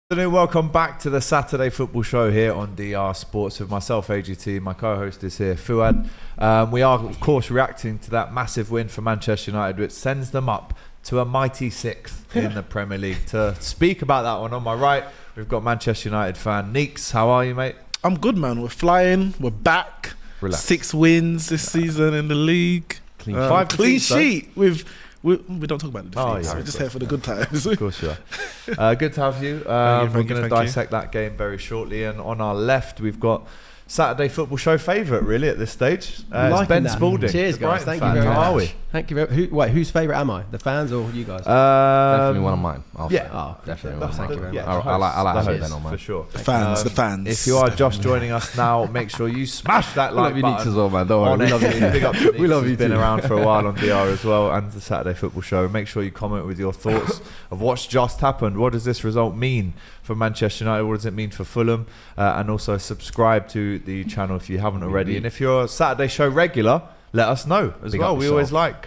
Welcome back to the Saturday Football Show here on DR Sports with myself, AGT. My co-host is here, Fuad. We are, of course, reacting to that massive win for Manchester United, which sends them up to a mighty 6th in the Premier League. To speak about that one, on my right, we've got Manchester United fan Neeks. How are you, mate? I'm good, man. We're flying. We're back. Relax. 6 wins this season in the league. Clean sheet with... We don't talk about the defeats. We're just here for the good times. Of course you are. Good to have you. We're going to dissect that game very shortly. And on our left, we've got Saturday Football Show favourite, really, at this stage. It's Ben Spalding. Cheers, guys. Thank you very much. How are we? Thank you very much. Whose favourite am I? The fans or you guys? Definitely one of mine. Definitely one. Thank you very much. I like Ben on mine. For sure. The fans. If you are just joining us now, make sure you smash that like button. Neeks as well, man. Don't worry. We love you. Big up to Neeks. We love you. He's been around for a while on DR as well, and the Saturday Football Show. Make sure you comment with your thoughts of what's just happened. What does this result mean for Manchester United? What does it mean for Fulham? And also subscribe to the channel if you haven't already. And if you're a Saturday Show regular, let us know as well. We always like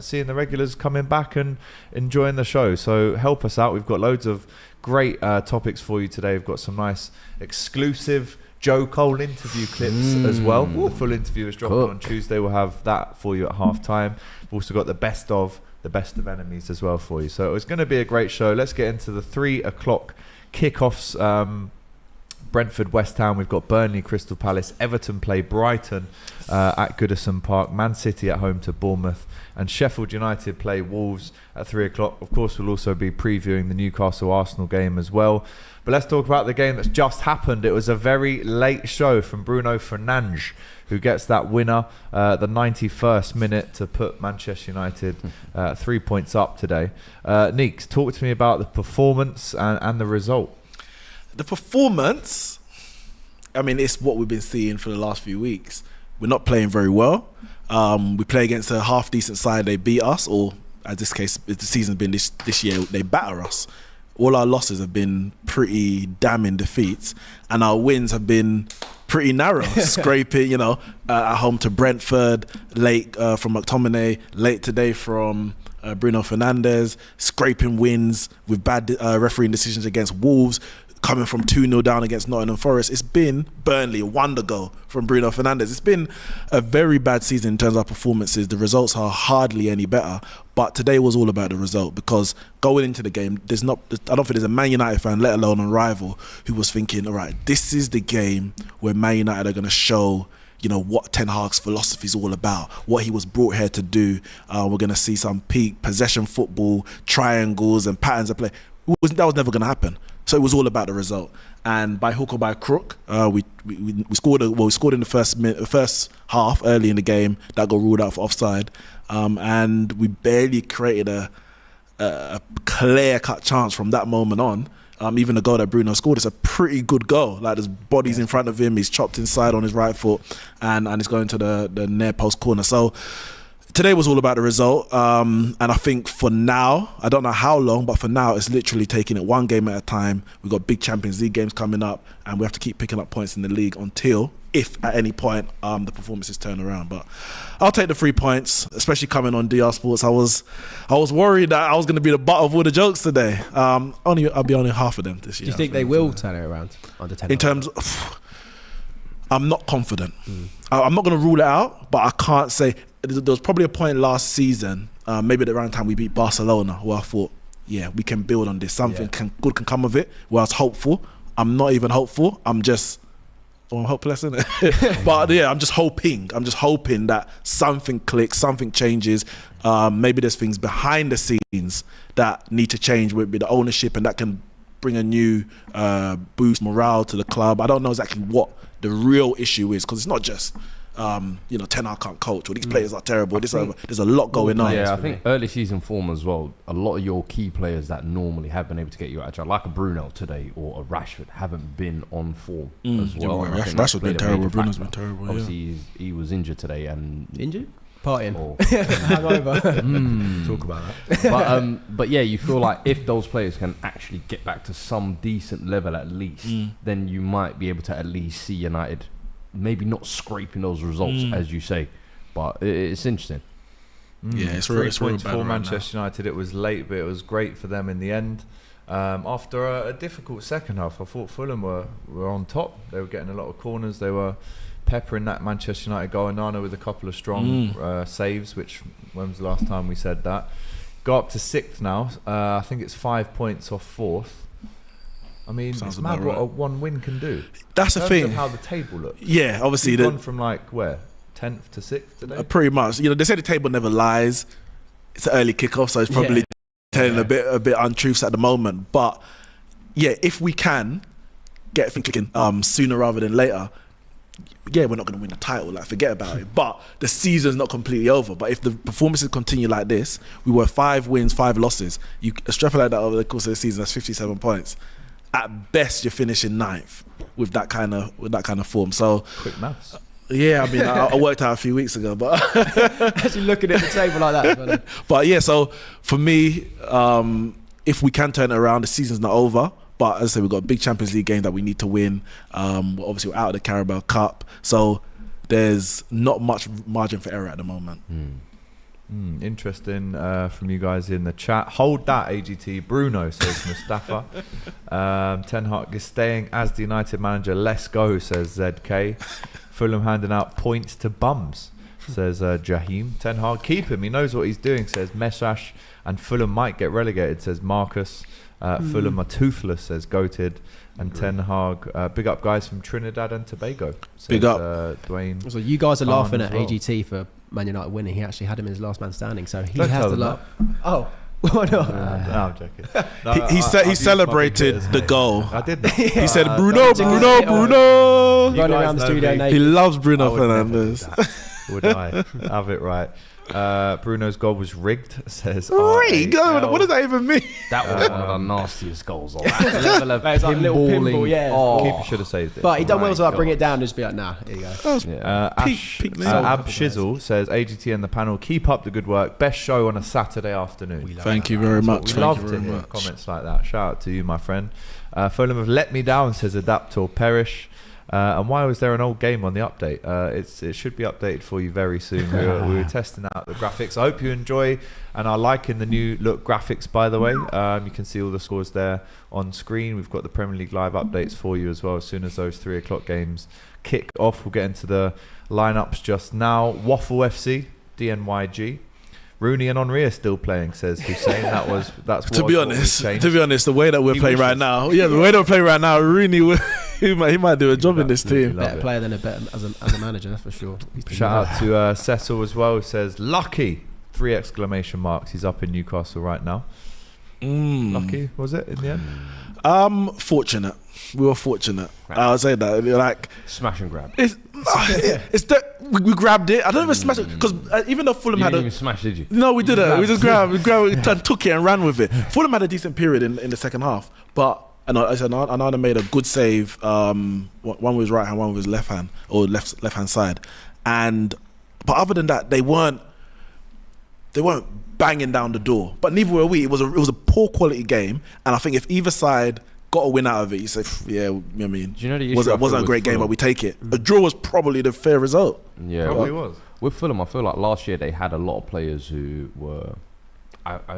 seeing the regulars coming back and enjoying the show. So help us out. We've got loads of great topics for you today. We've got some nice exclusive Joe Cole interview clips as well. The full interview is dropping on Tuesday. We'll have that for you at half time. We've also got the best of enemies as well for you. So it's going to be a great show. Let's get into the 3 o'clock kickoffs. Brentford, West Ham. We've got Burnley, Crystal Palace. Everton play Brighton at Goodison Park. Man City at home to Bournemouth. And Sheffield United play Wolves at 3 o'clock. Of course, we'll also be previewing the Newcastle-Arsenal game as well. But let's talk about the game that's just happened. It was a very late show from Bruno Fernandes, who gets that winner, the 91st minute, to put Manchester United 3 points up today. Neeks, talk to me about the performance and the result. The performance, I mean, it's what we've been seeing for the last few weeks. We're not playing very well. We play against a half-decent side, they beat us, or as this case, the season's been this year, they batter us. All our losses have been pretty damning defeats, and our wins have been pretty narrow, scraping, at home to Brentford, late from McTominay, late today from Bruno Fernandes, scraping wins with bad refereeing decisions against Wolves, coming from 2-0 down against Nottingham Forest. It's been Burnley, a wonder goal from Bruno Fernandes. It's been a very bad season in terms of our performances. The results are hardly any better, but today was all about the result, because going into the game, I don't think there's a Man United fan, let alone a rival, who was thinking, all right, this is the game where Man United are going to show what Ten Hag's philosophy is all about, what he was brought here to do. We're going to see some peak possession football, triangles and patterns of play. That was never going to happen. So it was all about the result. And by hook or by crook, we scored. We scored in the first half early in the game. That got ruled out for offside, and we barely created a clear-cut chance from that moment on. Even the goal that Bruno scored, it's a pretty good goal. Like, there's bodies in front of him, he's chopped inside on his right foot, and it's going to the near post corner. So today was all about the result, and I think for now, I don't know how long, but for now, it's literally taking it one game at a time. We've got big Champions League games coming up, and we have to keep picking up points in the league until, if at any point, the performances turn around. But I'll take the 3 points, especially coming on DR Sports. I was worried that I was going to be the butt of all the jokes today. I'll be only half of them this year. Do you think they will turn it around under 10? In terms of, I'm not confident. I'm not going to rule it out, but I can't say. There was probably a point last season, maybe at the round time we beat Barcelona, where I thought, yeah, we can build on this. Something good can come of it. Where I was hopeful. I'm not even hopeful. I'm hopeless, isn't it? But yeah, I'm just hoping that something clicks, something changes. Maybe there's things behind the scenes that need to change with the ownership, and that can bring a new boost morale to the club. I don't know exactly what the real issue is, because it's not just Ten Hag can't coach, or these players are terrible. There's a lot going on. Yeah, I think early season form as well, a lot of your key players that normally have been able to get you out of trouble, like a Bruno today or a Rashford, haven't been on form as well. Rashford's been terrible. Bruno's been terrible. Obviously, he was injured today. Injured? Partying. Hangover. Talk about that. But yeah, you feel like if those players can actually get back to some decent level at least, then you might be able to at least see United maybe not scraping those results, as you say, but it's interesting. Yeah, it's 3 real points bad for right Manchester United. It was late, but it was great for them in the end. After a difficult second half, I thought Fulham were on top. They were getting a lot of corners. They were peppering that Manchester United goal. Nana with a couple of strong saves, which, when was the last time we said that? Go up to 6th now. I think it's 5 points off 4th. I mean, it's mad what a one win can do. That's the thing. Of how the table looks. Yeah, obviously. We've gone from like, where? 10th to 6th today? Pretty much. You know, they say the table never lies. It's an early kickoff, so it's probably telling a bit untruths at the moment. But yeah, if we can get things clicking sooner rather than later, we're not going to win the title. Like, forget about it. But the season's not completely over. But if the performances continue like this, we were 5 wins, 5 losses. You extrapolate that over the course of the season, that's 57 points. At best, you're finishing 9th with that kind of form. So quick maths. Yeah, I mean, I worked out a few weeks ago, but actually looking at the table like that. But yeah, so for me, if we can turn it around, the season's not over. But as I said, we've got a big Champions League game that we need to win. Obviously, we're out of the Carabao Cup, so there's not much margin for error at the moment. Interesting from you guys in the chat. Hold that, AGT. Bruno, says Mustafa. Ten Hag is staying as the United manager. Let's go, says ZK. Fulham handing out points to bums, says Jahim. Ten Hag, keep him. He knows what he's doing, says Meshash. And Fulham might get relegated, says Marcus. Fulham are toothless, says Goated. And Ten Hag, big up guys from Trinidad and Tobago, says, big up. Dwayne. So you guys are Barn laughing as at well. AGT for Man United winning. He actually had him in his last man standing, so he Don't has tell to them laugh. Oh, why not? No, I'm joking. No, He I've used celebrated my big the hitters, goal. mate. I did that. He said, Bruno. You He running around the know studio me. naked. loves I Bruno would never do Fernandes. that, would I? Have it right. Bruno's goal was rigged, says Rigged? RAL. What does that even mean? That was one of the nastiest goals on that level of It's like a little pinballing. pinball, yeah. Oh, Keeper should have saved it. But he done well My to like bring God. it down and just be like, nah, here you go. Peak name. Ab Shizzle says AGT and the panel, keep up the good work. Best show on a Saturday afternoon. Thank you very much. We love Thank to you very hear much. comments like that. Shout out to you, my friend. Fulham have let me down, says Adapt or Perish. And why was there an old game on the update? It should be updated for you very soon. We were testing out the graphics. I hope you enjoy and are liking the new look graphics, by the way. You can see all the scores there on screen. We've got the Premier League live updates for you as well as soon as those 3 o'clock games kick off. We'll get into the lineups just now. Waffle FC, DNYG. Rooney and Henry are still playing, says Hussein. That's To be honest, the way that we're He playing right wishes. now, the way that we're playing right now, Rooney, he might do a job in this Absolutely team. love Better it. player than as a manager, that's for sure. Shout out to Cecil as well, who says lucky 3 exclamation marks. He's up in Newcastle right now. Lucky, was it in the end? Fortunate. We were fortunate. I would say that. Like, smash and grab. it's that we grabbed it. I don't even smash it because even though Fulham You had didn't a even smash, did you? no, we didn't. grabbed. We just grabbed, and took it and ran with it. Fulham had a decent period in the second half, but Anana made a good save. One with his right hand, one with his left hand or left hand side, but other than that, they weren't banging down the door. But neither were we. It was a poor quality game, and I think if either side got a win out of it, you say, yeah, I mean, Do you know the issue wasn't I feel a with great game, Fulham? but we take it. A draw was probably the fair result. Yeah, Probably was. With Fulham, I feel like last year they had a lot of players who were,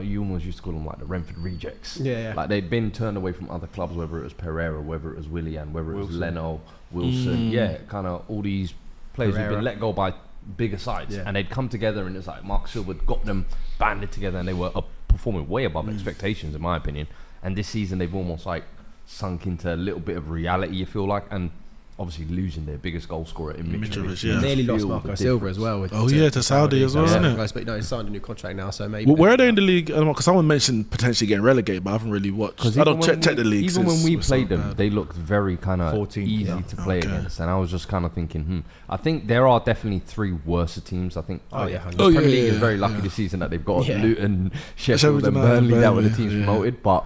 you almost used to call them like the Renford rejects. Yeah. Like they'd been turned away from other clubs, whether it was Pereira, whether it was Willian, whether it was Wilson. Leno, Wilson. Yeah, kind of all these players who've Pereira. been let go by bigger sides, Yeah. and they'd come together, and it's like Mark Silva got them banded together, and they were performing way above expectations, in my opinion. And this season, they've almost like sunk into a little bit of reality, you feel like, and obviously losing their biggest goal scorer in Mitrovic. Mitrovic, yeah. Nearly lost Feel Marco the Silva difference. as well. To Saudi as well, Yeah. isn't it? But no, he's signed a new contract now, so maybe. Where are they in the league? Because someone mentioned potentially getting relegated, but I haven't really watched. I don't check the league. Even when we played them, they looked very kind of 14th, easy yeah. to play Okay. against, and I was just kind of thinking, I think there are definitely 3 worse teams. I think Oh, yeah. the Oh, yeah, Premier League yeah, is very yeah. lucky this season that they've got Yeah. Luton, Sheffield, Sheffield and United, Burnley that were the Burnley, teams yeah. promoted, but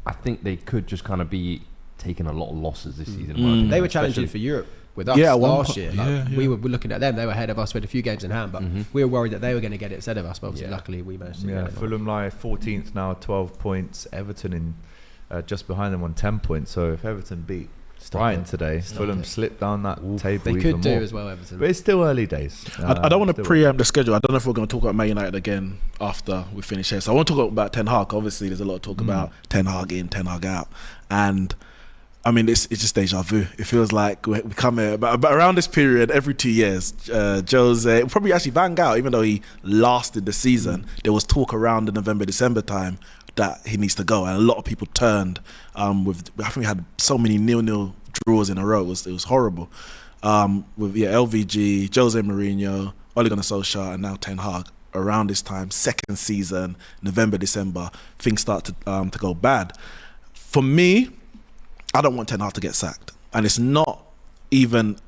I think they could just kind of be taking a lot of losses this season. in my opinion, They were challenging especially- for Europe with us Yeah, one last po- year. yeah, Like, yeah. We were looking at them. They were ahead of us with a few games in hand, but we were worried that they were going to get it instead of us. But obviously, Yeah. luckily, we managed to Yeah, get it. Fulham lie 14th now, 12 points. Everton in just behind them on 10 points. So if Everton beat Brighton today. Fulham slipped down that table. They even could do more. as well, Everton. But it's still early days. I don't want to still preempt the schedule. I don't know if we're going to talk about Man United again after we finish here. So I want to talk about Ten Hag. Obviously, there's a lot of talk about Ten Hag in, Ten Hag out. And I mean, it's just deja vu. It feels like we come here, but around this period, every 2 years, Jose, probably actually Van Gaal, even though he lasted the season, there was talk around the November, December time that he needs to go. And a lot of people turned. I think we had so many 0-0 draws in a row. It was horrible. With LVG, Jose Mourinho, Ole Gunnar Solskjaer, and now Ten Hag. Around this time, second season, November, December, things start to go bad. For me, I don't want Ten Hag to get sacked. And it's not even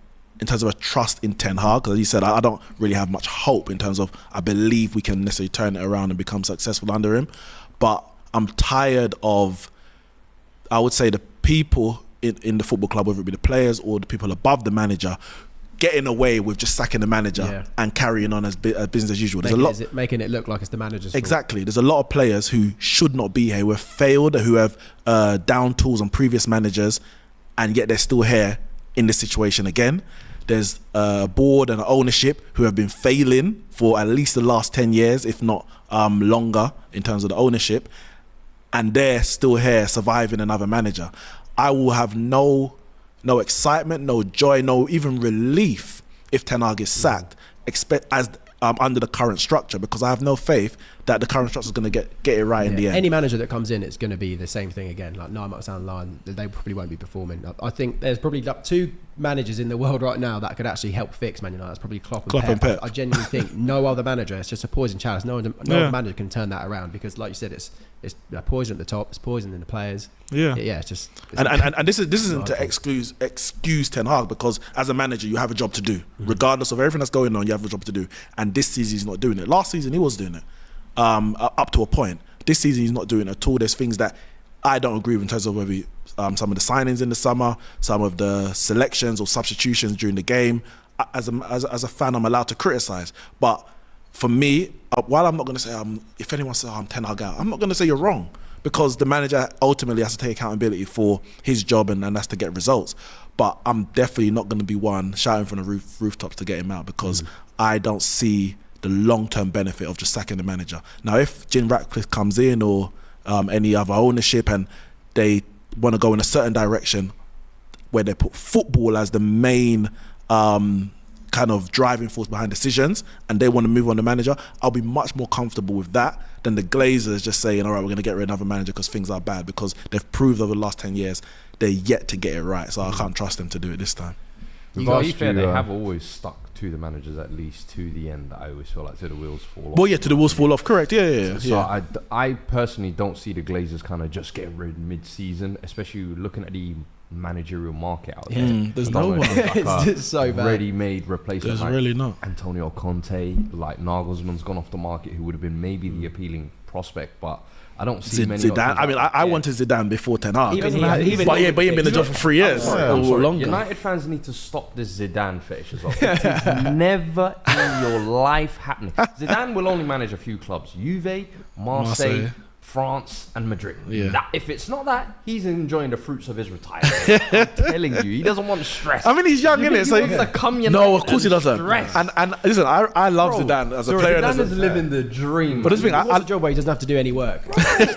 in terms of a trust in Ten Hag, because he said, I don't really have much hope in terms of I believe we can necessarily turn it around and become successful under him. But I'm tired of, I would say, the people in the football club, whether it be the players or the people above the manager, getting away with just sacking the manager and carrying on as business as usual. Making it look like it's the manager's fault. Exactly. There's a lot of players who should not be here, who have failed, who have down tools on previous managers, and yet they're still here in this situation again. There's a board and an ownership who have been failing for at least the last 10 years, if not longer, in terms of the ownership, and they're still here surviving another manager. I will have no excitement, no joy, no even relief if Ten Hag is sacked, under the current structure, because I have no faith that the current structure is going to get it right in the end. Any manager that comes in, it's going to be the same thing again. Like, no, I might sound lying. They probably won't be performing. I think there's probably like 2 managers in the world right now that could actually help fix Man United. That's probably Klopp and Pep. I genuinely think no other manager. It's just a poison chalice. No other manager can turn that around, because, like you said, it's poison at the top. It's poison in the players. It's just. And this isn't to excuse Ten Hag, because as a manager you have a job to do, regardless of everything that's going on. You have a job to do, and this season he's not doing it. Last season he was doing it, up to a point. This season he's not doing it at all. There's things that I don't agree with in terms of whether some of the signings in the summer, some of the selections or substitutions during the game. As a fan, I'm allowed to criticise, but for me, while I'm not going to say if anyone says I'm Ten Hag out, I'm not going to say you're wrong, because the manager ultimately has to take accountability for his job, and that's to get results. But I'm definitely not going to be one shouting from the rooftops to get him out, because I don't see the long-term benefit of just sacking the manager. Now, if Jim Ratcliffe comes in, or any other ownership, and they want to go in a certain direction where they put football as the main kind of driving force behind decisions, and they want to move on the manager, I'll be much more comfortable with that than the Glazers just saying, all right, we're going to get rid of another manager because things are bad, because they've proved over the last 10 years they're yet to get it right. So I can't trust them to do it this time. To be fair, they have always stuck to the managers at least to the end. I always feel like till the wheels fall off. Well, yeah, till the wheels fall off, correct. Yeah. So I personally don't see the Glazers kind of just getting rid mid-season, especially looking at the managerial market out there. There's no one. It's just so bad. Ready-made replacement. There's really not. Antonio Conte, like Nagelsmann's gone off the market, who would have been maybe the appealing prospect, but I don't see many. Zidane. I mean, I wanted Zidane before Ten Hag. But he ain't been in the job for 3 years or longer. United fans need to stop this Zidane fetish as well. It is never in your life happening. Zidane will only manage a few clubs: Juve, Marseille, France, and Madrid. If it's not that, he's enjoying the fruits of his retirement. I'm telling you, he doesn't want stress. I mean, he's young, innit? So he wants to come United. No, of course he doesn't. Stress. And listen, I love Zidane as a player. Zidane is living the dream. But this thing, What's a job where he doesn't have to do any work?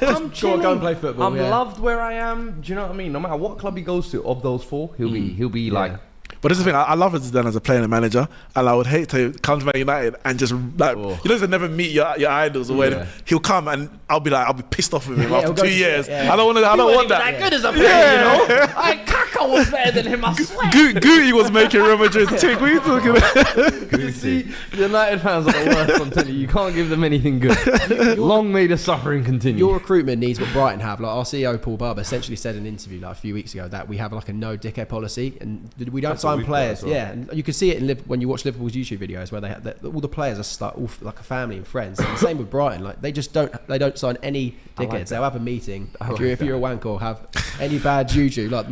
I'm chilling. Go and play football. I'm loved where I am. Do you know what I mean? No matter what club he goes to, of those 4, he'll be like. But this is the thing, I love Zidane as a player and a manager, and I would hate to come to Man United and just like, you know, never meet your idols or whatever. He'll come and I'll be pissed off with him after 2 years. I don't want that. That good as a player, you know. Kaka was better than him. I swear. Guti was making Real Madrid tick. What are you talking about? You see, United fans are the worst. I'm telling you, you can't give them anything good. Long may the suffering continue. Your recruitment needs what Brighton have. Like our CEO Paul Barber essentially said in an interview like a few weeks ago that we have like a no dickhead policy, and we don't sign sign we've got players. as well. Yeah, and you can see it when you watch Liverpool's YouTube videos where they have all the players are all like a family and friends. And the same with Brighton. Like they don't sign any dickheads. They'll have a meeting. If you're a wanker, have any bad juju like the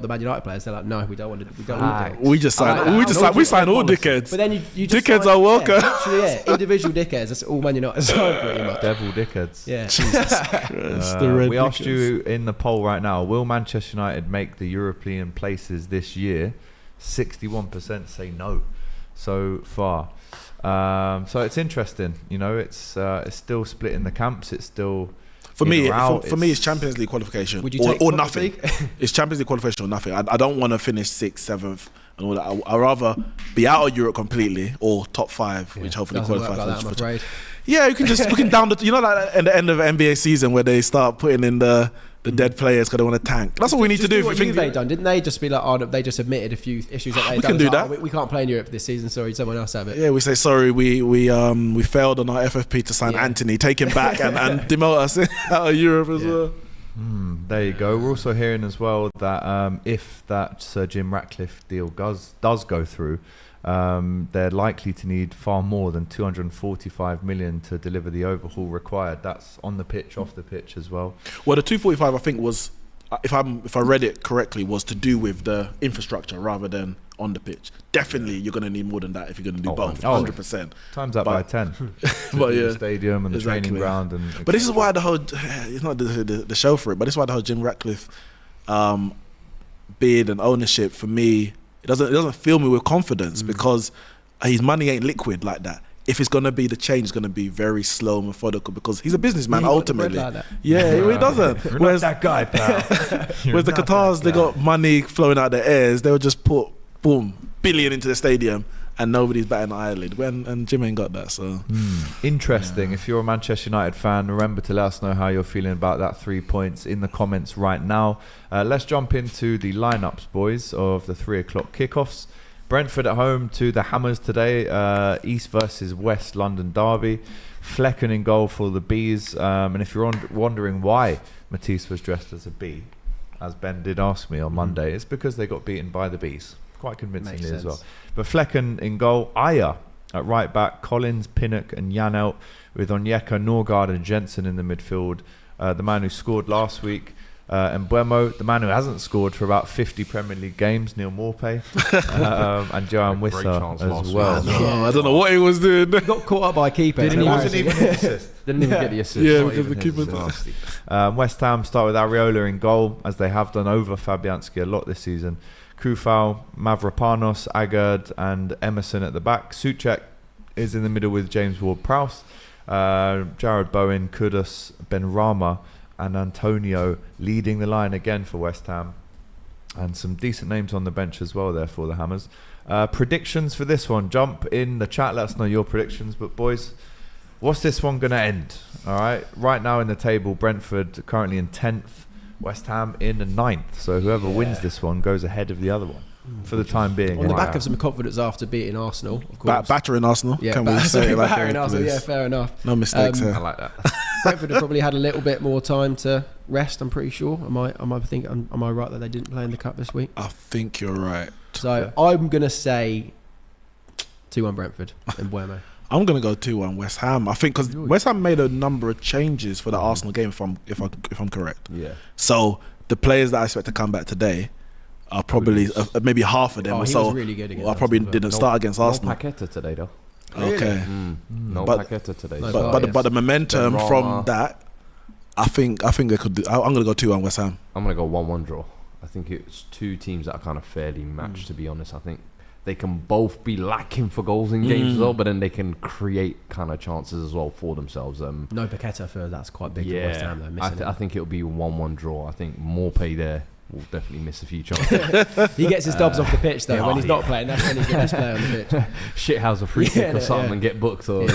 Man United players. They're like, no, we don't want to. We don't want to. We just sign all dickheads. But then you dickheads sign, are welcome. Individual dickheads. That's all Man United sign pretty much. Devil dickheads. Yeah. Jesus Christ, we asked you in the poll right now, will Manchester United make the European places this year? 61% say no so far. So it's interesting. You know, it's still split in the camps. It's still for me. For me, it's Champions League qualification Would you take or nothing. It's Champions League qualification or nothing. I don't want to finish 6th, 7th, and all that. I'd rather be out of Europe completely or top 5, which hopefully qualifies. I'm afraid. Yeah, we can down the. You know, like at the end of the NBA season where they start putting in the dead players because they want to tank. That's what we need to do. What Juve done, didn't they? Just be like, oh, they just admitted a few issues that they we can do that. We can't play in Europe this season. Sorry, someone else have it. Yeah, we say sorry. We failed on our FFP to sign Anthony. Take him back and demote us out of Europe as well. There you go. We're also hearing as well that if that Sir Jim Ratcliffe deal does go through, they're likely to need far more than 245 million to deliver the overhaul required. That's on the pitch, off the pitch as well. Well, the 245 I think was, if I read it correctly, was to do with the infrastructure rather than on the pitch. Definitely, you're going to need more than that if you're going to do both. 100%. Times that by 10. But the stadium and the training ground but this is why the whole it's not the show for it, but this is why the whole Jim Ratcliffe bid and ownership for me. It doesn't fill me with confidence because his money ain't liquid like that. If it's going to be the change, it's going to be very slow, methodical because he's a businessman ultimately. He doesn't. Where's that guy, pal? Whereas the Qatars, they got money flowing out their ears. They'll just put billion into the stadium and nobody's batting an eyelid. And Jim ain't got that. So interesting. If you're a Manchester United fan, remember to let us know how you're feeling about that 3 points in the comments right now. Let's jump into the lineups, boys, of the 3 o'clock kickoffs. Brentford at home to the Hammers today. East versus West London derby. Flecken in goal for the Bees. And if you're wondering why Matisse was dressed as a bee, as Ben did ask me on Monday, it's because they got beaten by the Bees. Quite convincingly as well. But Flecken in goal. Aya at right back. Collins, Pinnock and Janelt with Onyeka, Norgard and Jensen in the midfield. The man who scored last week. Mbuemo, the man who hasn't scored for about 50 Premier League games, Neil Maupay, and Johan Wissa as well. I don't know what he was doing. He got caught up by a keeper. Didn't even get the assist. Yeah, because the keeper nasty. West Ham start with Areola in goal, as they have done over Fabianski a lot this season. Kufal, Mavropanos, Agard and Emerson at the back. Souček is in the middle with James Ward-Prowse. Jared Bowen, Kudus, Benrahma and Antonio leading the line again for West Ham. And some decent names on the bench as well there for the Hammers. Predictions for this one. Jump in the chat, let us know your predictions. But boys, what's this one going to end? All right. Right now in the table, Brentford currently in 10th. West Ham in the 9th. So whoever wins this one goes ahead of the other one for the time being. On the back of some confidence after beating Arsenal, of course. Battering Arsenal. Yeah, Can we say it like battering Arsenal. Yeah, fair enough. No mistakes here. I like that. Brentford have probably had a little bit more time to rest. I'm pretty sure. Am I right that they didn't play in the cup this week? I think you're right. So I'm gonna say 2-1 Brentford and Mbuemo. I'm gonna go 2-1 West Ham. I think because West Ham made a number of changes for the Arsenal game. If I'm correct. Yeah. So the players that I expect to come back today are probably maybe half of them. He was really good against probably didn't start against Arsenal. No Paqueta today though. Okay. No Paqueta today. But the momentum from that, I think they could do. I'm gonna go 2-1 West Ham. I'm gonna go 1-1 draw. I think it's two teams that are kind of fairly matched. To be honest, I think they can both be lacking for goals in games as well, but then they can create kind of chances as well for themselves. No Paqueta for that's quite big for West Ham though. I think it'll be 1-1 draw. I think Maupay there will definitely miss a few chances. He gets his dobs off the pitch though. When he's not playing, that's when he's the best player on the pitch. Shithouse a free kick or something and get booked. Or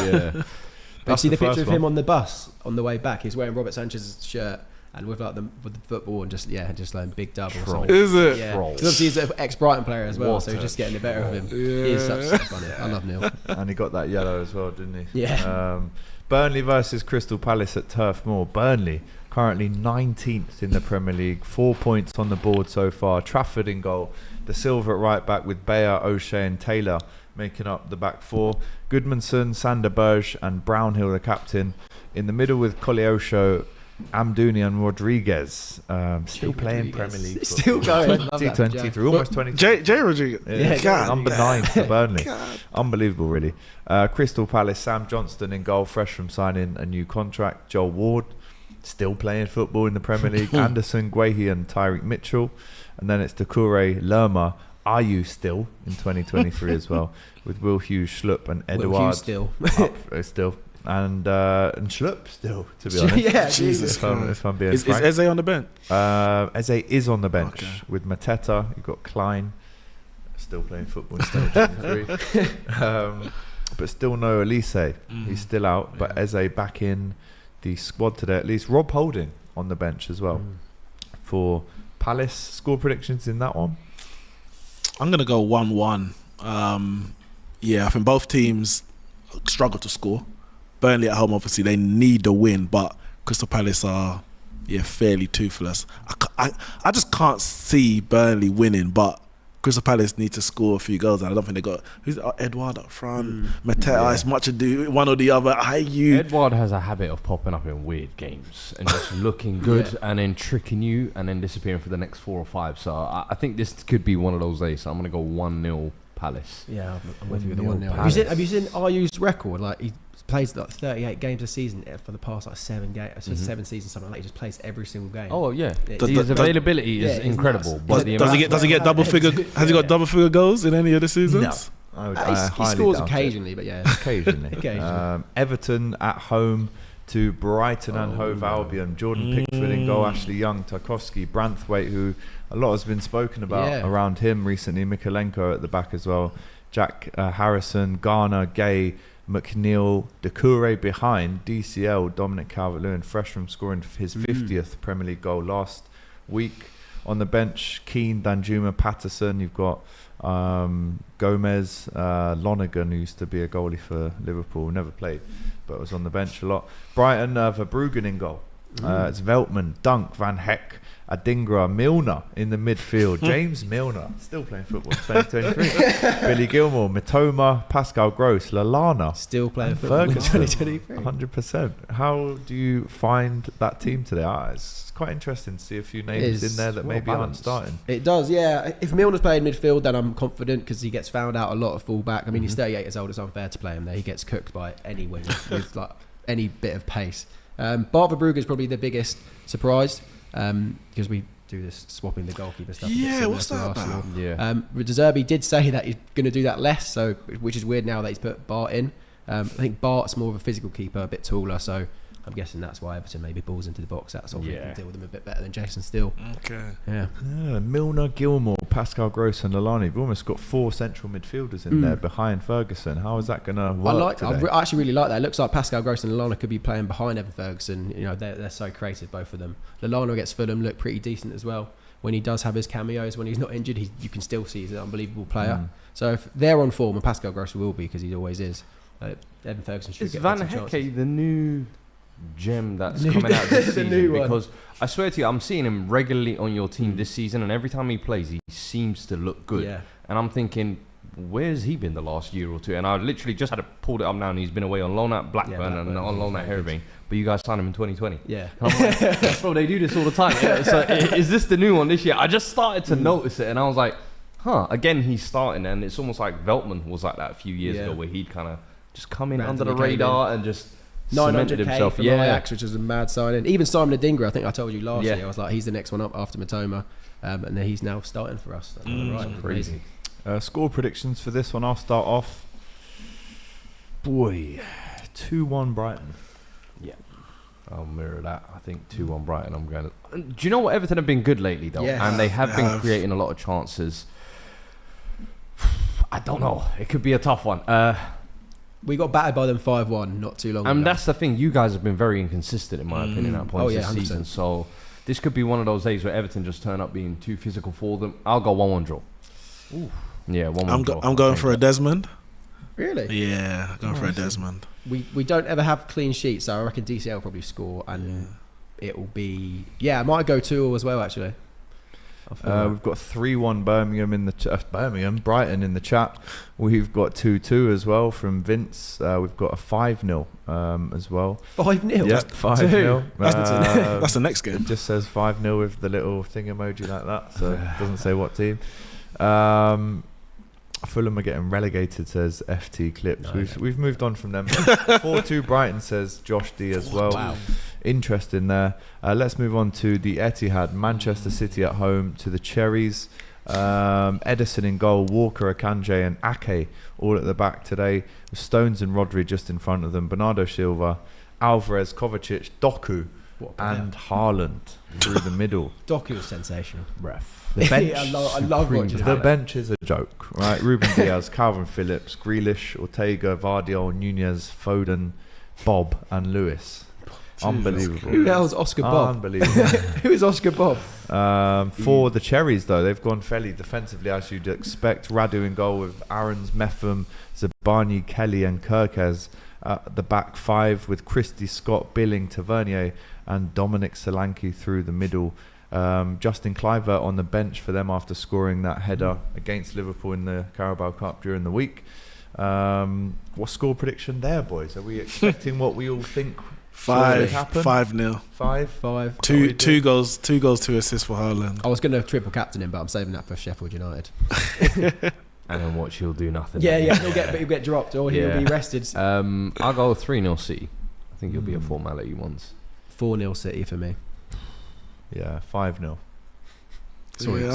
But see the picture of him on the bus on the way back. He's wearing Robert Sanchez's shirt. And with the football and just learn big dub or Troll. something. Is it? Yeah. Troll. 'Cause obviously he's an ex-Brighton player as well, What so he's a just getting the better of him. Yeah. He is so funny. I love Neil. And he got that yellow as well, didn't he? Yeah. Burnley versus Crystal Palace at Turf Moor. Burnley currently 19th in the Premier League, 4 points on the board so far. Trafford in goal. The Silva at right back with Bayer, O'Shea and Taylor making up the back four. Goodmanson, Sander Berge and Brownhill the captain. In the middle with Koleosho, Amdouni and Rodriguez. Still playing Premier League. Still going. 2023, almost 20. Jay Rodriguez. Yeah, God. Number 9 for Burnley. God. Unbelievable, really. Crystal Palace, Sam Johnston in goal, fresh from signing a new contract. Joel Ward, still playing football in the Premier League. Anderson, Guehi and Tyreek Mitchell. And then it's Doucouré, Lerma. Are you still in 2023 as well? With Will Hughes, Schlupp and Edouard. still. Still. And Schlupp still, to be honest. Yeah, Jesus If I'm being Is frank. Eze on the bench? Eze is on the bench Okay. with Mateta. You've got Klein, still playing football in 2023. But still no Elise. He's still out. But Eze back in the squad today at least. Rob Holding on the bench as well for Palace. Score predictions in that one? I'm going to go 1-1. I think both teams struggle to score. Burnley at home, obviously, they need the win, but Crystal Palace are fairly toothless. I just can't see Burnley winning, but Crystal Palace need to score a few goals, and I don't think they got Edouard up front, Mateta. It's much ado one or the other. Edouard has a habit of popping up in weird games and just looking good and then tricking you and then disappearing for the next 4 or 5. So I think this could be one of those days. So I'm going to go 1-0 Palace. Yeah, I'm with you with the 1-0. Palace. Have you seen Ayu's record? Like, he plays like 38 games a season for the past like 7 seasons, something like that. He just plays every single game. Oh yeah, His his availability is it's incredible. nuts. But the Does he get double figure? Has he got double figure goals in any of the seasons? No. He highly scores doubt it. occasionally, but yeah. Occasionally. Everton at home to Brighton and Hove Albion. Jordan Pickford in goal, Ashley Young, Tarkowski, Branthwaite, who a lot has been spoken about around him recently. Mikalenko at the back as well. Jack Harrison, Garner, Gay, McNeil, Doucouré behind. DCL, Dominic Calvert-Lewin, fresh from scoring his 50th Premier League goal last week. On the bench, Keane, Danjuma, Patterson. You've got Gomez, Lonergan, who used to be a goalie for Liverpool, never played, but was on the bench a lot. Brighton, Verbruggen in goal. It's Veltman, Dunk, Van Heck, Adingra, Milner in the midfield. James Milner, still playing football in 2023. Billy Gilmore, Mitoma, Pascal Gross, Lallana. Still playing football in Ferguson, 2023. 100%. How do you find that team today? It's quite interesting to see a few names in there that maybe aren't starting. It does, yeah. If Milner's playing midfield, then I'm confident because he gets found out a lot at fullback. I mean, he's 38 years old. It's unfair to play him there. He gets cooked by any winger with like any bit of pace. Bart Verbruggen is probably the biggest surprise because we do this swapping the goalkeeper stuff. Yeah, what's that about? Yeah. De Zerbi did say that he's going to do that less, so which is weird now that he's put Bart in. I think Bart's more of a physical keeper, a bit taller, so I'm guessing that's why Everton maybe balls into the box. That's all. He can deal with him a bit better than Jason Steele. Okay. Yeah. Milner, Gilmore, Pascal Gross and Lallana. You've almost got 4 central midfielders in there behind Ferguson. How is that going to work today? I actually really like that. It looks like Pascal Gross and Lallana could be playing behind Evan Ferguson. You know, they're so creative, both of them. Lallana against Fulham looked pretty decent as well. When he does have his cameos, when he's not injured, you can still see he's an unbelievable player. So if they're on form, and Pascal Gross will be because he always is, Evan Ferguson should Is get Van some Hecke chances. the new gem that's coming out this season? new one. Because I swear to you, I'm seeing him regularly on your team this season, and every time he plays, he seems to look good. Yeah. And I'm thinking, where's he been the last year or two? And I literally just had to pull it up now, and he's been away on loan at Blackburn and on loan at Herving. But you guys signed him in 2020. Yeah. And I'm like, bro, they do this all the time. Yeah, so is this the new one this year? I just started to notice it, and I was like, again, he's starting, and it's almost like Veltman was like that a few years ago, where he'd kind of just come in under the radar and just cemented 900k himself. from Ajax, which was a mad signing. Even Simon Adingra, I think I told you last year, I was like, he's the next one up after Mitoma, and then he's now starting for us. Right, crazy. Score predictions for this one. I'll start off. 2-1 Brighton. Yeah, I'll mirror that. I think 2-1 Brighton. I'm going to. Do you know what? Everton have been good lately, though, and they have been creating a lot of chances. I don't know. It could be a tough one. We got battered by them 5-1 not too long ago. And that's the thing. You guys have been very inconsistent, in my opinion, at points this 100%. season. So this could be one of those days where Everton just turn up being too physical for them. I'll go 1-1 draw. Ooh. Yeah, 1-1 draw. I'm going for a Desmond. Really? Yeah, going for a Desmond. We don't ever have clean sheets, so I reckon DCL will probably score, and it will be... Yeah, I might go 2-2 as well, actually. We've got 3-1 Birmingham in the Brighton in the chat. We've got 2-2 as well from Vince. We've got a 5-0 as well. 5-0? Yep, 5-0. That's the next game. It just says 5-0 with the little thing emoji like that, so it doesn't say what team. Fulham are getting relegated, says FT Clips. We've moved on from them. 4-2 Brighton, says Josh D as well. Wow. Interesting there. Let's move on to the Etihad. Manchester City at home to the Cherries. Edison in goal, Walker, Akanji and Ake all at the back today. Stones and Rodri just in front of them. Bernardo Silva, Alvarez, Kovacic, Doku and Haaland through the middle. Doku is sensational. Ref. The bench, I love watching the bench is a joke, right? Ruben Diaz, Calvin Phillips, Grealish, Ortega, Vardiol, Nunez, Foden, Bob and Lewis. Unbelievable. Who the hell's Oscar Bob? Unbelievable. Who is Oscar Bob? For the Cherries, though, they've gone fairly defensively, as you'd expect. Radu in goal with Aarons, Metham, Zabani, Kelly and Kirkez at the back five, with Christie, Scott, Billing, Tavernier and Dominic Solanke through the middle. Justin Kluivert on the bench for them after scoring that header against Liverpool in the Carabao Cup during the week. What score prediction there, boys? Are we expecting what we all think? 5-0. 5. Two goals, 2 assists for Haaland. I was going to triple captain him, but I'm saving that for Sheffield United. And then watch, he'll do nothing. Yeah, he'll get dropped or he'll be rested. I'll go 3-0 City. I think it'll be a formality once. 4-0 City for me. Yeah, 5-0.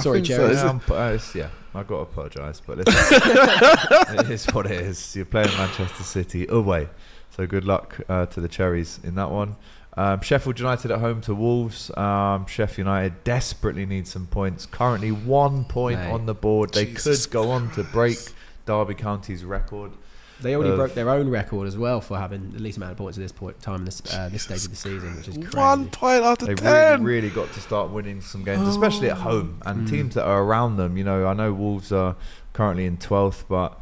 Sorry, Jerry. I've got to apologise, but it is what it is. You're playing Manchester City away. So good luck to the Cherries in that one. Sheffield United at home to Wolves. Sheffield United desperately need some points. Currently 1 point on the board. They could go on to break Derby County's record. They already broke their own record as well for having the least amount of points at this time in this stage of the season, which is crazy. 1 point out of 10. They've really got to start winning some games, especially at home. And teams that are around them, I know Wolves are currently in 12th, but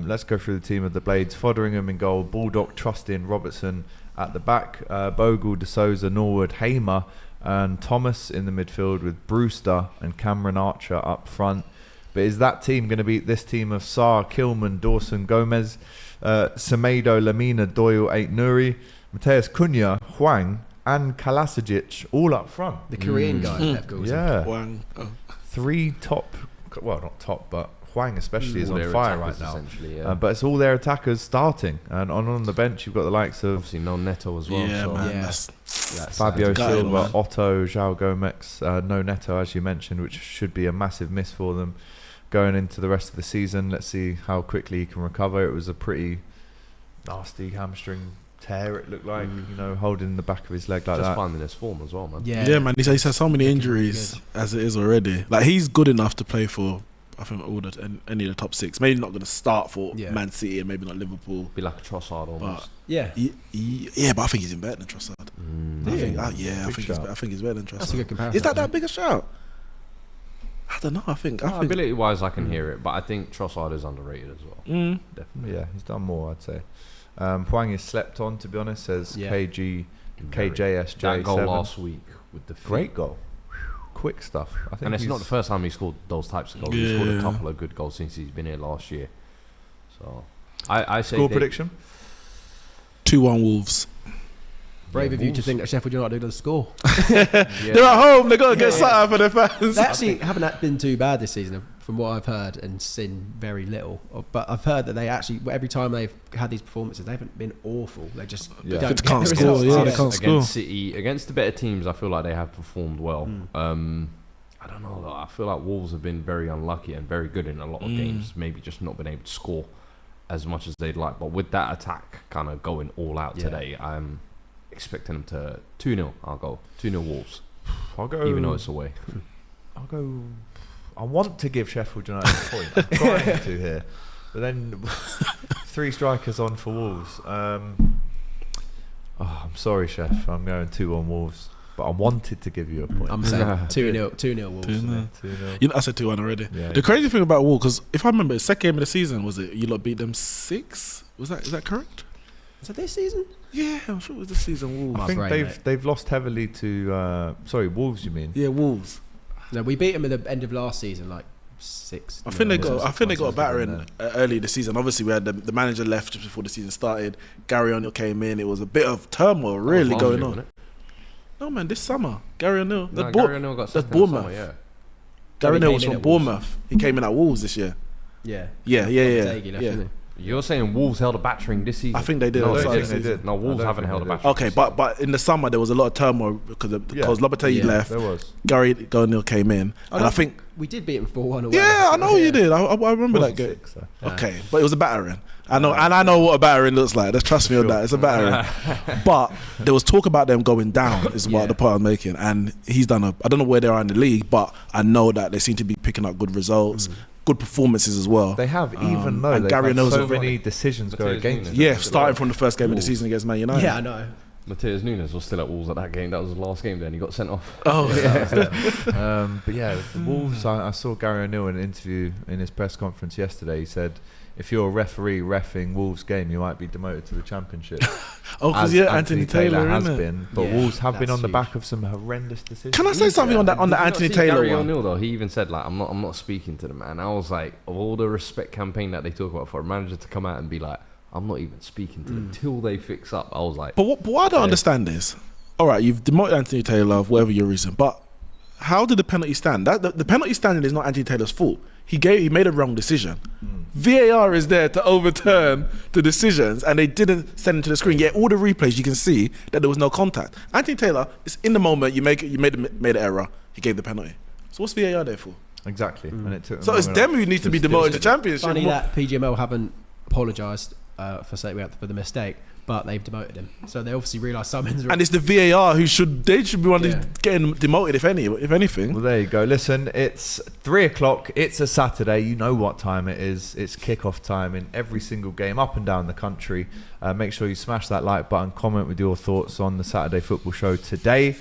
let's go through the team of the Blades. Fotheringham in goal, Baldock, Trustin, Robertson at the back, Bogle, De Souza, Norwood, Hamer and Thomas in the midfield, with Brewster and Cameron Archer up front. But is that team going to beat this team of Sarr, Kilman, Dawson, Gomez, Semedo, Lamina, Doyle, Ait-Nouri, Mateus Cunha, Hwang and Kalasic all up front? The Korean guy. Yeah. Hwang. 3 top, well not top, but Hwang especially is on fire right now. Yeah. But it's all their attackers starting, and on the bench you've got the likes of obviously no Neto as well. Yeah, man. That's Fabio Silva, man. Otto, João Gomes, no Neto as you mentioned, which should be a massive miss for them going into the rest of the season. Let's see how quickly he can recover. It was a pretty nasty hamstring tear, it looked like, holding the back of his leg like just that. finding his form as well, man. Yeah, man. He's had so many injuries as it is already. Like, he's good enough to play for, I think, any of the top 6. Maybe not going to start for Man City and maybe not Liverpool. Be like a Trossard almost. Yeah, but I think he's better than Trossard. I think he's better than Trossard. That's a good comparison. Is that big a shout? I don't know. I think ability-wise, I can hear it, but I think Trossard is underrated as well. Definitely, yeah, he's done more, I'd say. Hwang is slept on, to be honest, says KJSJ. That goal last week with the great goal. Quick stuff. I think, and it's not the first time he scored those types of goals. He scored a couple of good goals since he's been here last year. So I say score prediction 2-1 Wolves. Brave of you to think that Sheffield United are going to score. They're at home. They've got to get something for their fans. They actually haven't been too bad this season, from what I've heard and seen very little. But I've heard that they actually, every time they've had these performances, they haven't been awful. They just can't score. Yeah, they can't score. Against City, against the better teams, I feel like they have performed well. I don't know, though. I feel like Wolves have been very unlucky and very good in a lot of games. Maybe just not been able to score as much as they'd like. But with that attack kind of going all out today, I'm expecting them to 2-0. I'll go 2-0 Wolves. I'll go, even though it's away. I want to give Sheffield United a point. I'm trying to here, but then 3 strikers on for Wolves. I'm sorry, Chef. I'm going 2-1 Wolves. but I wanted to give you a point. I'm saying 2-0 Wolves. 2-0. 2-0. You know, I said 2-1 already. Yeah, The crazy thing about Wolves, because if I remember, the second game of the season, was it you lot beat them 6? Is that correct? Is that this season? Yeah, I'm sure it was this season. Wolves. I think Right, they've lost heavily to Wolves. You mean? Yeah, Wolves. No, we beat them at the end of last season, like 6. I think they got a battering early this season. Obviously, we had the manager left just before the season started. Gary O'Neill came in. It was a bit of turmoil really going on. No man, this summer Gary O'Neill. Gary O'Neill got that's sacked in the Bournemouth. summer, yeah. Gary O'Neill was came in from at Bournemouth. He came in at Wolves this year. Yeah. Yeah. Yeah. You're saying Wolves held a battering this season? I think they did. No, I Sorry, don't think season. they did. No, Wolves haven't held a battering. Okay, but in the summer there was a lot of turmoil because Lopetegui left. There was. Gary O'Neill came in, and I think we did beat them 4-1 away. yeah, I know you did. I remember that game. 6, though. Okay, but it was a battering. I know, and I know what a battering looks like. Just trust me on that. It's a battering. But there was talk about them going down. Is what the point I'm making. And he's done I don't know where they are in the league, but I know that they seem to be picking up good results, good performances as well. They have, even though and they've Gary had O'Neill's so a- many decisions go Mateus against Nunes. them. Yeah, starting from the first game of the season against Man United. Yeah, I know. Mateus Nunes was still at Wolves at that game. That was the last game. Then he got sent off. Oh yeah. But yeah, the Wolves. I saw Gary O'Neill in an interview in his press conference yesterday. He said, "If you're a referee reffing Wolves game, you might be demoted to the Championship." Oh, because As Anthony Taylor has isn't it? been, but Yeah, Wolves have been that's on the huge. back of some horrendous decisions. Can I say something on that Did you not Anthony see Taylor Gary one? O'Neill though, he even said like, I'm not speaking to the man. I was like, of all the respect campaign that they talk about for a manager to come out and be like, I'm not even speaking to them till they fix up. I was like, But what I don't understand is, all right, you've demoted Anthony Taylor for whatever your reason, but how did the penalty stand? The penalty standing is not Anthony Taylor's fault. He made a wrong decision. VAR is there to overturn the decisions, and they didn't send it to the screen. Yet all the replays you can see that there was no contact. Anthony Taylor is in the moment. You made an error. He gave the penalty. So what's VAR there for? Exactly, and it took. So it's them who need to be demoted to Championship. Funny that PGML haven't apologised for the mistake, but they've demoted him. So they obviously realise something's wrong. And it's the VAR who should be one getting demoted if anything. Well, there you go. Listen, it's 3:00. It's a Saturday. You know what time it is. It's kickoff time in every single game up and down the country. Make sure you smash that like button, comment with your thoughts on the Saturday football show today,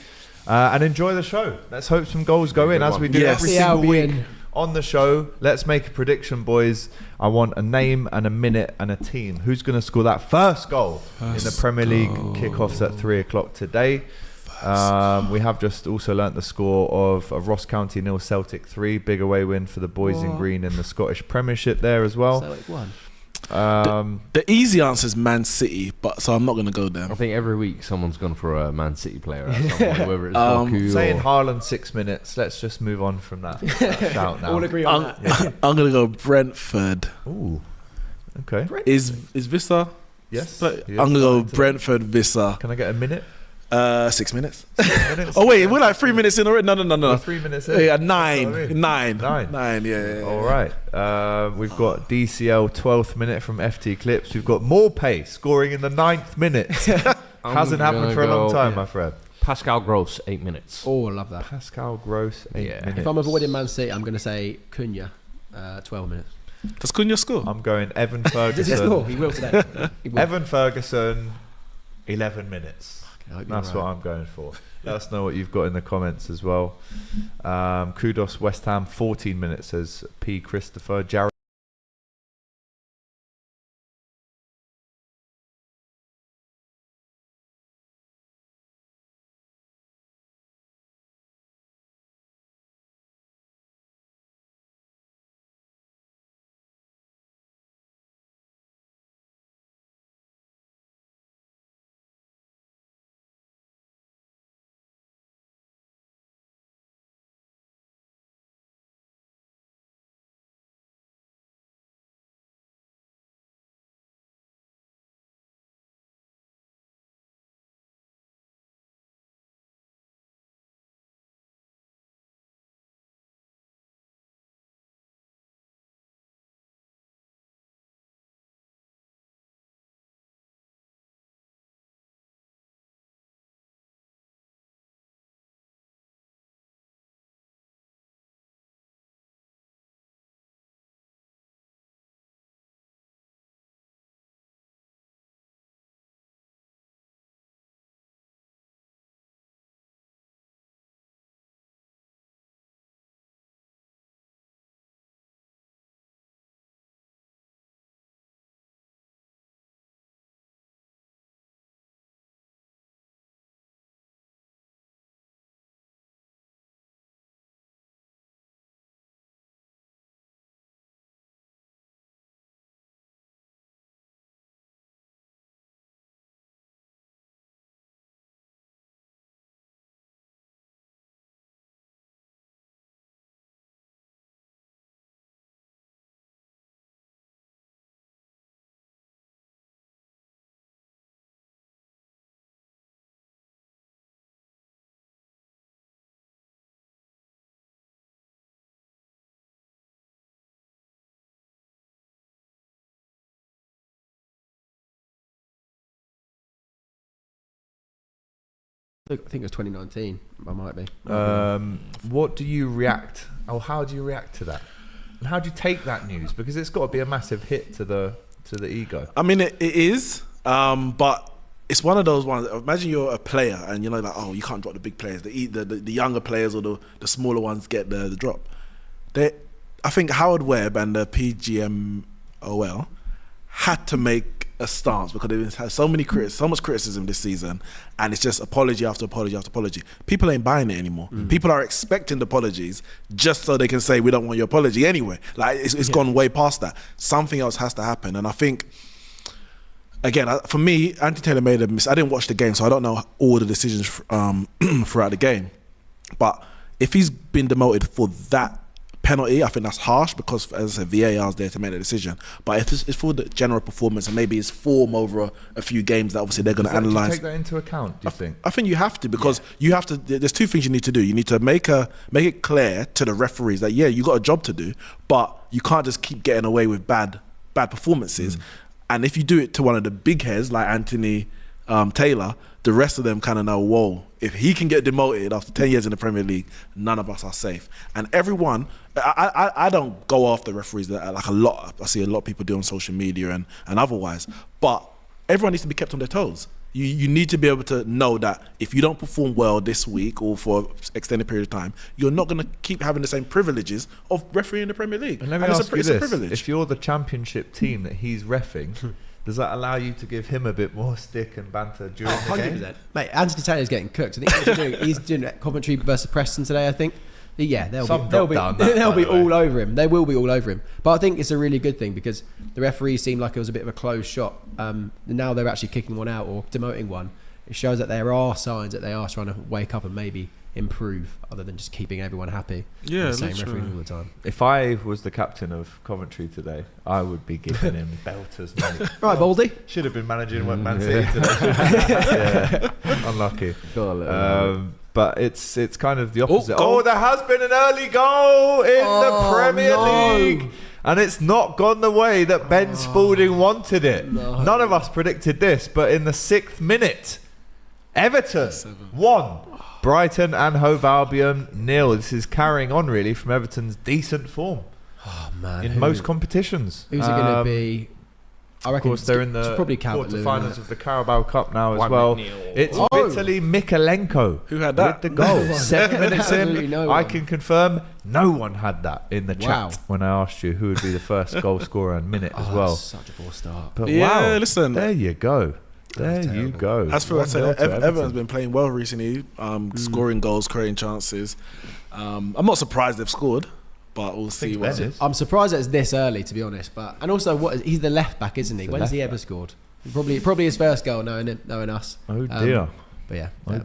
and enjoy the show. Let's hope some goals go in as we do every single week on the show. Let's make a prediction, boys. I want a name and a minute and a team. Who's going to score that first goal in the Premier League kickoffs at 3:00 today? We have just also learnt the score of Ross County 0, Celtic 3. Big away win for the boys in green in the Scottish Premiership there as well. Celtic won. The easy answer is Man City, so I'm not going to go there. I think every week someone's gone for a Man City player at some point, whether it's Doku Saying or... Haaland 6 minutes. Let's just move on from that shout now. All agree on that. I'm going to go Brentford. Ooh, okay. Is Vissa? Yes. But he is I'm going to go starting today. Brentford Vissa. Can I get a minute? 6 minutes. 6 minutes? Oh wait, we're like 3 minutes in already. No. We're 3 minutes in. Yeah, That's what I mean. nine. Yeah. All right. We've got DCL 12th minute from FT Clips. We've got Maupay scoring in the 9th minute. Hasn't happened for a long time, my friend. Pascal Gross, 8 minutes. Oh, I love that. Pascal Gross, 8 minutes. If I'm avoiding Man City, I'm going to say Cunha, 12 minutes. Does Cunha score? I'm going Evan Does he score? Ferguson. He will today. He will. Evan Ferguson, 11 minutes. I hope you're That's right. what I'm going for. Let us know what you've got in the comments as well. Kudos West Ham, 14 minutes, says P. Christopher. Jared I think it was 2019. I might be. What do you react? Oh, how do you react to that? And how do you take that news? Because it's got to be a massive hit to the ego. I mean, it is, but it's one of those ones. Imagine you're a player and you're like, oh, you can't drop the big players. The younger players or the smaller ones get the drop. I think Howard Webb and the PGMOL had to make a stance because they've had so much criticism this season, and it's just apology after apology after apology. People ain't buying it anymore. People are expecting the apologies just so they can say we don't want your apology anyway. Like it's gone way past that. Something else has to happen, and I think again for me, Anthony Taylor made a mistake. I didn't watch the game, so I don't know all the decisions throughout the game. But if he's been demoted for that penalty, I think that's harsh because, as I said, VAR is there to make the decision. But if it's for the general performance and maybe his form over a few games that obviously they're going to analyse. Do you take that into account, do you think? I think you have to, because you have to. There's two things you need to do. You need to make it clear to the referees that you got a job to do, but you can't just keep getting away with bad performances. And if you do it to one of the big heads like Anthony Taylor, the rest of them kind of know, whoa, if he can get demoted after 10 years in the Premier League, none of us are safe. And everyone, I don't go after referees like a lot. I see a lot of people do on social media and otherwise. But everyone needs to be kept on their toes. You need to be able to know that if you don't perform well this week or for an extended period of time, you're not going to keep having the same privileges of refereeing in the Premier League. And let me ask you this, if you're the championship team that he's reffing, does that allow you to give him a bit more stick and banter during the game? 100%. Mate, Anthony Taylor's getting cooked. I think he's doing Coventry versus Preston today, I think. Yeah, they'll be all over him. They will be all over him. But I think it's a really good thing because the referees seemed like it was a bit of a closed shot. Now they're actually kicking one out or demoting one. It shows that there are signs that they are trying to wake up and maybe improve, other than just keeping everyone happy. Yeah, the same referee all the time. If I was the captain of Coventry today, I would be giving him belters, mate. Right, Baldy. Should have been managing Man City today. Unlucky. But it's kind of the opposite. There has been an early goal in the Premier League. And it's not gone the way that Ben Spalding wanted it. No. None of us predicted this, but in the 6th minute, Everton 1. Brighton and Hove Albion 0. This is carrying on really from Everton's decent form in most competitions. Who's it going to be? I reckon, of course, they're in the quarterfinals of the Carabao Cup now as well. It's Vitaly Mikalenko who had that with the goal. 7 minutes in, I can confirm no one had that in the chat when I asked you who would be the first goal scorer and minute as well. Such a poor start. But listen, there you go. There you go. As for Everton's been playing well recently, scoring goals, creating chances. I'm not surprised they've scored, but we'll see what it is. I'm surprised that it's this early, to be honest. And also, he's the left back, isn't he? When's he ever scored? Probably his first goal, knowing us. Oh dear. But yeah. Oh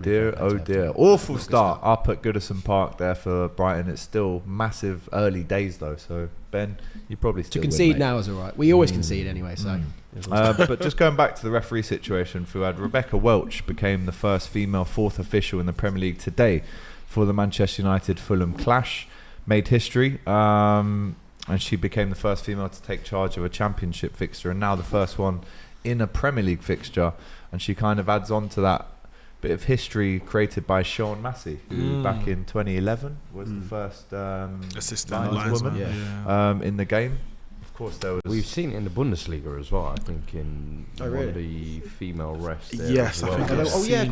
dear. Awful start up at Goodison Park there for Brighton. It's still massive early days though. So Ben, you probably still to concede now is all right. We always concede anyway. So. But just going back to the referee situation, Fuad, Rebecca Welch became the first female 4th official in the Premier League today for the Manchester United-Fulham clash. Made history, and she became the first female to take charge of a championship fixture and now the first one in a Premier League fixture. And she kind of adds on to that bit of history created by Sean Massey, who back in 2011 was the first assistant lineswoman in the game. Of course, there was. We've seen it in the Bundesliga as well. I think in one of the female refs. There yes, as well. I think.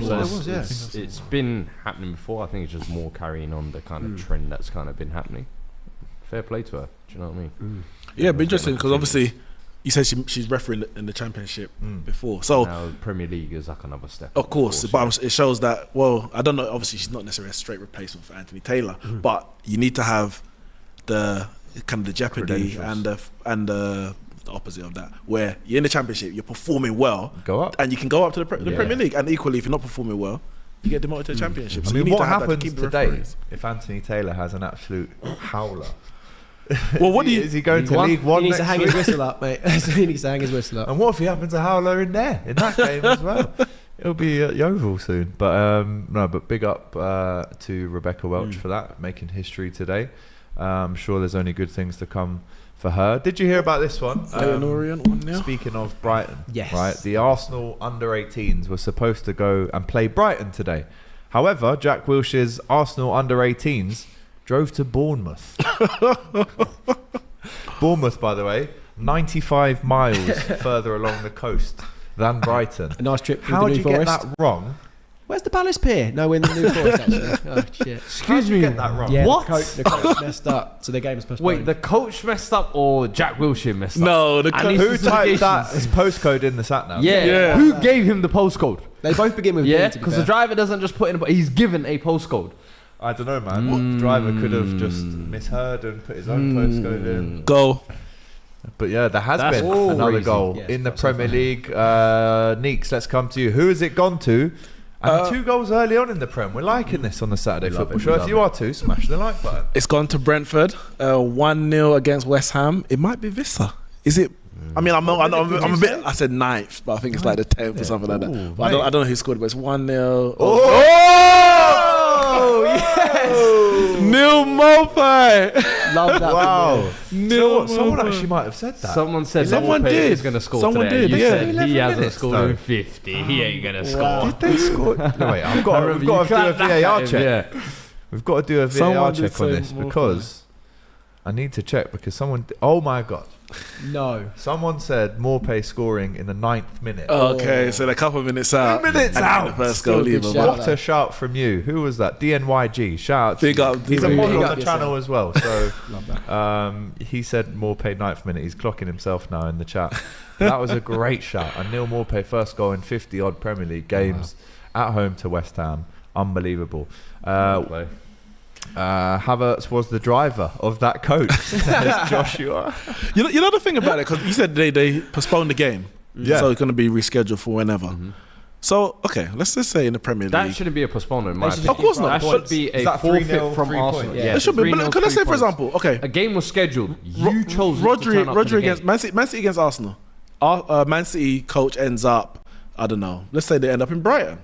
There was. Yes, it's been happening before. I think it's just more carrying on the kind of trend that's kind of been happening. Fair play to her. Do you know what I mean? Yeah, but interesting because obviously you said she's refereeing in the Championship before, so now the Premier League is like another step. Of course, but it shows that. Well, I don't know. Obviously, she's not necessarily a straight replacement for Anthony Taylor, but you need to have the kind of the jeopardy and the opposite of that, where you're in the Championship, you're performing well, go up, and you can go up to the Premier League, and equally, if you're not performing well, you get demoted to the Championship. So what happens today if Anthony Taylor has an absolute howler? Well, is he going to League One? He needs to hang his whistle up, mate. He needs to hang his whistle up. And what if he happens a howler in that game as well? It'll be at Yeovil soon. But big up to Rebecca Welch for that, making history today. I'm sure there's only good things to come for her. Did you hear about this one? Speaking of Brighton, yes. Right, the Arsenal under-18s were supposed to go and play Brighton today. However, Jack Wilshere's Arsenal under-18s drove to Bournemouth. Bournemouth, by the way, 95 miles further along the coast than Brighton. A nice trip through How the did New you Forest. get that wrong? Where's the Palace Pier? No, we're in the New Forest, actually. Oh, shit. Excuse me. Get that wrong? Yeah, What? The coach messed up, so the game was postponed. Wait, the coach messed up or Jack Wilshere messed up? No, the And Who his typed that specifications- his postcode in the sat nav? Yeah. Who gave him the postcode? They both begin with Yeah, B, to be because the fair. driver doesn't just put in. He's given a postcode. I don't know, man. The driver could have just misheard and put his own postcode in. Go. But yeah, there has That's been another crazy. goal Yeah, in the it's got so Premier funny. League. Neeks, let's come to you. Who has it gone to? And 2 goals early on in the Prem. We're liking this on the Saturday love Football it, Show. we If love you are too, smash the like button. It's gone to Brentford. 1-0 against West Ham. It might be Vista. Is it? I mean, I'm a bit. I said 9th, but I think it's like the 10th or something like that. Ooh, But I don't know who scored, but it's 1-0. Oh, yes! Neil Maupay. Love that. Wow. Neil Someone Maupay. actually might have said that. Someone said Someone Maupay did. is going to score Someone today. did, You yeah. said 11 he hasn't minutes, scored though. in 50. He ain't going to score. Did they score? No, wait, we've got to do a VAR check. Yeah. We've got to do a VAR Someone did check on say this Maupay. because I need to check because someone. Oh my god! No. Someone said Maupay scoring in the 9th minute. Okay, so they're a couple of minutes out. 2 minutes And out. The first Still goal, a good even. shout. What a shout from you! Who was that? DNYG. Shout out. To Big you. up, He's a big model up on the yourself. channel as well. So Love that. he said Maupay 9th minute. He's clocking himself now in the chat. That was a great shout. And Neil Maupay first goal in 50 odd Premier League games at home to West Ham. Unbelievable. Havertz was the driver of that coach. Says Joshua. You know the thing about it, because you said they postponed the game. Yeah. So it's going to be rescheduled for whenever. So, okay, let's just say in the Premier That League. shouldn't be a postponement, in my They should opinion. Of course not, That but should be is a that 3-0, forfeit from 3 Arsenal. points? Yeah. It should be. 3-0, But let's say, for 3 points. example, okay, A game was scheduled. You chose not to turn up to Rodri the against game. Man City against Arsenal. Man City coach ends up, I don't know, let's say they end up in Brighton.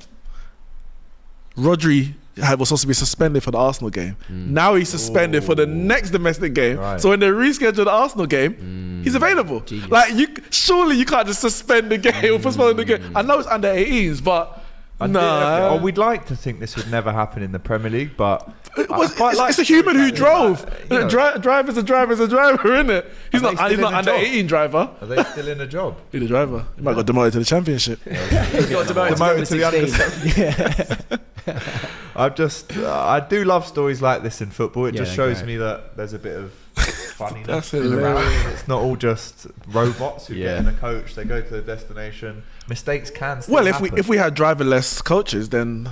Rodri was supposed to be suspended for the Arsenal game. Now he's suspended for the next domestic game. Right. So when they reschedule the Arsenal game, he's available. Genius. Like surely you can't just suspend the game or postpone the game. I know it's under 18s, but no. We'd like to think this would never happen in the Premier League, but It's a human who drove. Driver's a driver, isn't it? He's Are not they still in a under job? 18 driver. Are they still in a job? He's a driver. He might got demoted to the championship. Demoted to the under 16. I do love stories like this in football. It Yeah, just shows great. me that there's a bit of funniness That's around. hilarious. It's not all just robots who Yeah. get in the coach. They go to the destination. Mistakes can still Well, happen. if we had driverless coaches, then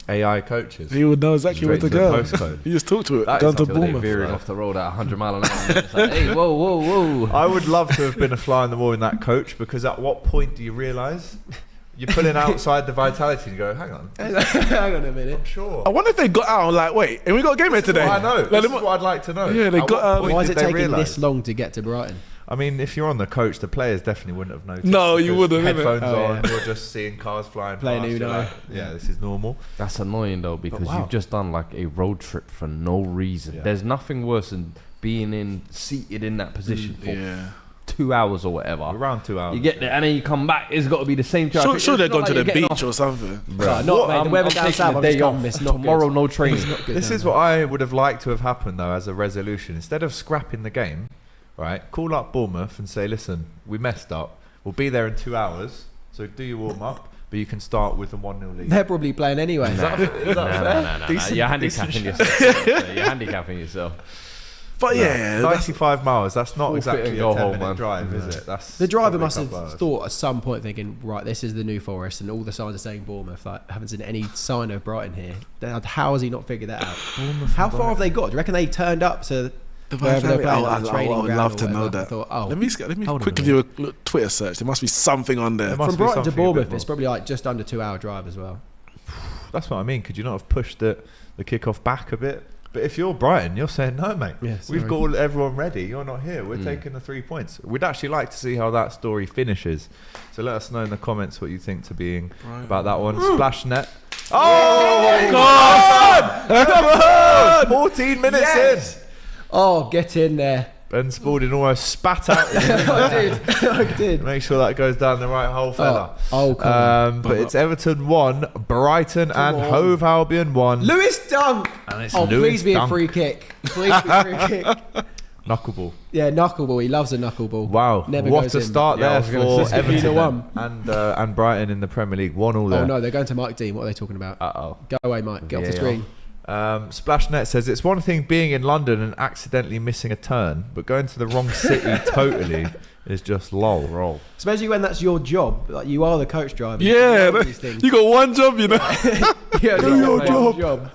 AI coaches. he would know exactly where Straight to to the go. postcode. You just talk to it. That Go is to until They Bournemouth. veering off the road at 100 mile an hour. It's like, hey, whoa. I would love to have been a fly on the wall in that coach, because at what point do you realise you're pulling outside the vitality and you go, hang on, Hang on a minute. sure. I wonder if they got out and like, wait, and we got a game here This is today. what I know. Like, This they is mu- what I'd like to know. Yeah, they At got, what point Why is did it they taking realise? this long to get to Brighton? I mean, if you're on the coach, the players definitely wouldn't have noticed. No, you because wouldn't, innit? Headphones Oh, on, yeah. you're just seeing cars flying Playing past. Uno. You're like, yeah, this is normal. That's annoying though, because wow. you've just done like a road trip for no reason. Yeah. There's nothing worse than being seated in that position for Yeah. 2 hours or whatever. Around 2 hours. You get there and then you come back. It's got to be the same traffic. Sure, they're It's going not to like the you're getting beach off. or something. No, not mate. The weather down taking south, a I've day just gone, off. it's not Tomorrow, good. no training. It's not good This down is there. what I would have liked to have happened, though, as a resolution. Instead of scrapping the game, right, call up Bournemouth and say, listen, we messed up. We'll be there in 2 hours, so do your warm-up, but you can start with a 1-0 lead. They're probably playing anyway. Is that fair? No. Decent- You're decent handicapping shot. yourself. You're handicapping yourself. But yeah, that's, 95 miles, that's not Forfeit exactly and a go 10-minute home, man. drive, is it? That's The driver probably a must have couple hours. thought at some point, thinking, right, this is the New Forest, and all the signs are saying Bournemouth. Like, haven't seen any sign of Brighton here. How has he not figured that out? How far have they got? Do you reckon they turned up to wherever they're playing? Like, I training would ground love or to know whatever? that. I thought, oh, Let me hold on quickly a do a look, Twitter search. There must be something on there. There must from be Brighton to something a bit Bournemouth, more. it's probably like just under 2 hour drive as well. That's what I mean. Could you not have pushed the kick-off back a bit? But if you're Brighton, you're saying, no, mate, Yeah, we've sorry. got everyone ready. You're not here. We're taking the 3 points. We'd actually like to see how that story finishes. So let us know in the comments what you think to being about that one. Splash net. Oh, God! 14 minutes in. Oh, get in there. Ben Spalding almost spat out. I did. Make sure that goes down the right hole, fella. Come on. But it's Everton 1, Brighton and Hove Albion 1. Lewis Dunk. And it's Oh, Lewis please be Dunk. a free kick. Please be a free kick. Knuckleball. Yeah, knuckleball. He loves a knuckleball. Wow, Never what goes a in. start Yeah, I there was gonna for say, Everton either and Brighton in the Premier League. 1-1 there. Oh no, they're going to Mike Dean. What are they talking about? Uh-oh. Go away, Mike. Get off the VAR. screen. Splashnet says it's one thing being in London and accidentally missing a turn, but going to the wrong city totally is just lol. Especially when that's your job. Like you are the coach driver. Yeah, You know these things. you got one job, you know. Yeah, do your job.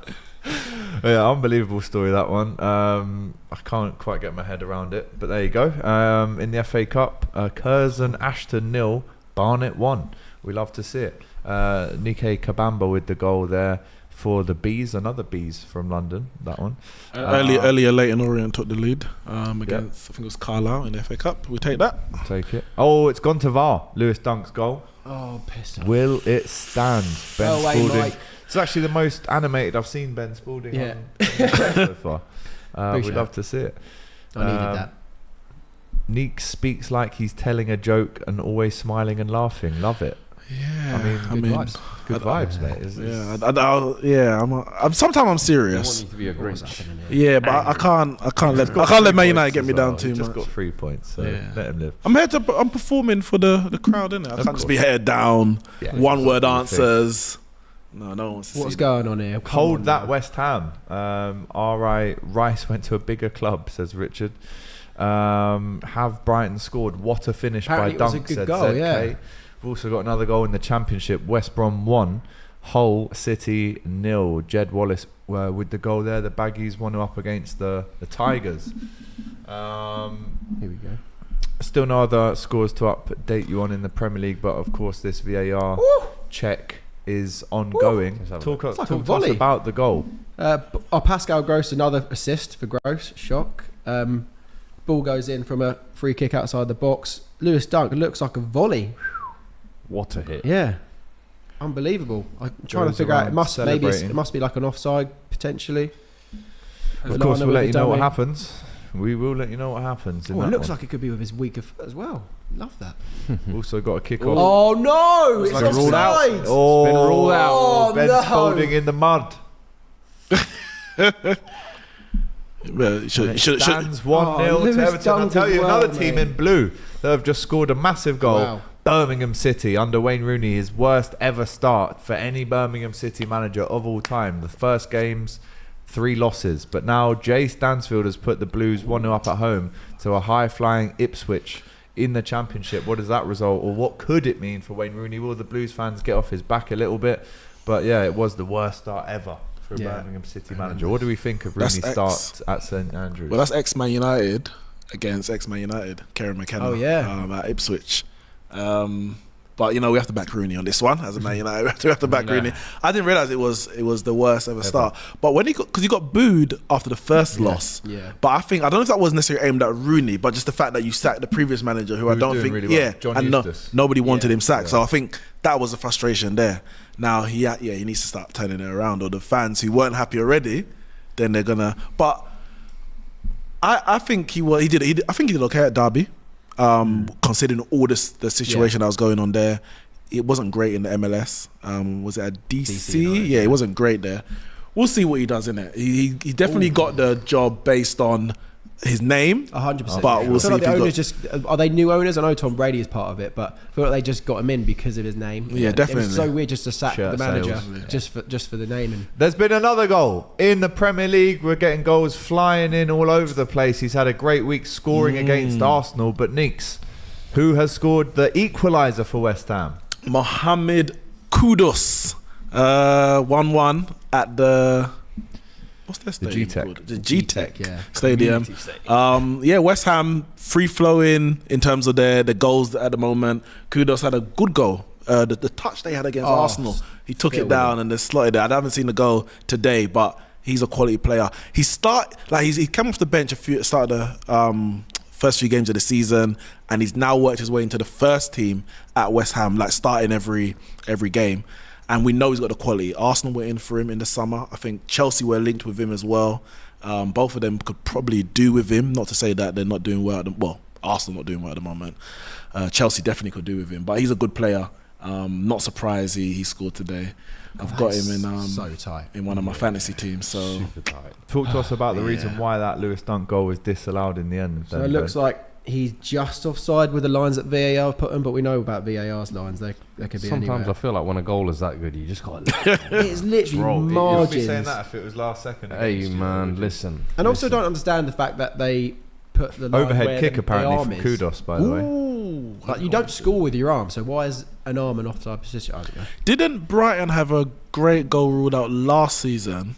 Yeah, unbelievable story, that one. I can't quite get my head around it, but there you go. In the FA Cup, Curzon Ashton 0, Barnet 1. We love to see it. Nike Kabamba with the goal there for the Bees, another Bees from London, that one. Earlier, Leighton Orient took the lead against, I think it was Carlisle in the FA Cup. We take that. Take it. Oh, it's gone to VAR. Lewis Dunk's goal. Oh, piss off. Will it stand? Ben Go away, Spalding. Mike. It's actually the most animated I've seen Ben Spalding Yeah. on so far. Big We'd shout. love to see it. I needed that. Neeks speaks like he's telling a joke and always smiling and laughing. Love it. Yeah, I mean, good vibes. Good vibes, mate. Sometimes I'm I serious. want you to be a What's Grinch. happening here? Yeah, but I can't let Man United get me down too He's much. just got 3 points, so Yeah. let him live. I'm performing for the crowd, innit? I can't just be head down, Yeah. one word Sort of answers. No one wants to What's see going on here? Come Hold on that, now. West Ham. R.I. Rice went to a bigger club, says Richard. Have Brighton scored? What a finish Apparently by it was a Dunk, good said goal, ZK. yeah. We've also got another goal in the Championship. West Brom 1, Hull City 0. Jed Wallace with the goal there. The Baggies 1 up against the Tigers. Here we go. Still no other scores to update you on in the Premier League, but of course this VAR check is ongoing. Talk It's like a to us volley. about the goal. Pascal Gross, another assist for Gross. Shock. Ball goes in from a free kick outside the box. Lewis Dunk looks like a volley. What a hit. Yeah. Unbelievable. I'm trying to Goes figure out. around It must celebrating. be like an offside potentially. Of course, we'll let you know what happens. We will let you know what happens. In Oh, it that looks one. like it could be with his weaker foot as well. Love that. Also got a kick off. Oh no! It's like a ruled out. offside. Oh, It's been ruled out. Oh, Ben no. Spalding in the mud. Well, And should it stands 1-0 Lewis to Everton. I'll Dunk tell as you, well, another team mate. in blue that have just scored a massive goal. Wow. Birmingham City under Wayne Rooney, his worst ever start for any Birmingham City manager of all time. The first games, 3 losses. But now Jay Stansfield has put the Blues 1-0 up at home to a high-flying Ipswich in the Championship. What does that result, or what could it mean for Wayne Rooney? Will the Blues fans get off his back a little bit? But yeah, it was the worst start ever for a Yeah. Birmingham City manager. What do we think of That's Rooney's start at St Andrews? Well, that's ex-Man United against ex-Man United, Kieran McKenna. Oh, yeah. At Ipswich. But we have to back Rooney on this one as a Man United. We have to back Rooney. I didn't realize it was the worst ever start. But when because he got booed after the first loss. Yeah. But I don't know if that was necessarily aimed at Rooney, but just the fact that you sacked the previous manager, who I was don't doing think, really well. yeah, John and Eustace. nobody wanted him sacked. Yeah. So I think that was a frustration there. Now he needs to start turning it around. Or the fans who weren't happy already, then they're gonna. But I think he did. I think he did okay at Derby. Considering all the situation that was going on there, it wasn't great in the MLS. Was it at DC? United, Yeah, it wasn't great there. We'll see what he does in it. He definitely got the job based on his name. 100%. But we'll I see feel like if the he owners just are they new owners? I know Tom Brady is part of it, but I feel like they just got him in because of his name. Yeah, definitely. It's so weird just to sack Shirt the manager sales. just for the name. And There's been another goal in the Premier League. We're getting goals flying in all over the place. He's had a great week scoring against Arsenal. But Neeks, who has scored the equaliser for West Ham? Mohamed Kudus, 1-1 at the. What's their stadium G-Tech. called? The G-Tech yeah. Stadium. West Ham free flowing in terms of their goals at the moment. Kudus had a good goal. The touch they had against Arsenal, he took it down and they slotted it. I haven't seen the goal today, but he's a quality player. He came off the bench started the first few games of the season, and he's now worked his way into the first team at West Ham, like starting every game. And we know he's got the quality. Arsenal were in for him in the summer. I think Chelsea were linked with him as well. Both of them could probably do with him. Not to say that they're not doing well. Arsenal not doing well at the moment. Chelsea definitely could do with him, but he's a good player. Not surprised he scored today. I've got him in so tight in one of my fantasy teams. So Super tight. Talk to us about the reason why that Lewis Dunk goal was disallowed in the end. So it looks like he's just offside with the lines that VAR have put him, but we know about VAR's lines. They could be Sometimes anywhere. I feel like when a goal is that good, you just got to It's literally Bro, You'd be margins. saying that if it was last second. Hey against you, man, would you? listen. And also don't understand the fact that they put the line Overhead where kick the apparently arm from is. Kudos, by the way. Ooh, Like, you don't score with your arm, so why is an arm an offside position? I don't know. didn't Brighton have a great goal ruled out last season?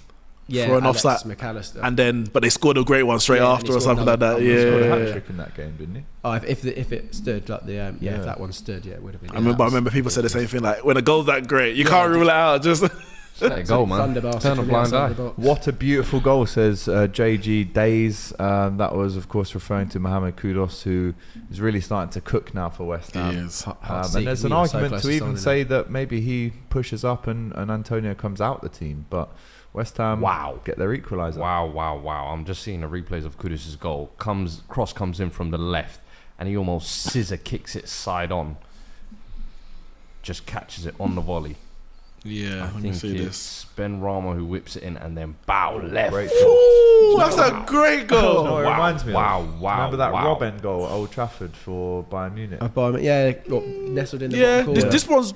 Yeah, For an Alex offside. McAllister. And then, but they scored a great one straight Yeah, and after he or scored something like another- that. He scored a Yeah. hat trick in that game, didn't he? Oh, if it stood like the Yeah. if that one stood, yeah, it would have been. I remember people said the same thing. Like when a goal's that great, you can't rule it out. Just Let it go, man. Turn a blind eye. What a beautiful goal, says JG Days. That was, of course, referring to Mohamed Kudus, who is really starting to cook now for West Ham. Yes. And there's an argument to even say that maybe he pushes up and Antonio comes out the team, but West Ham get their equaliser. Wow. I'm just seeing the replays of Kudus' goal. Cross comes in from the left, and he almost scissor kicks it side on. Just catches it on the volley. Yeah, I let me think see it's this. Ben Rama who whips it in and then bow left. Great Ooh, that's a great goal. No, it reminds me wow. Remember that Robben goal at Old Trafford for Bayern Munich? Nestled in the Yeah, bottom corner. this one's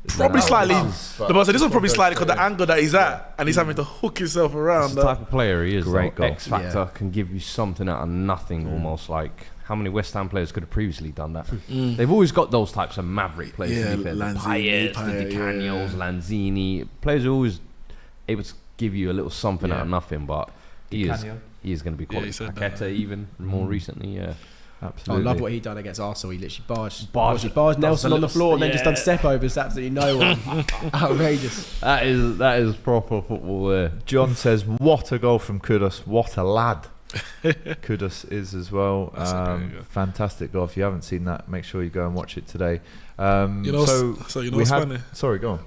probably slightly. But This one's probably slightly because the angle that he's at, and he's having to hook himself That's around. the type of player he is. Great Though. goal. X Factor can give you something out of nothing, almost like how many West Ham players could have previously done that? They've always got those types of maverick players. Yeah, to be fair. The Lanzini, Payets, the Payet, Di Canio's, Lanzini. Players are always able to give you a little something out of nothing, but he is going to be quality. he said Paqueta that. even more recently, yeah. I Absolutely. love what he done against Arsenal. He literally barged Barged Nelson on the little- floor and then just done yeah. step overs. Absolutely no one. Outrageous. That is proper football there. John says, what a goal from Kudus. What a lad. Kudus is as well. That's a great goal. Fantastic goal. If you haven't seen that, make sure you go and watch it today. You know, so you know we what's had, funny? sorry, go on.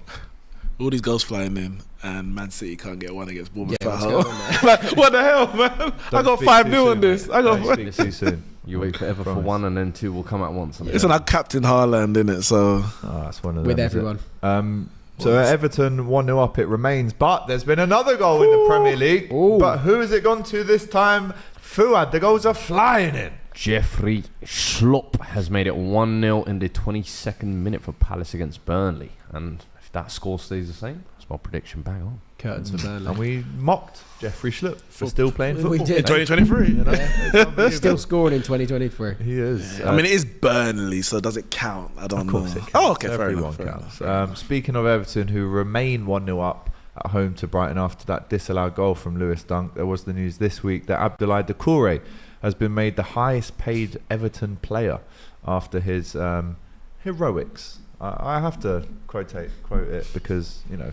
All these goals flying in, and Man City can't get one against Bournemouth. Yeah, at what's home. going on there? Like, what the hell, man? I got 5-0 on this. I got. Don't speak too soon. You wait forever for Promise. one and then two will come at once. Listen, I captain Haaland in it, so That's one of them. With is it? everyone. So Everton 1-0 up, it remains. But there's been another goal in the Premier League. Ooh. But who has it gone to this time? Fuad. The goals are flying in. Jeffrey Schlupp has made it 1-0 in the 22nd minute for Palace against Burnley. And if that score stays the same, that's my prediction bang on. Curtains for Burnley. And we mocked Jeffrey Schlupp for still playing football. We did. in 2023. You know? It's unbelievable. Still scoring in 2023. He is. I mean, it is Burnley, so does it count? I don't Of know. course it counts. Oh, okay, fair Everyone enough. Fair counts. enough. Speaking of Everton, who remain 1-0 up at home to Brighton after that disallowed goal from Lewis Dunk, there was the news this week that Abdoulaye Doucouré has been made the highest paid Everton player after his heroics. I have to quote it because, you know,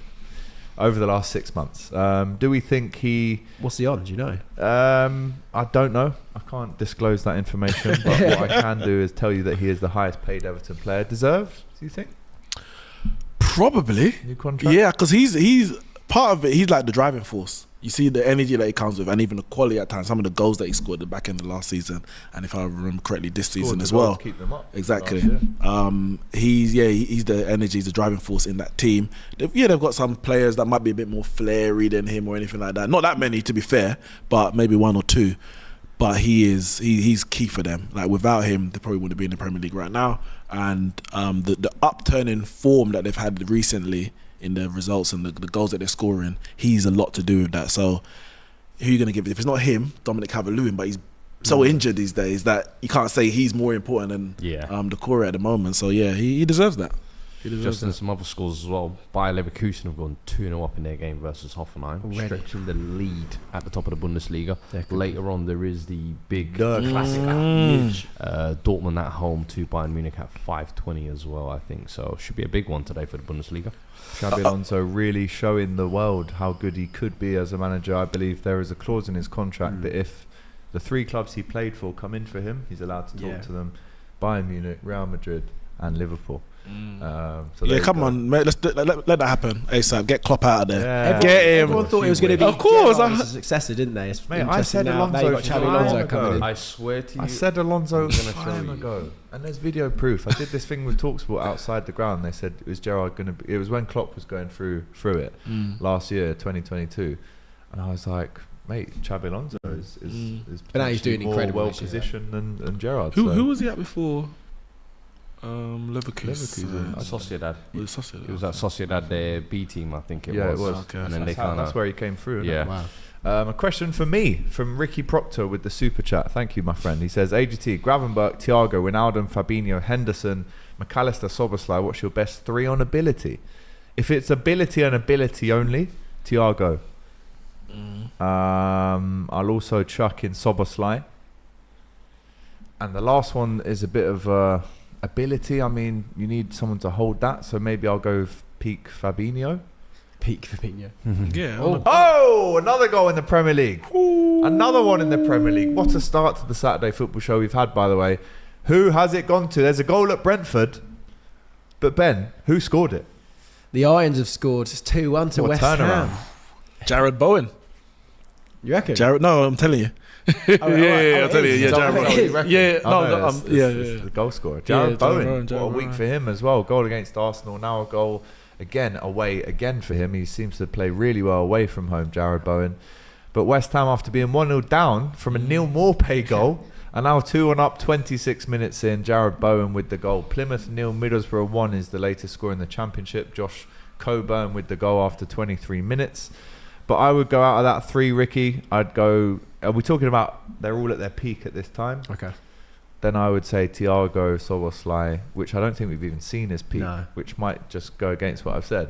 over the last 6 months. Do we think he... What's he on? Do you know? I don't know. I can't disclose that information, but what I can do is tell you that he is the highest paid Everton player. Deserved, do you think? Probably. New contract? Yeah, because he's part of it. He's like the driving force. You see the energy that he comes with, and even the quality at times. Some of the goals that he scored at the back end of last season, and if I remember correctly, this Scored season the as goal well. to keep them up Exactly. last year. He's the energy, he's the driving force in that team. They've got some players that might be a bit more flary than him or anything like that. Not that many, to be fair, but maybe one or two. But he's key for them. Like without him, they probably wouldn't be in the Premier League right now. And the upturn in form that they've had recently in the results and the goals that they're scoring, he's a lot to do with that. So who are you going to give it? If it's not him, Dominic Calvert-Lewin, but he's so injured these days that you can't say he's more important than Doucouré at the moment. So yeah, he deserves that. Just in some other scores as well, Bayer Leverkusen have gone 2-0 up in their game versus Hoffenheim, Already. stretching the lead at the top of the Bundesliga. Later on, there is the big classic. Dortmund at home to Bayern Munich at 5:20 as well, I think. So should be a big one today for the Bundesliga. Xabi Alonso really showing the world how good he could be as a manager. I believe there is a clause in his contract that if the 3 clubs he played for come in for him, he's allowed to talk to them: Bayern Munich, Real Madrid and Liverpool. So yeah, come on, mate. Let that happen ASAP. Get Klopp out of there. Yeah. Get him. Everyone thought it was going to be Of course. Gerrard's successor, didn't they? It's Mate, I interesting said now. Now you've got Alonso Xabi Alonso ago. coming in. I swear to you. I said Alonso I'm gonna show time you. ago, and there's video proof. I did this thing with Talksport outside the ground. They said it was Gerrard going to be. It was when Klopp was going through it last year, 2022, and I was like, mate, Xabi Alonso is But now he's doing more incredible well this year. positioned than Gerrard. Who was he at before? Leverkusen. Sociedad. Was it Sociedad? It was at Sociedad, their B team, I think it Yeah, was. it was. Okay. And then they That's where he came through. Yeah. Wow. A question for me from Ricky Proctor with the super chat. Thank you, my friend. He says, AGT, Gravenberch, Thiago, Wijnaldum, Fabinho, Henderson, McAllister, Soboslai. What's your best 3 on ability? If it's ability and ability only, Thiago. I'll also chuck in Soboslai. And the last one is a bit of ability. I mean, you need someone to hold that. So maybe I'll go peak Fabinho. Peak Fabinho. Yeah. Oh, another goal in the Premier League. Another one in the Premier League. What a start to the Saturday football show we've had, by the way. Who has it gone to? There's a goal at Brentford. But Ben, who scored it? The Irons have scored 2-1 to What a West turnaround. Ham. Jared Bowen. You reckon? No, I'm telling you. Oh, Yeah, I'll tell you. Yeah, Jared Is that Bowen. what you Yeah, reckon? no, Oh, it's it's the goal scorer. Jared Bowen. Jared What a week Bowen. for him as well. Goal against Arsenal. Now a goal again away again for him. He seems to play really well away from home, Jared Bowen. But West Ham, after being 1-0 down from a Neil Maupay goal, and now 2-1 up 26 minutes in, Jared Bowen with the goal. Plymouth 0, Middlesbrough 1 is the latest score in the Championship. Josh Coburn with the goal after 23 minutes. But I would go out of that 3, Ricky. I'd go... Are we talking about they're all at their peak at this time? Okay. Then I would say Thiago, Soboslai, which I don't think we've even seen as peak, No. which might just go against what I've said.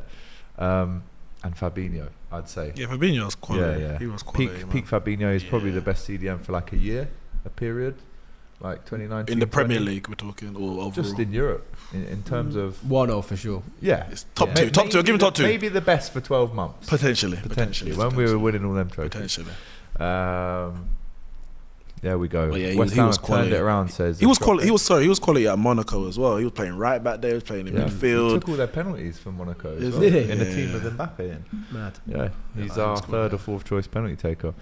And Fabinho, I'd say. Yeah, Fabinho was quality. Yeah. He was quality. Peak Fabinho is probably Yeah. the best CDM for like a period, like 2019. In the Premier 20, League, we're talking, or overall. just in Europe, in terms of 1-0 for sure. yeah, It's top yeah. two. Top two. Give him top 2. Maybe the best for 12 months. Potentially. When we were winning all them trophies. Potentially. There we go. But yeah, West he Ham was have quality. turned it around. Says He was quality. He was quality at Monaco as well. He was playing right back there. He was playing in He midfield. took all their penalties for Monaco as Is well, he? in a Yeah. team with Mbappe in. Mad. Yeah, he's Yeah, our that's third good, or fourth choice penalty taker.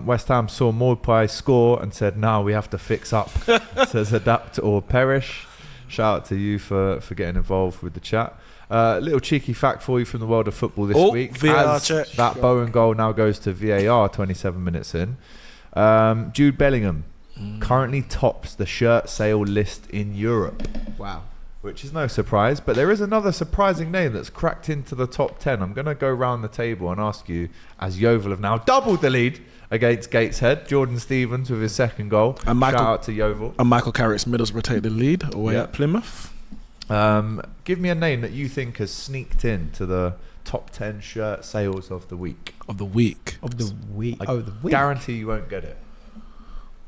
West Ham saw Maupay score and said, "Now we have to fix up." Says adapt or perish. Shout out to you for getting involved with the chat. Little cheeky fact for you from the world of football this week. VAR As check. that Bowen goal now goes to VAR 27 minutes in. Jude Bellingham currently tops the shirt sale list in Europe, Wow. which is no surprise. But there is another surprising name that's cracked into the top 10. I'm going to go round the table and ask you, as Yeovil have now doubled the lead against Gateshead. Jordan Stevens with his second goal. And Michael- Shout out to Yeovil. And Michael Carrick's Middlesbrough take the lead away Yeah. at Plymouth. Give me a name that you think has sneaked into the top 10 shirt sales of the week. Of the week. Of the week. I The week. guarantee you won't get it.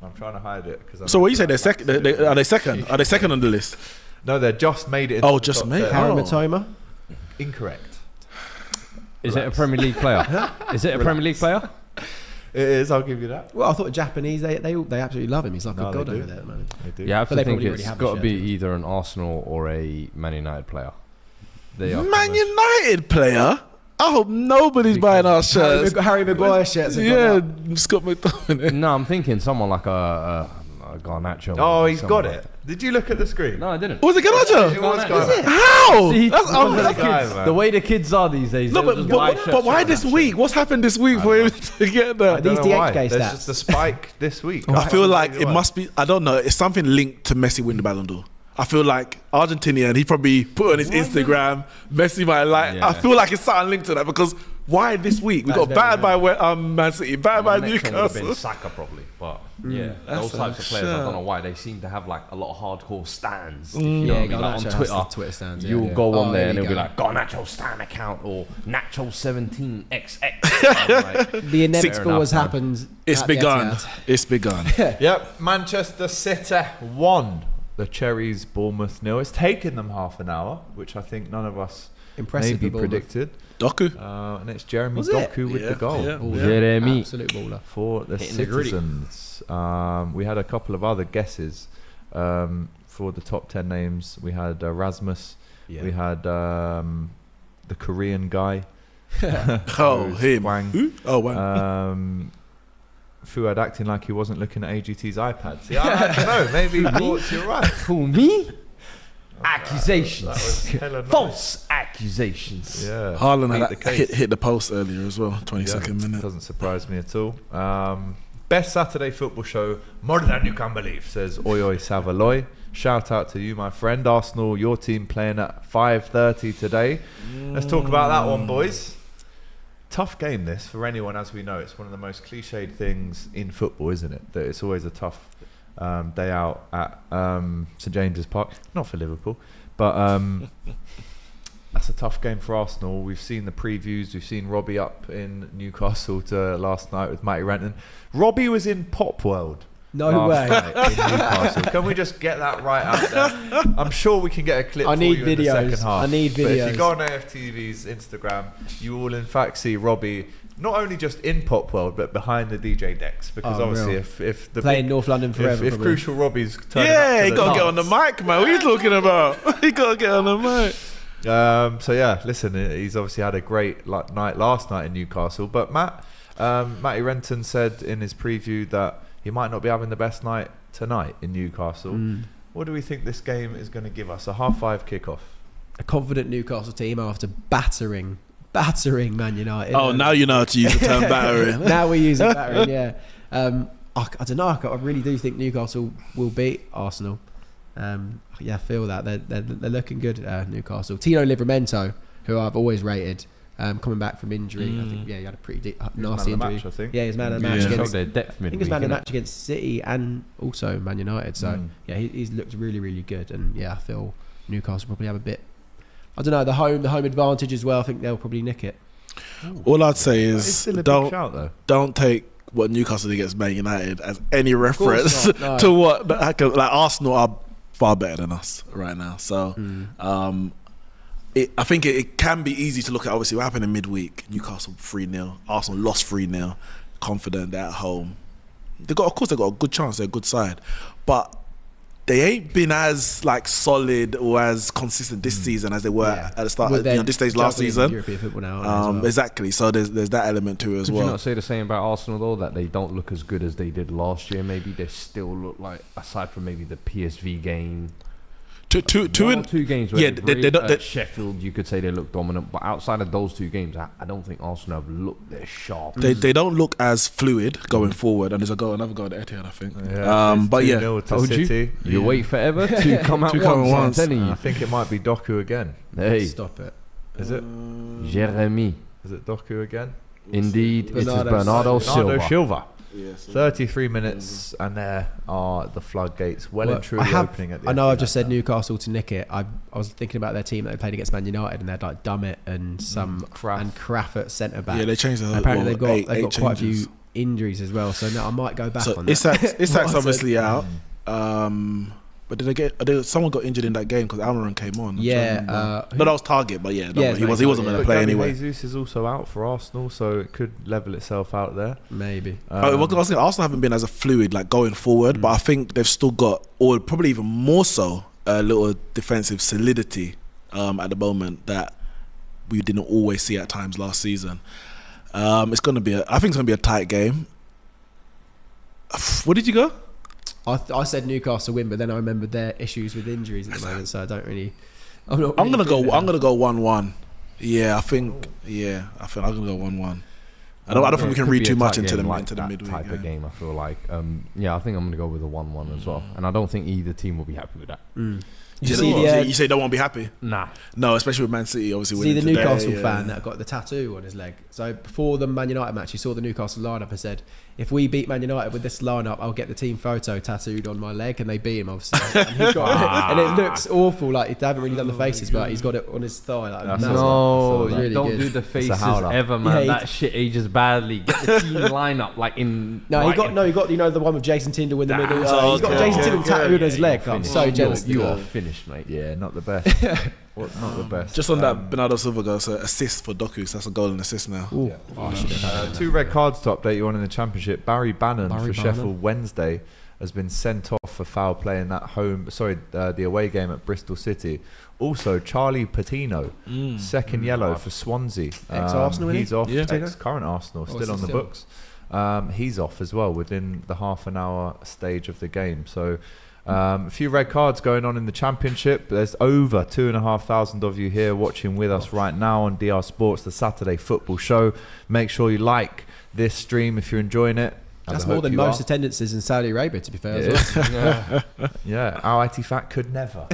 I'm trying to hide it because. So what you say? They're second. Are they second? Are they second on the list? No, they just made it. Into Oh, the just top made 10. it. Harry Oh. Matoma. Incorrect. Is it a Premier League player? Is it a Premier League player? It is. I'll give you that. Well, I thought Japanese, they absolutely love him. He's like No, a god they do. over there at the moment. They do. Yeah, I have But to they think probably already it's have a got to shirt, be do they? either an Arsenal or a Man United player. They are Man United player. I hope nobody's buying our shirts. Harry Maguire shirts. have Yeah, gone up. Scott McTominay. No, I'm thinking someone like a Garnacho. Oh, he's someone got like it. Did you look at the screen? No, I didn't. Was it Ganacho? It was Is Garnacho. it? How? See, That's because of the unlucky. guy, kids, man. the way the kids are these days. No, they'll just buy shirts but why for this Garnacho. week? What's happened this week for him to get that? These I don't know why. DHK There's stats. just a spike this week. I feel like it must be. I don't know. It's something linked to Messi winning the Ballon d'Or. I feel like Argentinian. He probably put on his Instagram. Messi might like. Yeah. I feel like it's something linked to that because why this week we That's got battered very by Man City, battered by Next one would have been Newcastle. Saka probably, but yeah, That's those types of a players. I shirt. don't know why they seem to have like a lot of hardcore stands. If Mm. you know Yeah, what I mean? Like Garnacho on has Twitter, the Twitter stands. Yeah, you'll yeah. go on Oh, there here and you it'll be go. like Garnacho Stan account or Nacho 17XX. I'm like, The inevitable enough, has man. happened. It's at the begun. Etihad. It's begun. Yep, Manchester City won. The Cherries, Bournemouth 0. It's taken them half an hour, which I think none of us Impressive maybe for Bournemouth. predicted. Doku. And it's Jeremy Was it? Doku with Yeah, the goal yeah. Baller. Jeremy. Absolute baller. for the Hitting the gritty. citizens. We had a couple of other guesses for the top 10 names, we had Rasmus. Yeah. We had the Korean guy. Oh, him. Wang. Who? Oh, Wang. Fuad acting like he wasn't looking at AGT's iPad. See, I don't know. Maybe he thought you're right. For me? Accusations. That was hella nice. False accusations. Yeah. Haaland Beat had the that case. hit the post earlier as well, 22nd minute. Doesn't surprise me at all. Best Saturday football show, more than you can believe, says Oyoy Savaloy. Shout out to you, my friend. Arsenal, your team playing at 5:30 today. Let's talk about that one, boys. Tough game this for anyone, as we know. It's one of the most cliched things in football, isn't it? That it's always a tough day out at St James's Park. Not for Liverpool, but that's a tough game for Arsenal. We've seen the previews. We've seen Robbie up in Newcastle last night with Matty Renton. Robbie was in Pop World. No way. Night in Newcastle. Can we just get that right out there? I'm sure we can get a clip I for need you in the second videos. half. I need But if videos. you go on AFTV's Instagram, you will in fact see Robbie not only just in Pop World but behind the DJ decks, because Oh, obviously real. if the Playing big, North London forever. if probably. Crucial Robbie's turning Yeah, up he to got to the get on the mic, man. What are you talking about? He got to get on the mic. So yeah, listen, he's obviously had a great night last night in Newcastle. But Matty Renton said in his preview that he might not be having the best night tonight in Newcastle. What do we think this game is going to give us? A 5:30 kickoff. A confident Newcastle team after battering Man United. Oh, now you know how to use the term battering. Now we're using battering, yeah. I don't know. I really do think Newcastle will beat Arsenal. Yeah, I feel that they're looking good. Newcastle. Tino Livramento, who I've always rated, coming back from injury. I think he had a pretty nasty Man of the injury. match, I think. Yeah, he's man of the match Yeah. against. Their depth I think he's man of the match against City and also Man United. So yeah, he's looked really, really good. And yeah, I feel Newcastle probably have a bit. I don't know, the home advantage as well. I think they'll probably nick it. All I'd say It's is still a big shout though. don't take what Newcastle did against Man United as any reference not, no. to what like Arsenal are far better than us right now. So I think it can be easy to look at obviously what happened in midweek. Newcastle 3-0, Arsenal lost 3-0, confident they're at home. Of course they've got a good chance, they're a good side, but they ain't been as solid or as consistent this season as they were at the start. This stage last season. European football now. As well. Exactly. So there's that element to it as Could well. you not say the same about Arsenal though, that they don't look as good as they did last year? Maybe they still look like, aside from maybe the PSV game, two games where they don't, at Sheffield, you could say they look dominant, but outside of those two games, I don't think Arsenal have looked their sharp. They don't look as fluid going forward, and there's another goal at Etihad, I think. Yeah, but yeah, 2-0 to Told City. you wait forever to come out To come once. once. I'm telling I you. think it might be Doku again. Hey, Stop it. Is it? Jeremy. Is it Doku again? Indeed, it is Bernardo Bernardo Bernardo Silva. Silva. 33 minutes, and there are the floodgates well and truly opening at the I know Etihad I've just said now. Newcastle to nick it. I was thinking about their team that they played against Man United, and they had Dummett and Kraft at centre back. Yeah, they changed the Apparently they've got quite a changes. few injuries as well. So no, I might go back So on that. Isak's obviously out. But someone got injured in that game because Almiron came on. Yeah, no, that was Target, but yeah, Yeah, he wasn't going to But play Gabi anyway. Jesus is also out for Arsenal, so it could level itself out there. Maybe. I was saying, Arsenal haven't been as a fluid going forward, but I think they've still got, or probably even more so, a little defensive solidity at the moment that we didn't always see at times last season. It's going to be, I think it's going to be a tight game. What did you go? I said Newcastle win, but then I remembered their issues with injuries at the moment, so I don't really. I'm gonna go 1-1. Yeah, I think I'm gonna go 1-1. I don't think we can read too much into the midweek type of game. I feel like, I think I'm gonna go with a 1-1 as well, and I don't think either team will be happy with that. You say you don't want to be happy? Nah. No, especially with Man City obviously See winning the today, Newcastle yeah. fan that got the tattoo on his leg. So before the Man United match, he saw the Newcastle lineup and said, "If we beat Man United with this lineup, I'll get the team photo tattooed on my leg." And they beat him, obviously. And, he got and it looks awful. Like they haven't really done the faces, but he's got it on his thigh. Like, No, really don't good. do the faces howler. ever, man. Yeah, that shit ages badly. Get the team lineup like in. No, he got Brighton. the one with Jason Tyndall in the middle. Oh, So he's got okay. Jason Tyndall tattooed on his leg. I'm Finished. so jealous. You are finished, mate. Yeah, not the best. Not the best. Just on that Bernardo Silva goal, so assist for Doku, so that's a goal and assist now. Ooh. 2 red cards to update you on in the Championship. Barry Bannon for Bannon. Sheffield Wednesday has been sent off for foul play in that the away game at Bristol City. Also, Charlie Patino, second yellow for Swansea. Ex-Arsenal, he's off. Yeah. Ex-current Arsenal, still on the books. He's off as well within the half an hour stage of the game. So a few red cards going on in the Championship. There's over 2,500 of you here watching with us right now on DR Sports, the Saturday Football Show. Make sure you like this stream if you're enjoing it. That's more than most attendances in Saudi Arabia, to be fair. As well. Yeah, our IT Fat could never.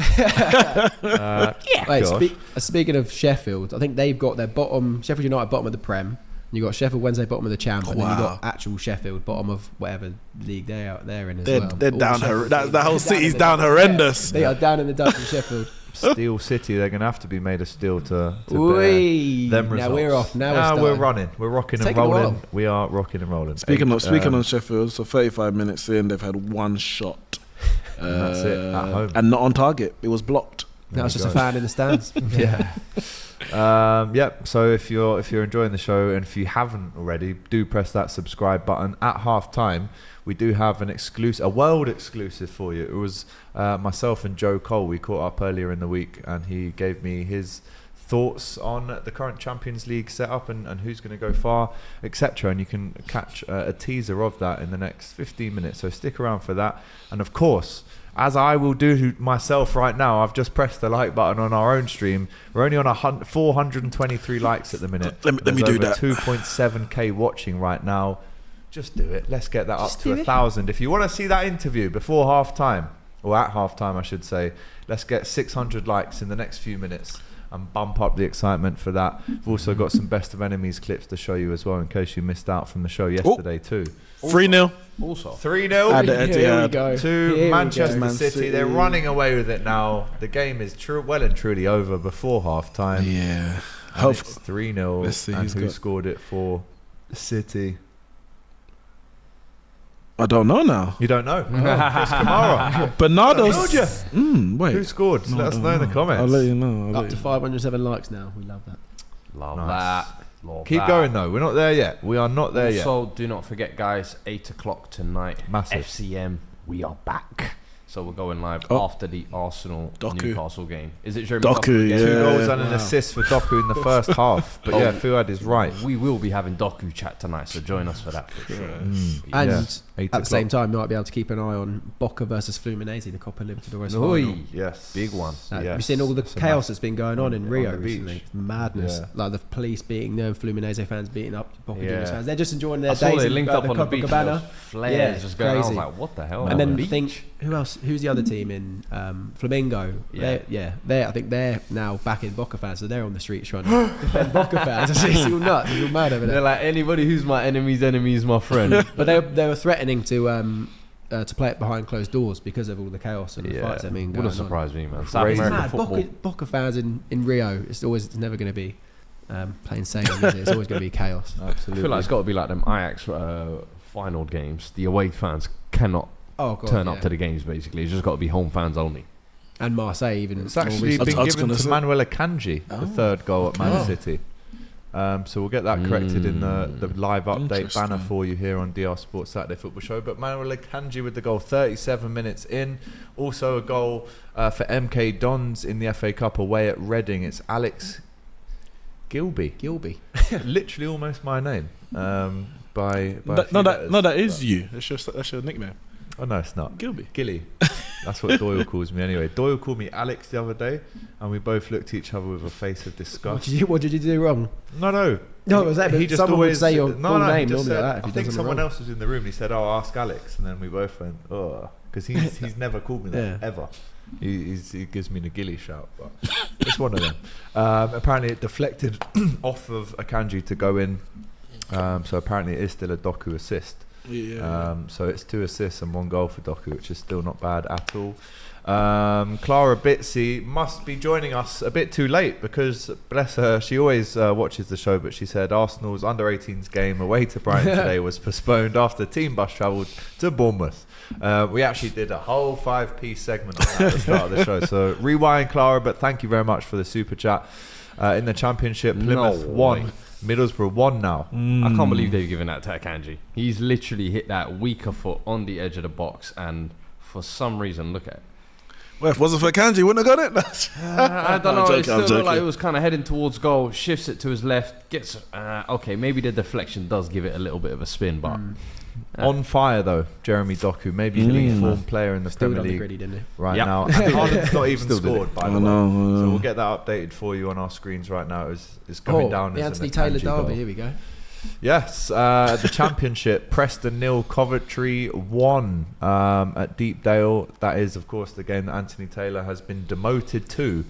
Wait, speaking of Sheffield, I think they've got their Sheffield United bottom of the Prem. You got Sheffield Wednesday bottom of the Champ, and then you got actual Sheffield bottom of whatever league they're in as well. They're down. That whole city's down horrendous. They are down in the dumps in Sheffield. Steel City, they're going to have to be made of steel to bear them results. Now we're off. Now we're running. We're rocking and rolling. We are rocking and rolling. Speaking on Sheffield, so 35 minutes in, they've had one shot. And that's it, at home. And not on target. It was blocked. That was just a fan in the stands. Yep. So if you're enjoying the show, and if you haven't already, do press that subscribe button. At half time, we do have a world exclusive for you. It was myself and Joe Cole. We caught up earlier in the week, and he gave me his thoughts on the current Champions League setup and who's going to go far, etc. And you can catch a teaser of that in the next 15 minutes. So stick around for that. And of course, as I will do myself right now, I've just pressed the like button on our own stream. We're only on 423 likes at the minute. Let me do that. 2.7k watching right now. Just do it. Let's get that up to 1,000. If you want to see that interview before half time, or at half time, I should say, let's get 600 likes in the next few minutes and bump up the excitement for that. We've also got some Best of Enemies clips to show you as well, in case you missed out from the show yesterday too. 3-0. Also 3-0 to Manchester City. They're running away with it now. The game is well and truly over before half time. Yeah. It's 3-0. Let's see and who scored it for City? I don't know now. You don't know? Chris Kamara. Bernardo's. Wait. Who scored? Let us know in the comments. I'll let you know. Up to 507 likes now. We love that. Love Nice. that. Keep going though. We're not there yet. We are not there yet. So do not forget, guys, 8 o'clock tonight. Massive. FCM, we are back. So we're going live after the Arsenal Newcastle game. Is it Jeremy Doku? Yeah. 2 goals and an assist for Doku in the first half. But yeah, Fuad is right. We will be having Doku chat tonight, so join us for that. For sure. And at the same time, you might be able to keep an eye on Boca versus Fluminense, the Copa Libertadores final. Yes. Big one. You've seen all the chaos that's been going on in Rio the recently. beach. It's madness. Yeah. Like the police beating them, Fluminense fans beating up Boca Juniors fans. They're just enjoying their I saw days they in linked up on the beach. Copacabana. Flares just going. crazy. I was like, what the hell? And then beach? think, who else? Who's the other team in Flamingo? I think they're now back in Boca fans, so they're on the streets trying to defend Boca fans. It's all nuts. It's all mad over there. They're like, anybody who's my enemy's enemy is my friend. But they were threatening to play it behind closed doors because of all the chaos and the fights. I mean, wouldn't surprise me, man. South It's American mad. football. Boca fans in Rio. It's never going to be plain sailing. Is it? It's always going to be chaos. Absolutely. I feel like it's got to be like them Ajax final games. The away fans cannot turn up to the games. Basically, it's just got to be home fans only. And Marseille even. It's actually been given to Manuel Akanji, the third goal at Man City. So we'll get that corrected in the live update banner for you here on DR Sports Saturday Football Show. But Manuel Akanji with the goal 37 minutes in. Also a goal for MK Dons in the FA Cup away at Reading. It's Alex Gilby. Literally almost my name. That is you. That's your nickname. Oh no, it's not. Gilly. That's what Doyle calls me anyway. Doyle called me Alex the other day, and we both looked at each other with a face of disgust. What did you do wrong? No. No, it was that. He just someone would say your full name just normally said, like that. I think someone else was in the room. And he said, "Oh, ask Alex," and then we both went, "Oh," because he's never called me that ever. He gives me the Gilly shout, but it's one of them. Apparently, it deflected off of Akanji to go in. So apparently, it is still a Doku assist. So it's 2 assists and 1 goal for Doku, which is still not bad at all. Clara Bitsy must be joining us a bit too late because, bless her, she always watches the show, but she said Arsenal's under-18s game away to Brighton today was postponed after team bus travelled to Bournemouth. We actually did a whole 5p segment on that at the start of the show, so rewind, Clara, but thank you very much for the super chat. In the Championship, Plymouth won Middlesbrough 1 now. I can't believe they've given that to Akanji. He's literally hit that weaker foot on the edge of the box, and for some reason, look at it. Well, if it wasn't for Kanji, he wouldn't have got it. I don't know. I'm It still joking. looked like it was kind of heading towards goal. Shifts it to his left. Gets okay. Maybe the deflection does give it a little bit of a spin, but On fire though, Jeremy Doku, maybe the league form player in the Still Premier got the League gritty, didn't he? right Yep. now. And Haaland's not even Still did scored, by the I way. know. So we'll get that updated for you on our screens right now. It's going down the as Anthony an Taylor Akanji goal. derby. Here we go. Yes, the Championship, Preston 0, Coventry 1 at Deepdale. That is, of course, the game that Anthony Taylor has been demoted to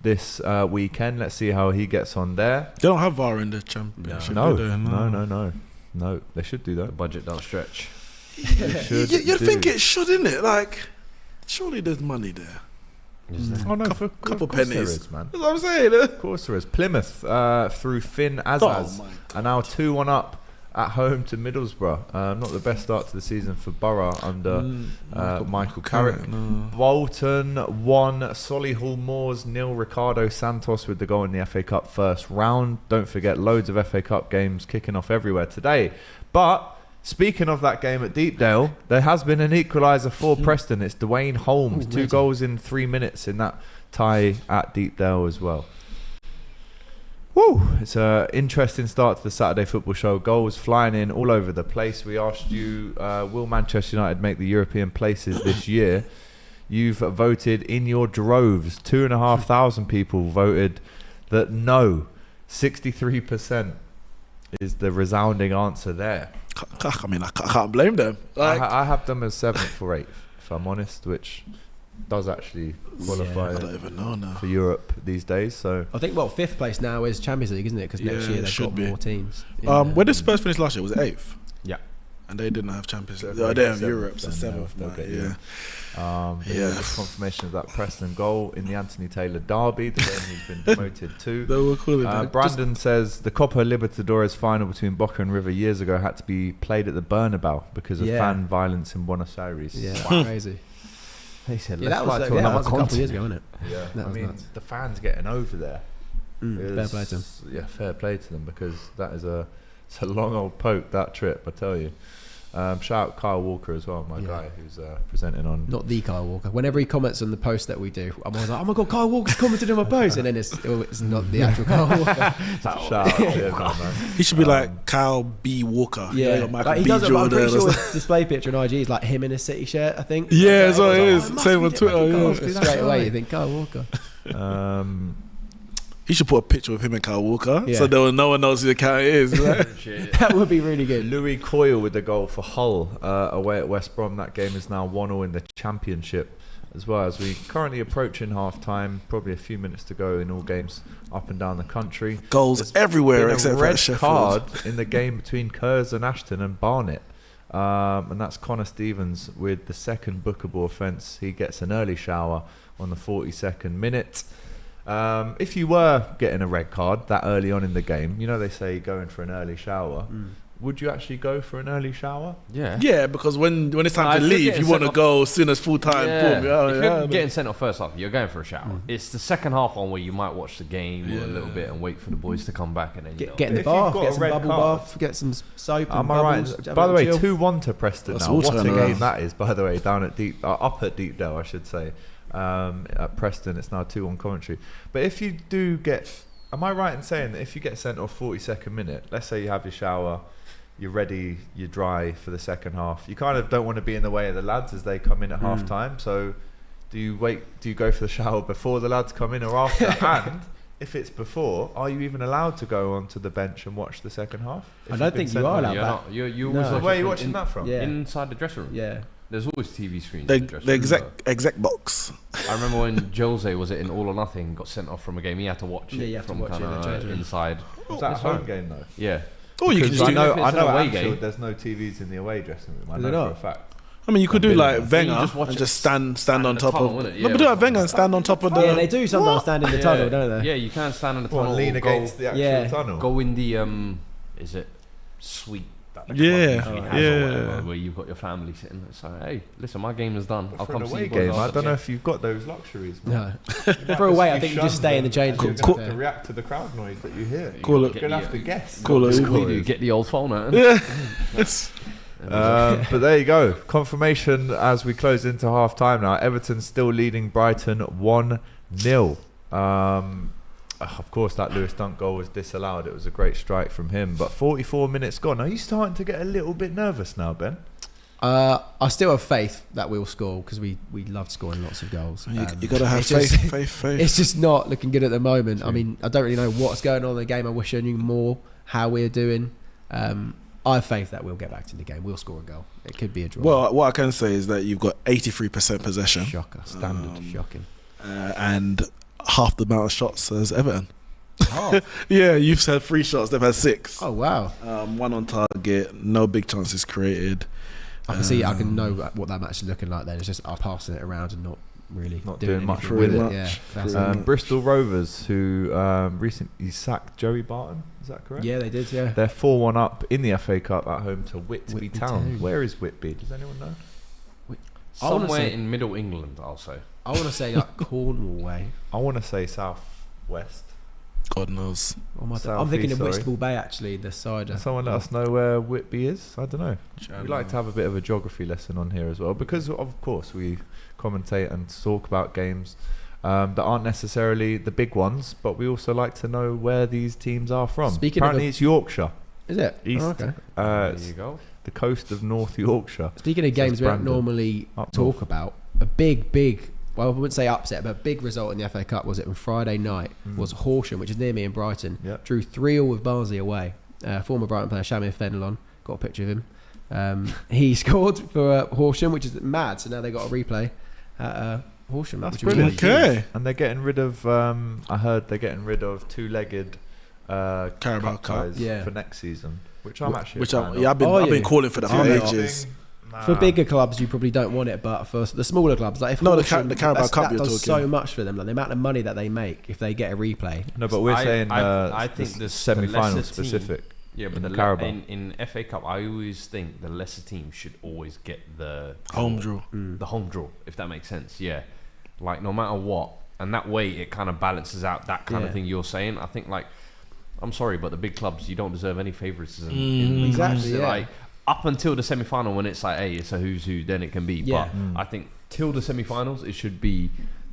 this weekend. Let's see how he gets on there. They don't have VAR in the Championship. No, do they? no, they should do the that. budget don't stretch. You'd think it should, innit? Like, surely there's money there. Oh no, for Couple of course there pennies. is, man. That's what I'm saying. Of course there is. Plymouth through Finn Azaz Oh, my are now 2-1 up at home to Middlesbrough. Not the best start to the season for Borough under Michael Carrick. No. Bolton 1, Solihull Moors 0. Ricardo Santos with the goal in the FA Cup first round. Don't forget, loads of FA Cup games kicking off everywhere today. But speaking of that game at Deepdale, there has been an equaliser for Preston. It's Dwayne Holmes, 2 goals in 3 minutes in that tie at Deepdale as well. Woo! It's an interesting start to the Saturday Football Show. Goals flying in all over the place. We asked you, will Manchester United make the European places this year? You've voted in your droves. 2,500 people voted that no. 63% is the resounding answer there. I mean, I can't blame them. Like, I have them as 7th or 8th, if I'm honest, which does actually qualify I don't even know now. for Europe these days. So I think 5th place now is Champions League, isn't it? Because next Yeah, year they've should got be. more teams. Where did Spurs finish last year? Was it 8th? Yeah. And they didn't have Champions League. So They have seventh, Europe, so then 7th. they'll Mate, get yeah. Europe. Yeah. There's confirmation of that Preston goal in the Anthony Taylor derby, the game he's been demoted to. They were calling that. Brandon says the Copa Libertadores final between Boca and River years ago had to be played at the Bernabeu because of Yeah. fan violence in Buenos Aires. Yeah, crazy. They said, Yeah, let's that fly was, to that another was a couple of years continent. ago, wasn't it? Yeah, That I was mean, nuts. the fans getting over there. Fair play to them. Yeah, fair play to them, because that is it's a long old poke, that trip, I tell you. Shout out Kyle Walker as well, my guy who's presenting on. Not the Kyle Walker. Whenever he comments on the post that we do, I'm always like, oh my god, Kyle Walker's commented on my post, and then it's not the actual Kyle Walker. Shout out to him, man. He should be like Kyle B. Walker. You know, Yeah, your Michael like he B. does it. But I'm pretty Jordan or sure something. his display picture on IG is like him in a City shirt, I think. Yeah, so it is. must Same be on Twitter. Kyle Yeah. Walker. Straight away, you think Kyle Walker. He should put a picture of him and Kyle Walker, Yeah. so no one knows who the account is. Right? That would be really good. Louis Coyle with the goal for Hull away at West Brom. That game is now 1-0 in the Championship, as well as we currently approaching half time. Probably a few minutes to go in all games up and down the country. Goals There's everywhere been except a for red Sheffield. card in the game between Curzon, Ashton and Barnet. And that's Connor Stevens with the second bookable offence. He gets an early shower on the 42nd minute. If you were getting a red card that early on in the game, you know they say going for an early shower. Would you actually go for an early shower? Yeah. Yeah, because when it's time Nah, to if you're leave, getting you want to sent go as soon as full time. Yeah. Boom. Yeah, If yeah, you're getting sent off first half, you're going for a shower. It's the second half on where you might watch the game a little bit and wait for the boys to come back and then Get in the If bath, you've got get a some red bubble card- bath, get some soap. Am and I bubbles, right? have By a the way, chill. 2-1 to Preston That's now. all What a turnaround. game that is, by the way, down at up at Deepdale, I should say. At Preston, it's now 2-1 Coventry. But if you do get, am I right in saying that if you get sent off 42nd minute, let's say you have your shower, you're ready, you're dry for the second half, you kind of don't want to be in the way of the lads as they come in at half time. So do you go for the shower before the lads come in or after? And if it's before, are you even allowed to go onto the bench and watch the second half? I don't think you are allowed You're back. not. You No. always watch Where are it you from watching that from? Yeah. Inside the dressing room. Yeah. There's always TV screens. The, in the dressing the room. exec box. I remember when Jose was it in All or Nothing got sent off from a game. He had to watch Yeah, it you have to from watch it in the kind changing of room. inside. Was that a It's home fine. game though? Yeah. Or you can Because just I do. know, if it's I an know at away Anfield game. there's no TVs in the away dressing room. I Is know there for a not? fact. I mean, you could do like You Wenger just watch and it just stand on in the top tunnel, of. innit? No, Yeah, but do like but- Wenger and stand on top of the. Yeah, they do sometimes stand in the tunnel, don't they? Yeah, you can stand in the Well, tunnel. lean or against the actual Yeah. tunnel. Go in the is it suite that the Yeah, club usually has or whatever, where you've got your family sitting there. So hey, listen, my game is done. I'll come see you game. I after. don't know if you've got those luxuries. No. For away, I think you just stay in the change room. You're going to have to react to the crowd noise that you hear. Call it. You're going to have to guess. Call it. You get the old phone out. But there you go. Confirmation as we close into half time now. Everton still leading Brighton 1-0. Of course, that Lewis Dunk goal was disallowed. It was a great strike from him. But 44 minutes gone. Are you starting to get a little bit nervous now, Ben? I still have faith that we'll score because we love scoring lots of goals. You got to have faith. It's just not looking good at the moment. True. I mean, I don't really know what's going on in the game. I wish I knew more how we're doing. I have faith that we'll get back to the game. We'll score a goal. It could be a draw. Well, what I can say is that you've got 83% possession. Shocker. Standard. Shocking. And half the amount of shots as Everton. Oh. Yeah, you've had 3 shots. They've had 6. Oh, wow. 1 on target. No big chances created. I can see. I can know what that match is looking like. Then it's just passing it around and not doing much with it. Yeah, Bristol Rovers, who recently sacked Joey Barton. Is that correct? Yeah, they did. Yeah, they're 4-1 up in the FA Cup at home to Whitby Town. Where is Whitby? Does anyone know? Somewhere in Middle England, I'll say. I want to say like Cornwall way. I want to say South West. God knows. I'm thinking of Whitstable Bay actually. The side. Can someone let us know where Whitby is? I don't know. We like to have a bit of a geography lesson on here as well, because of course we commentate and talk about games that aren't necessarily the big ones, but we also like to know where these teams are from. Apparently it's Yorkshire. Is it? East. Oh, okay. There you go. The coast of North Yorkshire. Speaking of games we don't normally talk about, a big, well, I wouldn't say upset, but a big result in the FA Cup was it on Friday night was Horsham, which is near me in Brighton, drew 3-3 with Barnsley away. Former Brighton player Shamir Fenelon, got a picture of him. He scored for Horsham, which is mad. So now they got a replay at Horsham. That's brilliant. Okay. And they're getting rid of, I heard they're getting rid of 2-legged Carabao Cup for next season. Which I'm actually. I've been calling for that for ages. For bigger clubs, you probably don't want it, but for the smaller clubs, like if the Carabao Cup, that does so much for them. Like the amount of money that they make if they get a replay. No, but we're saying I think the semi-final specific. Yeah, but in FA Cup, I always think the lesser team should always get the home draw. The home draw, if that makes sense. Yeah, like no matter what, and that way it kind of balances out that kind of thing you're saying. I think like. I'm sorry, but the big clubs, you don't deserve any favouritism. Exactly, Like, up until the semi-final, when it's like, hey, it's a who's who, then it can be. Yeah. But I think till the semi-finals, it should be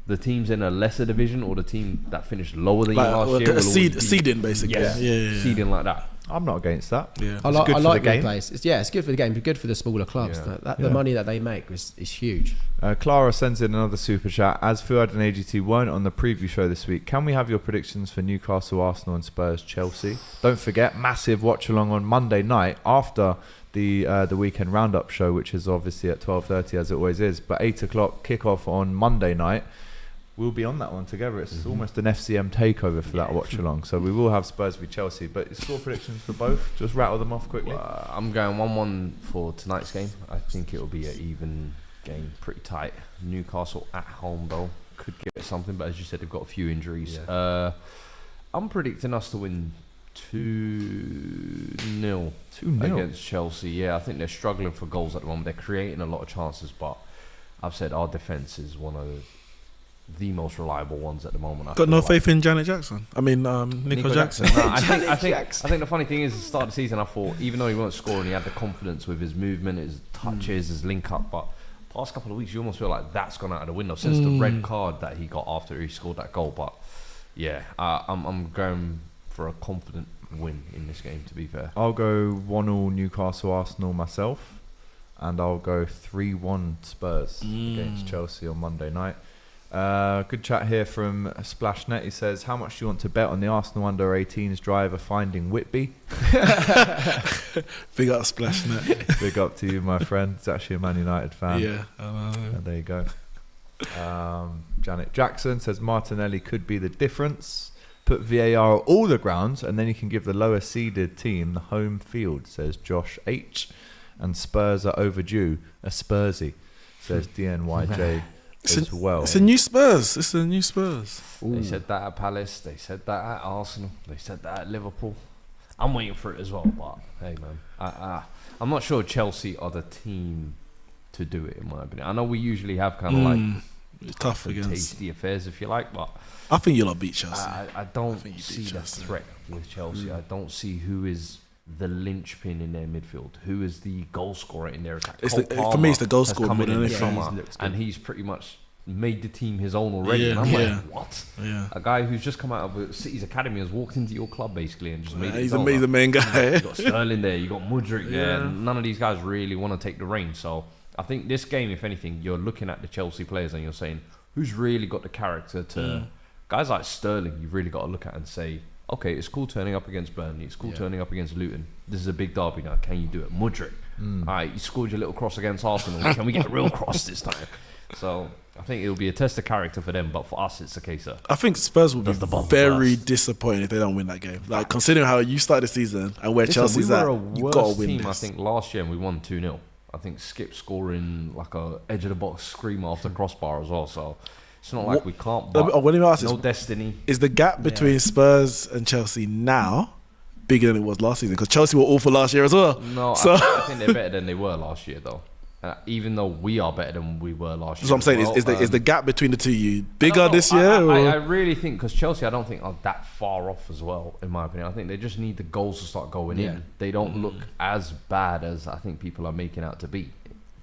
the teams in a lesser division or the team that finished lower than you last year. Seeding, basically. Yeah. Seeding like that. I'm not against that. Yeah. I like the place. It's good for the game, but good for the smaller clubs. The money that they make is huge. Clara sends in another super chat. As Fuad and AGT weren't on the preview show this week, can we have your predictions for Newcastle, Arsenal and Spurs, Chelsea? Don't forget, massive watch along on Monday night after the weekend roundup show, which is obviously at 12:30 as it always is. But 8 o'clock kickoff on Monday night. We'll be on that one together. It's almost an FCM takeover for that watch along. So we will have Spurs v Chelsea. But score predictions for both. Just rattle them off quickly. I'm going 1-1 for tonight's game. I think it will be an even game, pretty tight. Newcastle at home though could get something, but as you said, they've got a few injuries. I'm predicting us to win 2-0 against Chelsea. Yeah, I think they're struggling for goals at the moment. They're creating a lot of chances, but I've said our defence is one of the most reliable ones at the moment. Got no faith in Janet Jackson. I mean, Nico Jackson. No, I think the funny thing is, at the start of the season, I thought even though he wasn't scoring, he had the confidence with his movement, his touches, his link up. But past couple of weeks, you almost feel like that's gone out of the window since the red card that he got after he scored that goal. But yeah, I'm going for a confident win in this game. To be fair, I'll go 1-0 Newcastle, Arsenal myself, and I'll go 3-1 Spurs against Chelsea on Monday night. Good chat here from Splashnet. He says, how much do you want to bet on the Arsenal under-18s driver finding Whitby? Big up Splashnet. Big up to you, my friend. He's actually a Man United fan. Yeah, I know. There you go. Janet Jackson says Martinelli could be the difference. Put VAR at all the grounds and then you can give the lower seeded team the home field, says Josh H. And Spurs are overdue. A Spursy, says DNYJ. As well. It's a new Spurs. Ooh. They said that at Palace. They said that at Arsenal. They said that at Liverpool. I'm waiting for it as well. But hey, man, I'm not sure Chelsea are the team to do it, in my opinion. I know we usually have kind of like it's tough against tasty affairs, if you like, but I think you'll beat Chelsea. I don't see the threat with Chelsea. I don't see who is the linchpin in their midfield, who is the goal scorer in their attack. For me, it's the goal scorer more than anything. And he's pretty much made the team his own already. And I'm like, what? Yeah. A guy who's just come out of City's academy has walked into your club basically and just made it. He's the main guy. You got Sterling there, you got Mudryk there, and none of these guys really want to take the reins. So I think this game, if anything, you're looking at the Chelsea players and you're saying, who's really got the character to... Guys like Sterling, you've really got to look at and say, okay, it's cool turning up against Burnley, it's cool turning up against Luton. This is a big derby now. Can you do it? Mudryk. All right, you scored your little cross against Arsenal. Can we get a real cross this time? So I think it'll be a test of character for them, but for us, it's a case of... I think Spurs will be very disappointed if they don't win that game. Like, considering how you started the season and where Chelsea's at, you've got to win team, this. I think last year and we won 2-0. I think Skip scoring like a edge of the box screamer off the crossbar as well. So it's not like we can't. But let me ask no this. destiny. Is the gap between Spurs and Chelsea now bigger than it was last season? Because Chelsea were awful last year as well. No, I think they're better than they were last year though. Even though we are better than we were last year. That's what I'm saying. Well. Is the gap between the two you bigger this year? I really think because Chelsea, I don't think are that far off as well. In my opinion, I think they just need the goals to start going in. They don't look as bad as I think people are making out to be.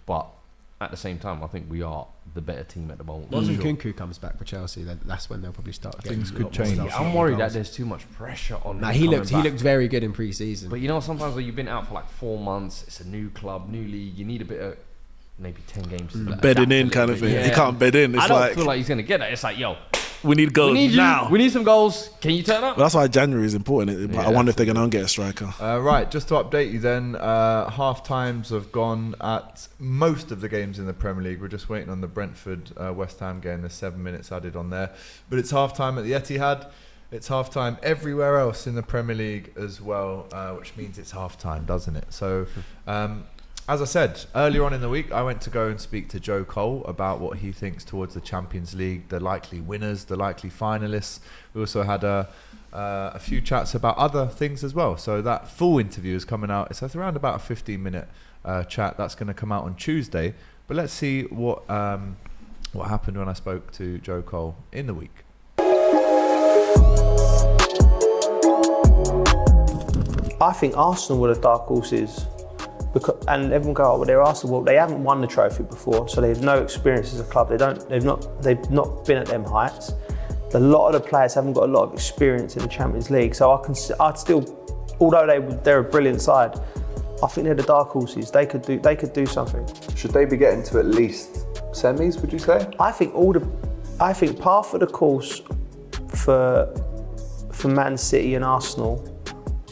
But at the same time, I think we are the better team at the moment. Once Nkunku comes back for Chelsea, then that's when they'll probably start. Things could change. I'm worried that there's too much pressure on. Nah, he looked very good in pre-season. But you know, sometimes when you've been out for like 4 months, it's a new club, new league. You need a bit of maybe 10 games. Bedding in kind of thing. He can't bed in. It's I don't feel like he's gonna get that. It's like, yo, we need goals now. We need some goals. Can you turn up? Well, that's why January is important. I wonder if they're going to get a striker. Right, just to update you then, half times have gone at most of the games in the Premier League. We're just waiting on the Brentford West Ham game. There's 7 minutes added on there. But it's half time at the Etihad. It's half time everywhere else in the Premier League as well, which means it's half time, doesn't it? So... as I said, earlier on in the week, I went to go and speak to Joe Cole about what he thinks towards the Champions League, the likely winners, the likely finalists. We also had a few chats about other things as well. So that full interview is coming out. It's around about a 15-minute chat. That's going to come out on Tuesday. But let's see what happened when I spoke to Joe Cole in the week. I think Arsenal were the dark horses. And everyone go, oh, well, they're Arsenal. Well, they haven't won the trophy before, so they have no experience as a club. They've not been at them heights. A lot of the players haven't got a lot of experience in the Champions League. So I'd still, although they're a brilliant side, I think they're the dark horses. They could do something. Should they be getting to at least semis? Would you say? I think par for the course for Man City and Arsenal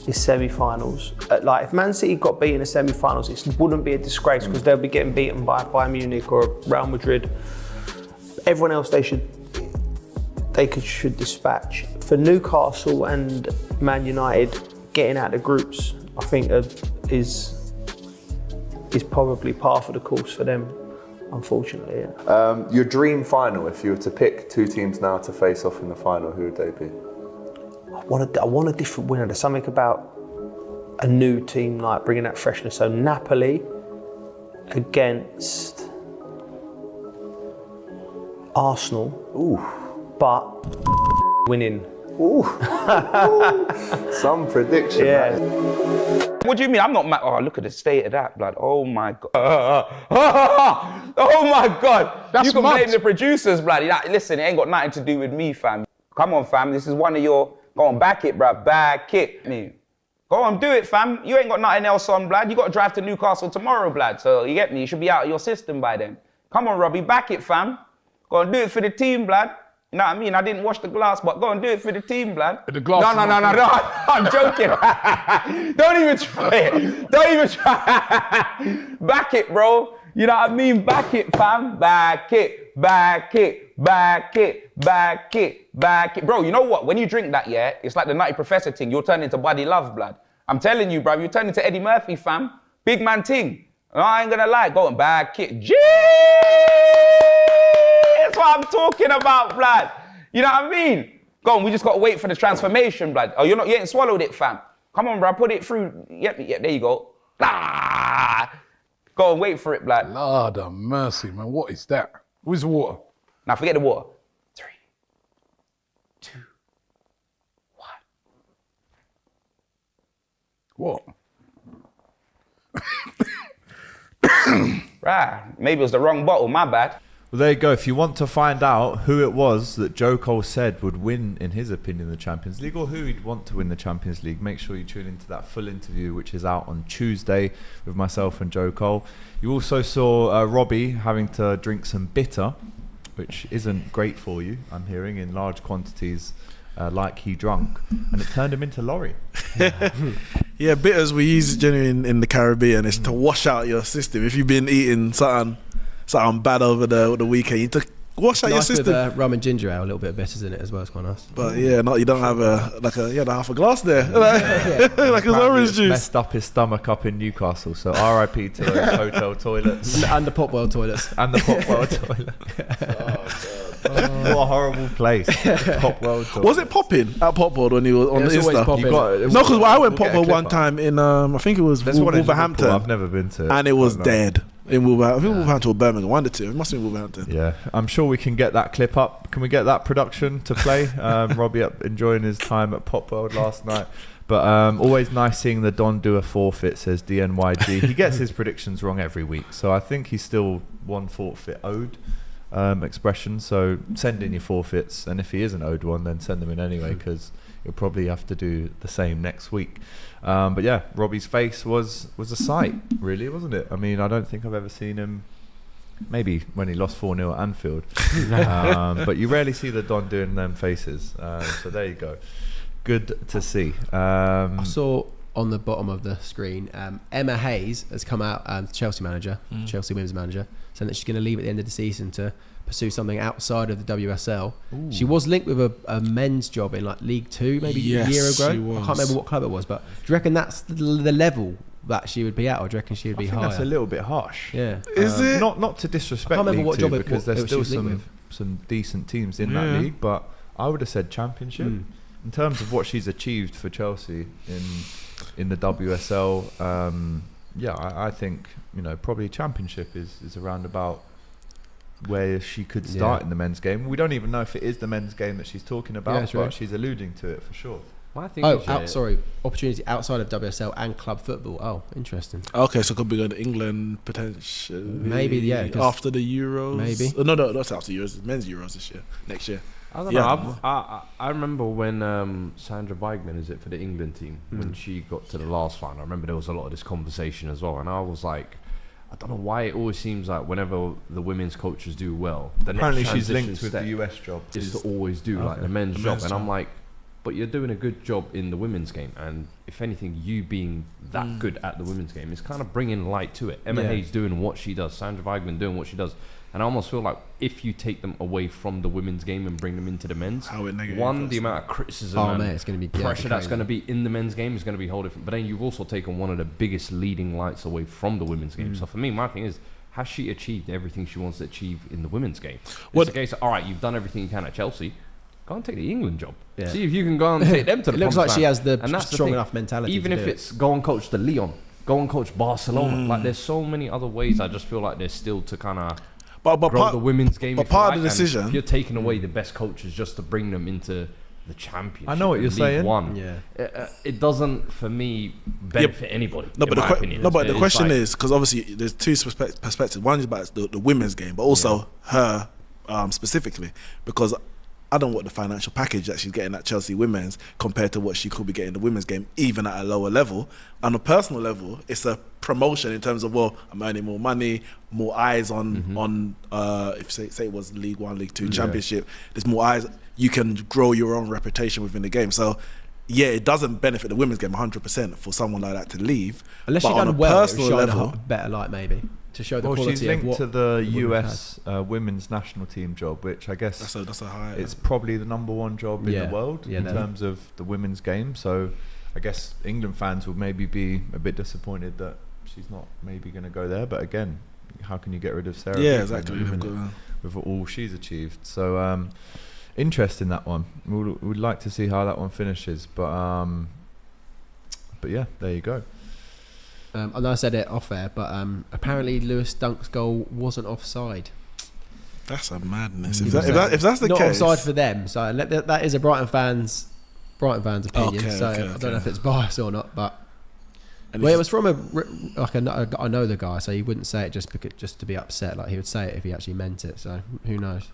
is semi-finals. Like if Man City got beaten in the semi-finals, it wouldn't be a disgrace because they'll be getting beaten by Bayern Munich or Real Madrid. Everyone else they should dispatch. For Newcastle and Man United, getting out of the groups, I think is probably par for the course for them, unfortunately. Yeah. Your dream final, if you were to pick two teams now to face off in the final, who would they be? I want a different winner. There's something about a new team, like bringing that freshness. So Napoli against Arsenal. Ooh. But winning. Ooh. Some prediction. Yeah. What do you mean? I'm not mad. Oh, look at the state of that, blood. Oh my God. Oh my God. That's you can mad. blame the producers, blood. Listen, it ain't got nothing to do with me, fam. Come on, fam. This is one of your... Go on, back it, bruh. Back it. Go on, do it, fam. You ain't got nothing else on, blood. You got to drive to Newcastle tomorrow, blood. So you get me? You should be out of your system by then. Come on, Robbie. Back it, fam. Go on, do it for the team, blood. You know what I mean? I didn't wash the glass, but go and do it for the team, blood. The glass No. I'm joking. Don't even try it. Don't even try. Back it, bro. You know what I mean? Back it, fam. Back it. Back it. Back it. Back it. Back it. Bro, you know what? When you drink that, yeah, it's like the Nutty Professor thing. You'll turn into Buddy Love, blood. I'm telling you, bro. You turn into Eddie Murphy, fam. Big man ting. No, I ain't gonna lie. Go and back it. Jeez! That's what I'm talking about, blood. You know what I mean? Go on, we just got to wait for the transformation, blood. Oh, you ain't swallowed it, fam. Come on, bro, put it through. Yep, there you go. Ah! Go and wait for it, blood. Lord of mercy, man. What is that? Where's the water? Now forget the water. 3, 2, 1. What? Right, maybe it was the wrong bottle, my bad. Well, there you go. If you want to find out who it was that Joe Cole said would win, in his opinion, the Champions League, or who he'd want to win the Champions League, make sure you tune into that full interview, which is out on Tuesday with myself and Joe Cole. You also saw Robbie having to drink some bitter, which isn't great for you, I'm hearing, in large quantities, like he drunk, and it turned him into Laurie. Yeah, bitters we use generally in the Caribbean. It's to wash out your system. If you've been eating something bad over the weekend, you need to wash out your Nice system. with rum and ginger ale, a little bit of bitters in it as well. It's quite nice. But yeah, you don't have half a glass there, like an orange juice. Messed up his stomach up in Newcastle, so R.I.P. to those hotel toilets And the Popwell toilets. and the Popwell toilet. What a horrible place. Popwell toilet. Was it popping at Popworld when you were on the it's always Insta? popping. No, because I went We'll get a Popworld clip one up. time in I think it was There's one in Wolverhampton, Liverpool. I've never been to it. and it was I don't know. dead in Wolverhampton. I think Wolverhampton or Birmingham, one of the two. It must be Wolverhampton. Yeah, I'm sure we can get that clip up. Can we get that production to play? Robbie up enjoying his time at Popworld last night. But always nice seeing the Don do a forfeit, says DNYG. He gets his predictions wrong every week, so I think he's still one forfeit owed expression. So send in your forfeits, and if he isn't owed one, then send them in anyway, because you'll probably have to do the same next week. But yeah, Robbie's face was a sight, really, wasn't it? I mean, I don't think I've ever seen him, maybe when he lost 4-0 at Anfield, but you rarely see the Don doing them faces. So there you go. Good to see. I saw on the bottom of the screen, Emma Hayes has come out, Chelsea manager, Chelsea women's manager, saying that she's going to leave at the end of the season to pursue something outside of the WSL. Ooh. She was linked with a men's job in like League Two, maybe a year ago. I can't remember what club it was, but do you reckon that's the level that she would be at, or do you reckon she would be higher? That's a little bit harsh. Yeah. Is it? Not to disrespect I can't remember League what Two, job it- because what there's she was still linked some decent teams in that league, but I would have said Championship. In terms of what she's achieved for Chelsea in the WSL, I think probably Championship is around about where she could start in the men's game. We don't even know if it is the men's game that she's talking about, but she's alluding to it for sure. My thing is, opportunity outside of WSL and club football. Oh, interesting. Okay, so could be going to England potentially. Maybe, yeah, 'cause after the Euros. maybe. No, not after Euros. It's men's Euros next year. I don't know. I remember when Sandra Weigman, is it for the England team, when she got to the last final. I remember there was a lot of this conversation as well, and I was like, I don't know why it always seems like whenever the women's coaches do well, the Apparently next she's transition linked with step the US job. is to always do like the men's job, and I'm like, but you're doing a good job in the women's game, and if anything, you being that good at the women's game is kind of bringing light to it. Emma Hayes doing what she does, Sandra Weigman doing what she does, and I almost feel like if you take them away from the women's game and bring them into the men's, the amount of criticism it's going to be pressure that's going to be in the men's game is going to be whole different. But then you've also taken one of the biggest leading lights away from the women's game. So for me, my thing is, has she achieved everything she wants to achieve in the women's game? It's the case of, all right, you've done everything you can at Chelsea. Go and take the England job. Yeah. See if you can go and take them to the It looks like promised she land. has And that's the strong thing. enough mentality. Even if it's go and coach the Lyon, go and coach Barcelona. Like there's so many other ways. I just feel like there's still to kind of grow the women's game. But part of the decision, if you're taking away the best coaches just to bring them into the Championship. I know what you're League saying. One, it doesn't for me benefit anybody. No, but the question is, because obviously there's two perspectives. One is about the women's game, but also her specifically, because I don't want the financial package that she's getting at Chelsea women's compared to what she could be getting in the women's game, even at a lower level. On a personal level, it's a promotion in terms of, well, I'm earning more money, more eyes on if say it was League One, League Two, Championship. There's more eyes. You can grow your own reputation within the game. So yeah, it doesn't benefit the women's game 100% for someone like that to leave. Unless you've done well, personal level, better light maybe. To show the quality she's linked of what to the US women's national team job, which I guess that's a high. It's probably the number one job in the world in terms of the women's game. So I guess England fans will maybe be a bit disappointed that she's not maybe going to go there. But again, how can you get rid of Sarah? Yeah, exactly. With all she's achieved. So interesting, that one. We'd like to see how that one finishes. But But yeah, there you go. I know I said it off air, but apparently Lewis Dunk's goal wasn't offside. That's a madness. If that's the Not case, offside for them. So that is a Brighton fans opinion. I don't know if it's biased or not, but it was from I know the guy, so he wouldn't say it just to be upset. Like, he would say it if he actually meant it. So who knows?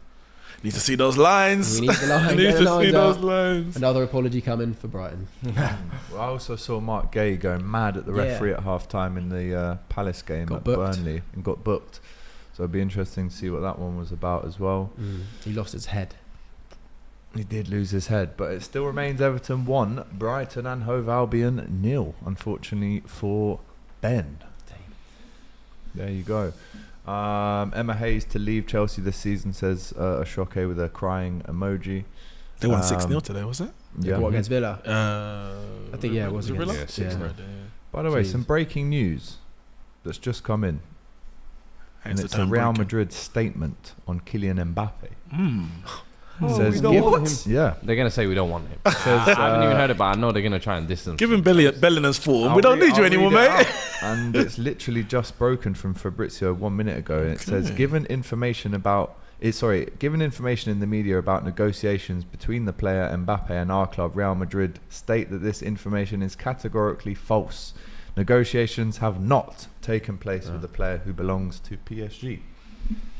Need to see those lines. We need the line. Need to see those lines. Another apology coming for Brighton. Well, I also saw Mark Gay going mad at the referee at half time in the Palace game at Burnley and got booked. So it'd be interesting to see what that one was about as well. He lost his head. He did lose his head, but it still remains Everton 1, Brighton and Hove Albion 0, unfortunately for Ben. There you go. Emma Hayes to leave Chelsea this season, says a Shoke with a crying emoji. They won 6-0 today, was it? Yeah. What, against Villa? I think, it was Villa. against Villa. By the way, some breaking news that's just come in. And it's a Real Madrid statement on Kylian Mbappe. Says, we don't want him. Yeah, they're gonna say we don't want him. Says, I haven't even heard it, but I know they're gonna try and distance. Give him Bellingham's form. We don't need you anymore, mate. And it's literally just broken from Fabrizio 1 minute ago, and it says, given information in the media about negotiations between the player Mbappe and our club Real Madrid, state that this information is categorically false. Negotiations have not taken place with the player who belongs to PSG.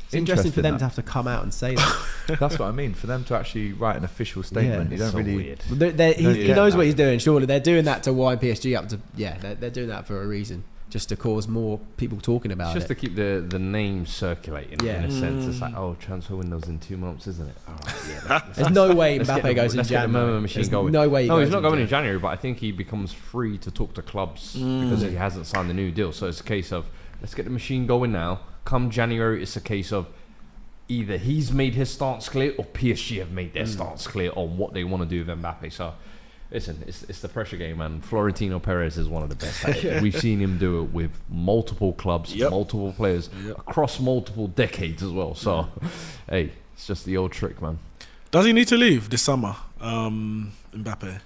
It's interesting for them to have to come out and say that. That's what I mean. For them to actually write an official statement, you don't so really. Weird. He knows what he's doing. Surely they're doing that to wind PSG up to. Yeah, they're doing that for a reason, just to cause more people talking about just it. Just to keep the name circulating. In a sense, it's like, transfer window's in 2 months, isn't it? All right, There's no way Mbappe goes in January. He's no way. He's not going in January, but I think he becomes free to talk to clubs because he hasn't signed the new deal. So it's a case of, let's get the machine going now. Come January, it's a case of either he's made his stance clear or PSG have made their stance clear on what they want to do with Mbappe. So, listen, it's the pressure game, and Florentino Perez is one of the best at it. We've seen him do it with multiple clubs, multiple players, across multiple decades as well. So, hey, it's just the old trick, man. Does he need to leave this summer, Mbappe?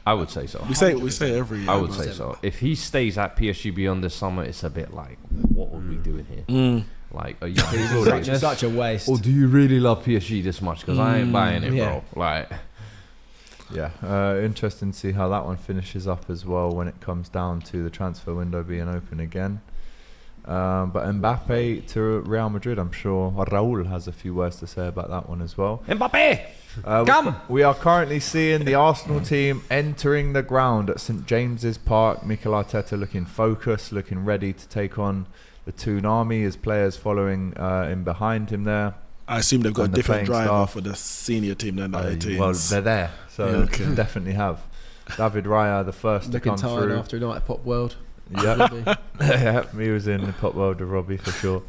I would say so. We say every year. I would say so. If he stays at PSG beyond this summer, it's a bit like, what are we doing here? Like, are you such a waste? Or do you really love PSG this much? Because I ain't buying it, bro. Like, interesting to see how that one finishes up as well when it comes down to the transfer window being open again. But Mbappe to Real Madrid, I'm sure Raul has a few words to say about that one as well. Mbappe! Come! We are currently seeing the Arsenal team entering the ground at St James's Park. Mikel Arteta looking focused, looking ready to take on the Toon Army. His players following in behind him there. I assume they've got a different driver for the senior team than the 18s. Well, they're there, so definitely have. David Raya, the first to come through. After United Pop World. Yeah, he was in the Pop World of Robbie for sure.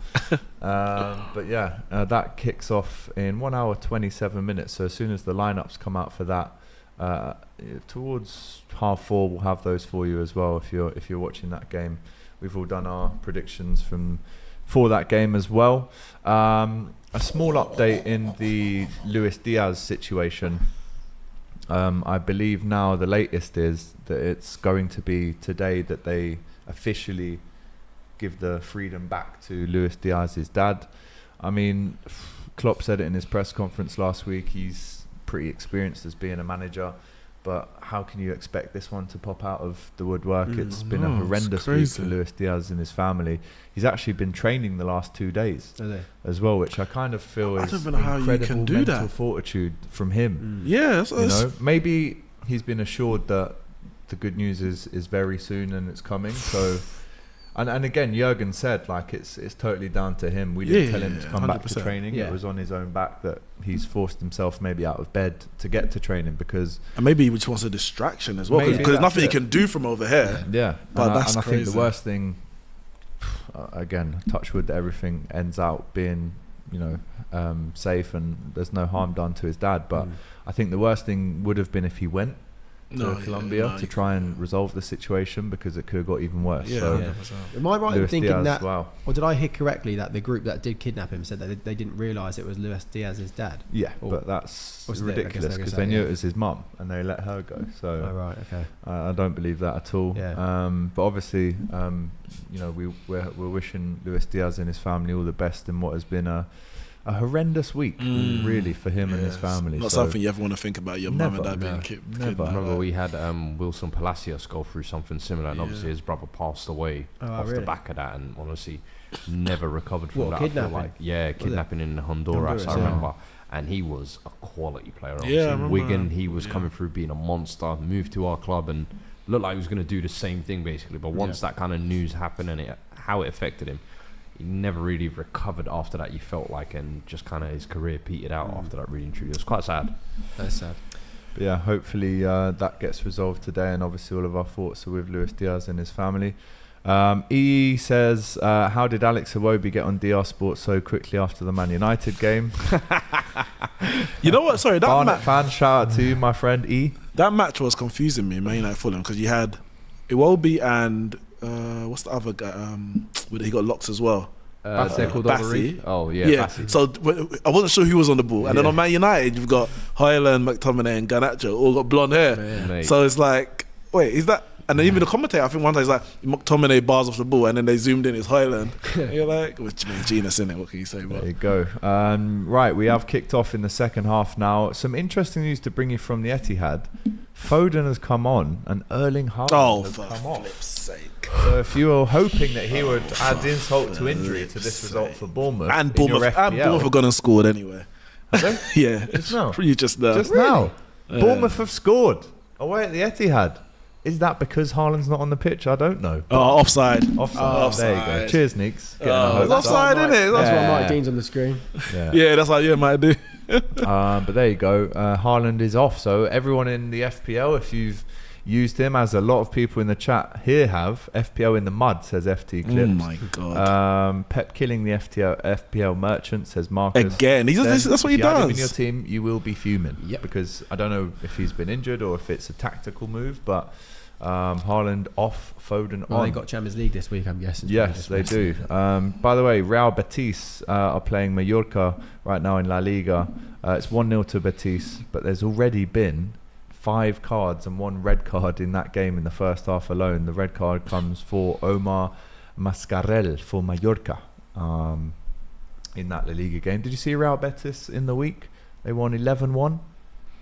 But that kicks off in 1 hour 27 minutes. So as soon as the lineups come out for that, towards 4:30, we'll have those for you as well. If you're watching that game, we've all done our predictions for that game as well. A small update in the Luis Diaz situation. I believe now the latest is that it's going to be today that they officially give the freedom back to Luis Diaz's dad. I mean, Klopp said it in his press conference last week. He's pretty experienced as being a manager, but how can you expect this one to pop out of the woodwork? It's been a horrendous week for Luis Diaz and his family. He's actually been training the last 2 days as well, which I kind of feel is incredible mental fortitude from him. Maybe he's been assured that the good news is very soon and it's coming. So, and again, Jurgen said like it's totally down to him. We didn't tell him to come 100%. Back to training. It was on his own back that he's forced himself maybe out of bed to get to training and maybe he just wants a distraction as well because there's nothing he can do from over here. But I think the worst thing, again, touch wood, that everything ends out being safe and there's no harm done to his dad. But I think the worst thing would have been if he went to Colombia to try and resolve the situation because it could have got even worse. Yeah, so, Am I right in Luis thinking Diaz, that, wow. or did I hear correctly that the group that did kidnap him said that they didn't realise it was Luis Diaz's dad? Yeah, Or- but that's or ridiculous because they knew it was his mum and they let her go. So Oh right, okay. I don't believe that at all. Yeah. But obviously, you know, we're wishing Luis Diaz and his family all the best in what has been a horrendous week, really, for him and his family. Not So something you ever want to think about your mum and dad being kidnapped. Never. I remember we had Wilson Palacios go through something similar, and obviously his brother passed away off the back of that, and honestly, never recovered from that. Kidnapping? I feel like, kidnapping in Honduras, I remember. And he was a quality player. Obviously. I remember. Wigan, he was coming through being a monster, moved to our club, and looked like he was going to do the same thing, basically. But once that kind of news happened and how it affected him, he never really recovered after that, you felt like, and just kind of his career petered out after that, really and truly. It was quite sad. That's sad. But yeah, hopefully that gets resolved today, and obviously all of our thoughts are with Luis Diaz and his family. E says, how did Alex Iwobi get on DR Sport so quickly after the Man United game? You know what? Sorry, that Barnet fan, shout out to you, my friend E. That match was confusing me, Man United Fulham, because you had Iwobi and what's the other guy? He got locked as well. Bassi. Oh yeah, yeah. Bassi. So I wasn't sure who was on the ball, and then on Man United you've got Højlund, McTominay, and Garnacho all got blonde hair. Mate. So it's like, wait, is that? And then even the commentator, I think one time he's like, McTominay bars off the ball, and then they zoomed in, it's Højlund. And you're like, which means genius, innit? What can you say about There you go. Right, we have kicked off in the second half now. Some interesting news to bring you from the Etihad. Foden has come on, and Erling Haaland has for come off. flip's sake. So if you were hoping that he would add insult to injury to this result for Bournemouth, And in your Bournemouth FPL, have gone and scored anyway. Yeah. Just now? You just know. Just now, Bournemouth have scored away at the Etihad. Is that because Haaland's not on the pitch? I don't know. Offside. Offside. There you go. Cheers, Neeks. Getting our It's hopes up. offside, isn't it? That's Yeah. what Mike Dean's on the screen. Yeah, that's what might do. But there you go. Haaland is off. So everyone in the FPL, if you've used him, as a lot of people in the chat here have, FPL in the mud, says FT Clips. Oh my God. Pep killing the FPL merchant, says Marcus. Again, that's what he if you add him in does. your team, you will be fuming. Yep. Because I don't know if he's been injured or if it's a tactical move, but Haaland off, Foden Well, on. they got Champions League this week, I'm guessing. Yes, they do. By the way, Real Betis are playing Mallorca right now in La Liga. It's 1-0 to Betis, but there's already been 5 cards and 1 red card in that game in the first half alone. The red card comes for Omar Mascarell for Mallorca in that La Liga game. Did you see Real Betis in the week? They won 11-1.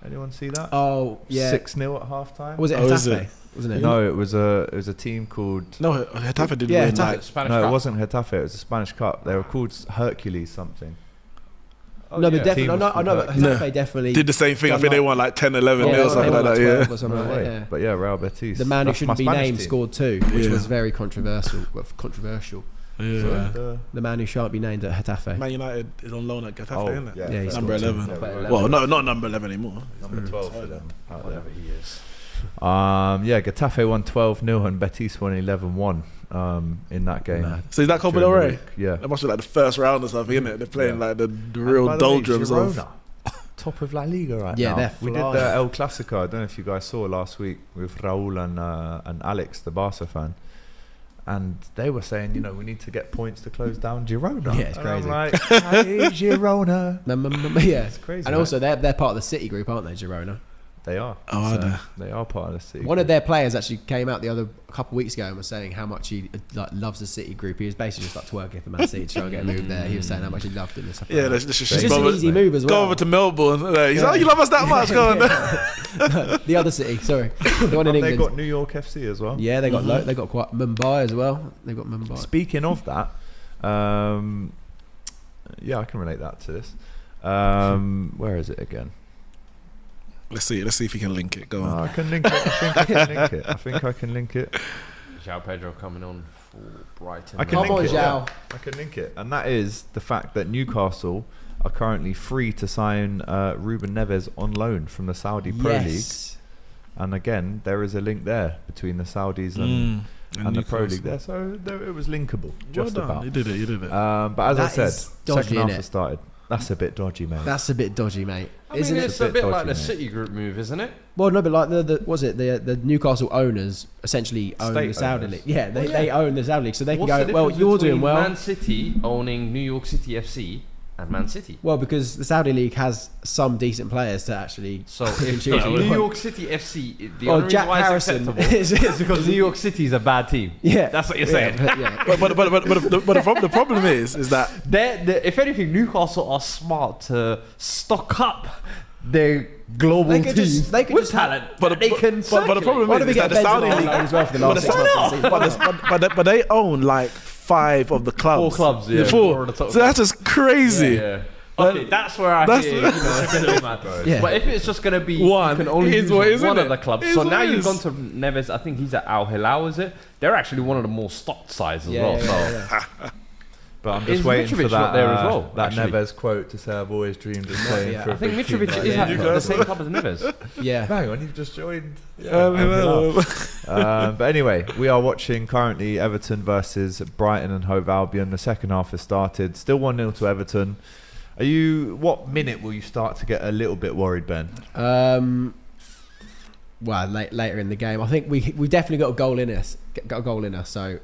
Anyone see that? Oh, yeah. 6-0 at half time. Was it Oh, is Getafe? it? Wasn't it? No, it was a team called. No, Getafe didn't Yeah, win. Getafe. Like, Spanish No, Cup. it wasn't Getafe. It was a Spanish Cup. They were called Hercules something. Oh, No, but yeah. definitely. Team I was know, called but Hercules. Getafe definitely did the same thing. I think they won like 10, 11 Yeah, nil or they something won like that. 12 Yeah. or something No like that, way. yeah. But yeah, Real Betis. The man who That's shouldn't my be Spanish named team. scored 2, which Yeah. was very controversial. Yeah. The man who shan't be named at Getafe. Man United is on loan at Getafe, Oh, isn't it? yeah. Yeah, he's Number scored 11. Yeah, Well, no, not number 11 anymore. Number 12 for them. Whatever he is. Yeah, Getafe won 12-0 and Betis won 11-1 in that game. Mad. So is that Copa del during the Rey? week. Yeah. That must be like the first round or something, isn't it? They're playing like the And real by the way, doldrums of. Girona, top of La Liga right Yeah, now. they're We did flying. the El Clasico. I don't know if you guys saw last week with Raul and Alex, the Barca fan. And they were saying, we need to get points to close down Girona. Yeah, it's And I'm crazy. like, hey, Girona. Yeah, It's crazy. and right? also they're part of the City group, aren't they, Girona? They are. Oh, are they? They are part of the city. One of their players actually came out a couple of weeks ago and was saying how much he loves the City group. He was basically just twerking for Man City to try and get a move there. He was saying how much he loved it and stuff. Yeah, like that's that. just It's just an easy move as well. Go over to Melbourne. He's like, oh, you love us that much? Go on. The other City, sorry, the one in They've England. got New York FC as well. Yeah, they got they got quite Mumbai as well. They've got Mumbai. Speaking of that, yeah, I can relate that to this. Where is it again? Let's see if you can link it. Go on. I can link it. I think I can link it. João Pedro coming on for Brighton. I can Come link on, it. João. I can link it, and that is the fact that Newcastle are currently free to sign Ruben Neves on loan from the Saudi Pro League. Yes. And again, there is a link there between the Saudis and the Pro League there. So it was linkable, just well done. about. You did it. But as I That said, is dodgy, second half innit? has started. That's a bit dodgy, mate. That's a bit dodgy, mate. I mean, it's a It's a bit bit like the dodgy, mate. City Group move, isn't it? Well, no, but like the Newcastle owners essentially own State the Saudi owners. league. Yeah, they own the Saudi league, so they What's can the go. Well, difference you're doing between well. Man City owning New York City FC and Man City. Well, because the Saudi league has some decent players to actually. So if choose who you New want. York City FC, the Oh, only Jack reason why Harrison. it's acceptable is because New York City is a bad team. Yeah, That's what you're saying. Yeah, But the problem is that If anything, Newcastle are smart to stock up their global They could teams just- they could with just have- talent. but they can the problem Why do we is that get the Saudi Benzema league, as well for the last 6 months of the season? but they own like 5 of the clubs. 4 clubs, yeah. The 4. Four of the top So that's just crazy. Yeah. Okay, that's where I That's- hear it's a bit mad. Yeah. But if it's just going to be One, you can only is use what is, one isn't of the it? clubs. Is So what now it you've is. gone to Neves. I think he's at Al Hilal, is it? They're actually one of the more stocked sides as well. So But I'm just Is waiting for Mitrovic that, not there as well, that actually? Neves quote to say, I've always dreamed of playing yeah. for a I think big team Mitrovic like is that." at the same club as Neves. Yeah. Hang on, you've just joined. Hello. But anyway, we are watching currently Everton versus Brighton and Hove Albion. The second half has started. Still 1-0 to Everton. What minute will you start to get a little bit worried, Ben? Well, later in the game, I think we definitely got a goal in us. So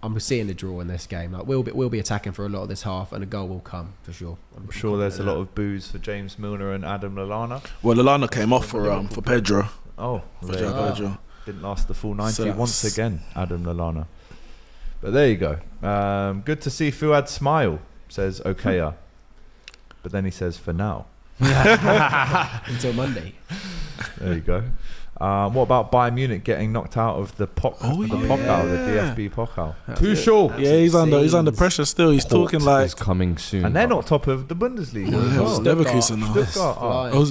I'm seeing the draw in this game. Like we'll be attacking for a lot of this half, and a goal will come for sure. I'm sure there's a lot of boos for James Milner and Adam Lallana. Well, Lallana came off for Pedro. Oh, For there you go. Pedro. Didn't last the full 90 So once that's- again, Adam Lallana. But there you go. Good to see Fuad smile, says Okaya. But then he says, for now. Until Monday. There you go. What about Bayern Munich getting knocked out of the Pokal, the DFB Pokal? Too sure. Yeah, he's under pressure still. He's talking like is coming soon. And they're not top of the Bundesliga. Oh, as yeah, well. Leverkusen now. Stuttgart are. Flying.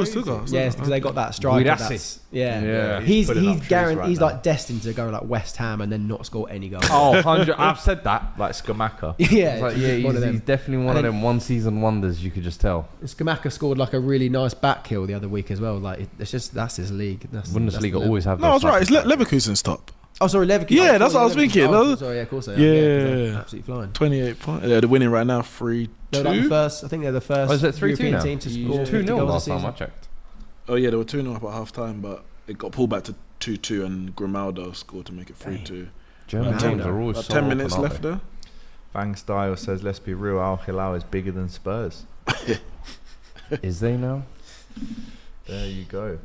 It's Stuttgart. Yes, because they got that striker. Guirassi. That's- Yeah, Yeah. He's He's pulling up trees guaranteed. right He's now. like destined to go like West Ham and then not score any goals. Oh, 100. I've said that. Like Skamaka. yeah, It's like, he's yeah, one of them. he's definitely one of them one-season wonders. You could just tell. Skamaka scored like a really nice back heel the other week as well. Like that's his league. That's the Bundesliga level. always have. No, I was those right. It's type of Leverkusen's top. Oh, sorry, Leverkusen. Yeah, Oh, that's what I was sorry, thinking. Oh, That was- sorry, yeah, of course they are. Yeah. 'cause they're absolutely flying. 28 points. Yeah, they're winning right now 3-2. They're like the first. I think they're the first Oh, is it 3-2 European now? team to You- score 50 2-0 goals last a time season. I checked. Oh yeah, they were 2-0 up at half time, but it got pulled back to 2-2 and Grimaldo scored to make it 3-2. German About teams are always About so 10 open, minutes aren't left they? there. Bang Style says, let's be real, Al Hilal is bigger than Spurs. Is they now? There you go.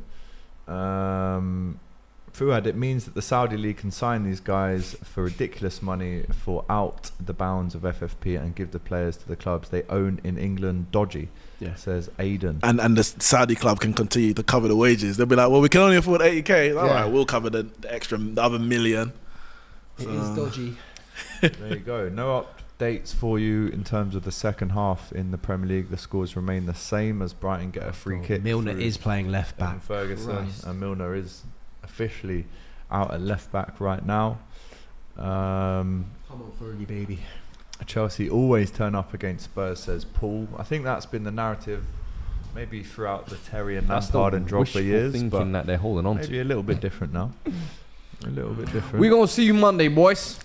Fuad, it means that the Saudi League can sign these guys for ridiculous money for out the bounds of FFP and give the players to the clubs they own in England dodgy, says Aiden. And the Saudi club can continue to cover the wages. They'll be like, well, we can only afford 80k. All right, we'll cover the extra, the other million. It is dodgy. There you go. No updates for you in terms of the second half in the Premier League. The scores remain the same as Brighton get a free kick. Milner through is playing left Evan back. Ferguson, Christ. and Milner is officially out at left back right now. Come on, Fergie, baby. Chelsea always turn up against Spurs, says Paul. I think that's been the narrative maybe throughout the Terry and That's Lampard the and Drogba wishful years, thinking but that they're holding on maybe to. a little bit different now. A little bit different. We're gonna see you Monday, boys.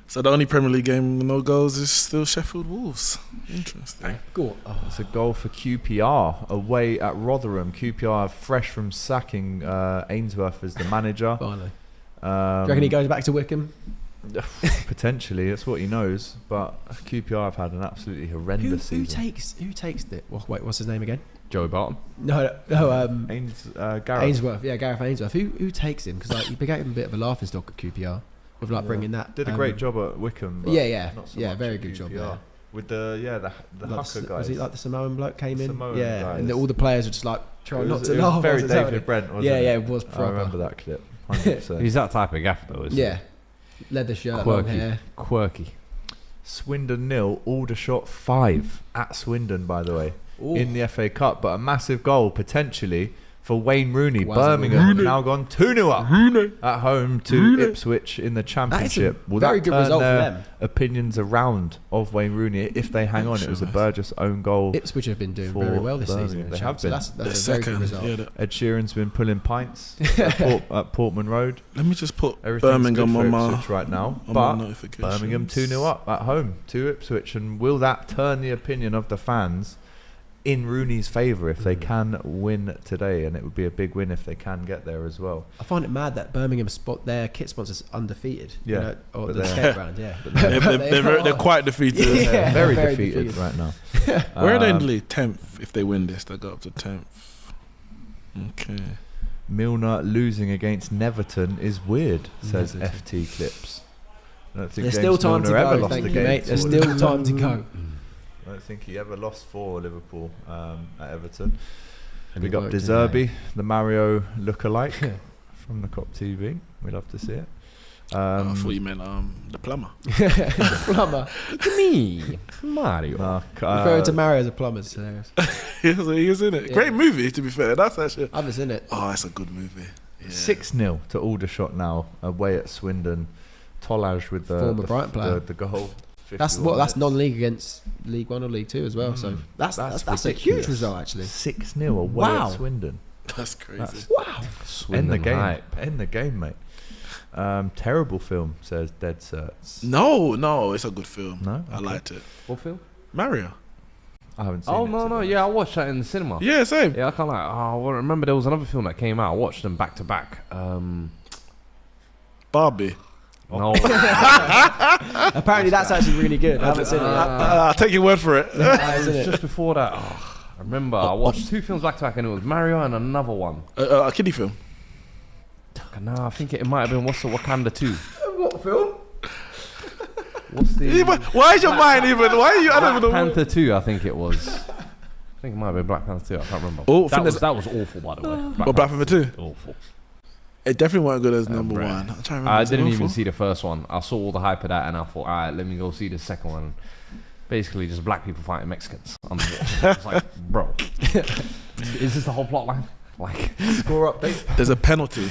So the only Premier League game with no goals is still Sheffield Wolves. Interesting. Go on. It's a goal for QPR away at Rotherham. QPR fresh from sacking Ainsworth as the manager. Finally. Do you reckon he goes back to Wickham? Potentially, that's what he knows. But QPR have had an absolutely horrendous Who season. takes it? Wait, what's his name again? Joey Barton. No. Gareth. Ainsworth. Yeah, Gareth Ainsworth. Who takes him? Because like he became a bit of a laughing stock at QPR with like bringing that. Did a great job at Wickham. But Yeah, not so yeah, much very at good job QPR. there. With the Like, Hucker guys. was he like the Samoan bloke came in? Samoan yeah, guys. and all the players were just like trying not to it was laugh. very as it's happening. David Brent, wasn't Yeah, it? yeah, it was proper. I remember that clip. 100%. He's that type of gaffer, though, isn't Yeah, leather shirt, long hair. Quirky. Swindon 0, Aldershot 5 at Swindon, by the way, Ooh. in the FA Cup. But a massive goal potentially for Wayne Rooney. Wowza. Birmingham have now gone 2-0 up at home to Ipswich in the Championship. Will very that good turn result for their them. opinions around of Wayne Rooney if they hang on? It was a Burgess own goal. Ipswich have been doing for very well this season. Birmingham. in the They have Champ, so been. that's a very good result. Yeah, Ed Sheeran's been pulling pints at Portman Road. let me just put Everything's Birmingham good for on my Ipswich right now, on my but notifications. Birmingham 2-0 up at home to Ipswich, and will that turn the opinion of the fans in Rooney's favour if they can win today? And it would be a big win if they can get there as well. I find it mad that Birmingham their kit sponsors undefeated. Yeah, you know, or but the they're- skate brand. Yeah, They're quite defeated. Yeah. Very very defeated defeated. right now. Where are they in the league? 10th. If they win this, they go up to 10th. Okay. Milner losing against Neverton is weird, says Neverton. FT Clips. I don't think There's James still time Milner to ever go. lost Thank a you, game mate. There's for still Liverpool. time to go. I don't think he ever lost for Liverpool at Everton. And We he got worked De in Zerbi, the Mario lookalike from the Cop TV. We love to see it. I thought you meant the plumber. Plumber. Me, Mario. Referring to Mario as a plumber is hilarious. He was in it. Yeah. Great movie, to be fair. That's actually. I haven't seen it. Oh, it's a good movie. Yeah. 6-0 to Aldershot now, away at Swindon. Tolaj with the Former Brighton player. the goal. That's 51 that's minutes. non-league against League One or League Two as well. So that's a huge ridiculous. result actually. 6-0 away Wow. at Swindon. That's crazy. That's Wow. end Swindon the game. hype. End the game, mate. Terrible film, says Dead Certs. No, it's a good film. No? I Okay. liked it. What film? Mario. I haven't seen Oh it. no, to be yeah, I watched that in the cinema. Yeah, same. Yeah, I kind of like. Oh, I remember there was another film that came out. I watched them back to back. Barbie. No, Apparently that's actually really good. I haven't seen it. Yet. I'll take your word for it. I haven't seen it. just before that. Oh, I remember I watched two films back to back, and it was Mario and another one. A kiddie film. No, I think it might have been what's the Wakanda 2. What film? What's the Why is your mind even? Why are you? I don't Black even know. Panther 2? I think it was. I think it might have been Black Panther 2. I can't remember. Oh, I that think was awful, by the way. Black Panther 2? Awful. It definitely wasn't good as number bruh. one. I'm trying to remember. I is it didn't awful? even see the first one. I saw all the hype of that, and I thought, all right, let me go see the second one. Basically, just black people fighting Mexicans. I was like, bro, is this the whole plot line? Like, Score update There's a penalty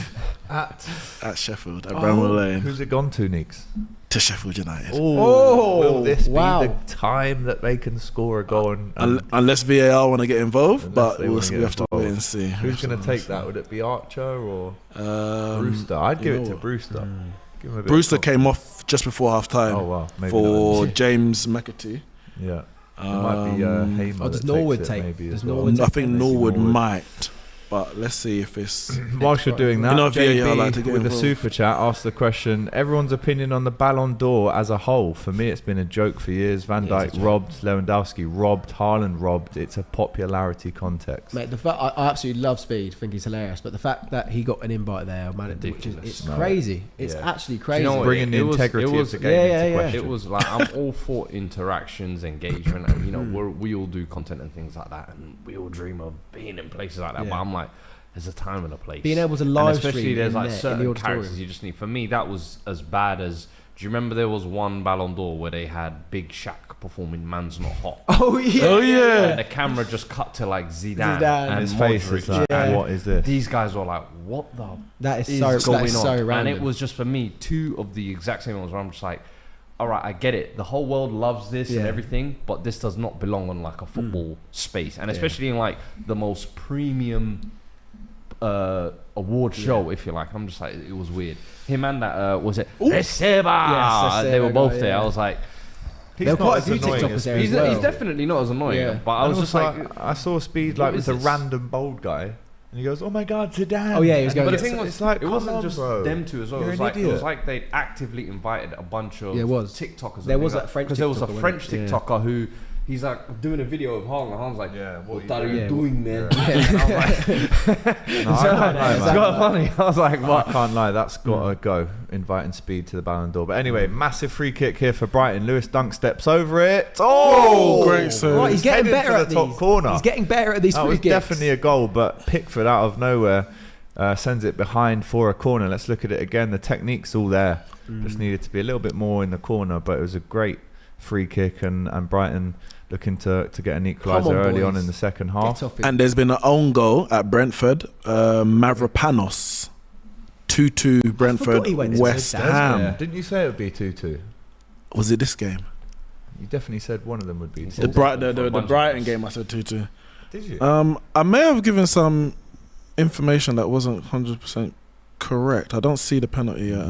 at Sheffield at Bramwell Lane Who's it gone to, Neeks? to Sheffield United. Oh, will this wow. be the time that they can score a goal? Unless VAR want to get involved, Unless but they we wanna get have to wait involved. and see. Who's going to take that? Would it be Archer or Brewster? I'd you give know it to what? Brewster. Give him a bit Brewster of came off just before half time Oh wow, maybe for not. James McAtee. Yeah, it might be Hamer. Oh, does that Norwood takes it take- Maybe does as well. Norwood I think Maybe Norwood might, but let's see if it's. Whilst you're doing that, You know, VAR JB like to get with the involved. super chat asked the question: everyone's opinion on the Ballon d'Or as a whole. For me, it's been a joke for years. Van It is a Dijk joke. robbed, Lewandowski robbed, Haaland robbed. It's a popularity context. Mate, the fact I absolutely love Speed. Think he's hilarious, but the fact that he got an invite there, man, Ridiculous. it's No. crazy. It's Yeah. actually crazy. You know what? Bringing the It was- integrity it was- of the game yeah, into yeah. question. it was like, I'm all for interactions, engagement, and you know, we all do content and things like that, and we all dream of being in places like that. Yeah. But I'm like, there's a time and a place. Being able to And live especially stream there's in like there, in certain the auditorium. characters you just need. For me, that was as bad as. Do you remember there was one Ballon d'Or where they had Big Shaq performing "Man's Not Hot"? Oh yeah. Oh yeah. And the camera just cut to like Zidane, Zidane. and His face is Modric. like, Yeah. what is this? These guys were like, "What the That is is so going that is on?" so And random. it was just for me two of the exact same ones where I'm just like, all right, I get it. The whole world loves this and Yeah. everything, but this does not belong on like a football space, and especially in like the most premium award show, if you like. I'm just like, it was weird. Him and that was it Receba? Yes, They were Receba both guy, there. yeah. I was like, He's There were not quite a as few annoying TikTokers as there Speed. as well. he's definitely not as annoying. Yeah. But I And was just also, like, I saw Speed like what with is a this? random bald guy, and he goes, "Oh my God, Zidane!" Oh, yeah, he was And going But the Yes, thing was, it's like, it come wasn't on, just bro. them two as well. You're It was an like idiot. they'd actively invited a bunch of Yeah, it was. TikTokers. There was that French because there was a TikToker, French wasn't it? Yeah. TikToker who he's like doing a video of Haaland. Haaland's like, Yeah, what are are you you doing? doing, man? Yeah. And I was like, No, I can't lie, it's man. got funny. I was like, I what? can't lie, that's got to go. Inviting Speed to the Ballon d'Or. But anyway, massive free kick here for Brighton. Lewis Dunk steps over it. Oh, great save. Right, he's getting headed better for at the top these. corner. He's getting better at these That free was kicks. definitely a goal, but Pickford out of nowhere sends it behind for a corner. Let's look at it again. The technique's all there. Just needed to be a little bit more in the corner, but it was a great free kick, and Brighton looking to get an equaliser early on in the second half. And there's been an own goal at Brentford. Mavropanos, 2-2 Brentford, West Ham. Yeah. Didn't you say it would be 2-2? Was it this game? You definitely said one of them would be 2-2. The Brighton game, I said 2-2. Did you? I may have given some information that wasn't 100% correct. I don't see the penalty yet.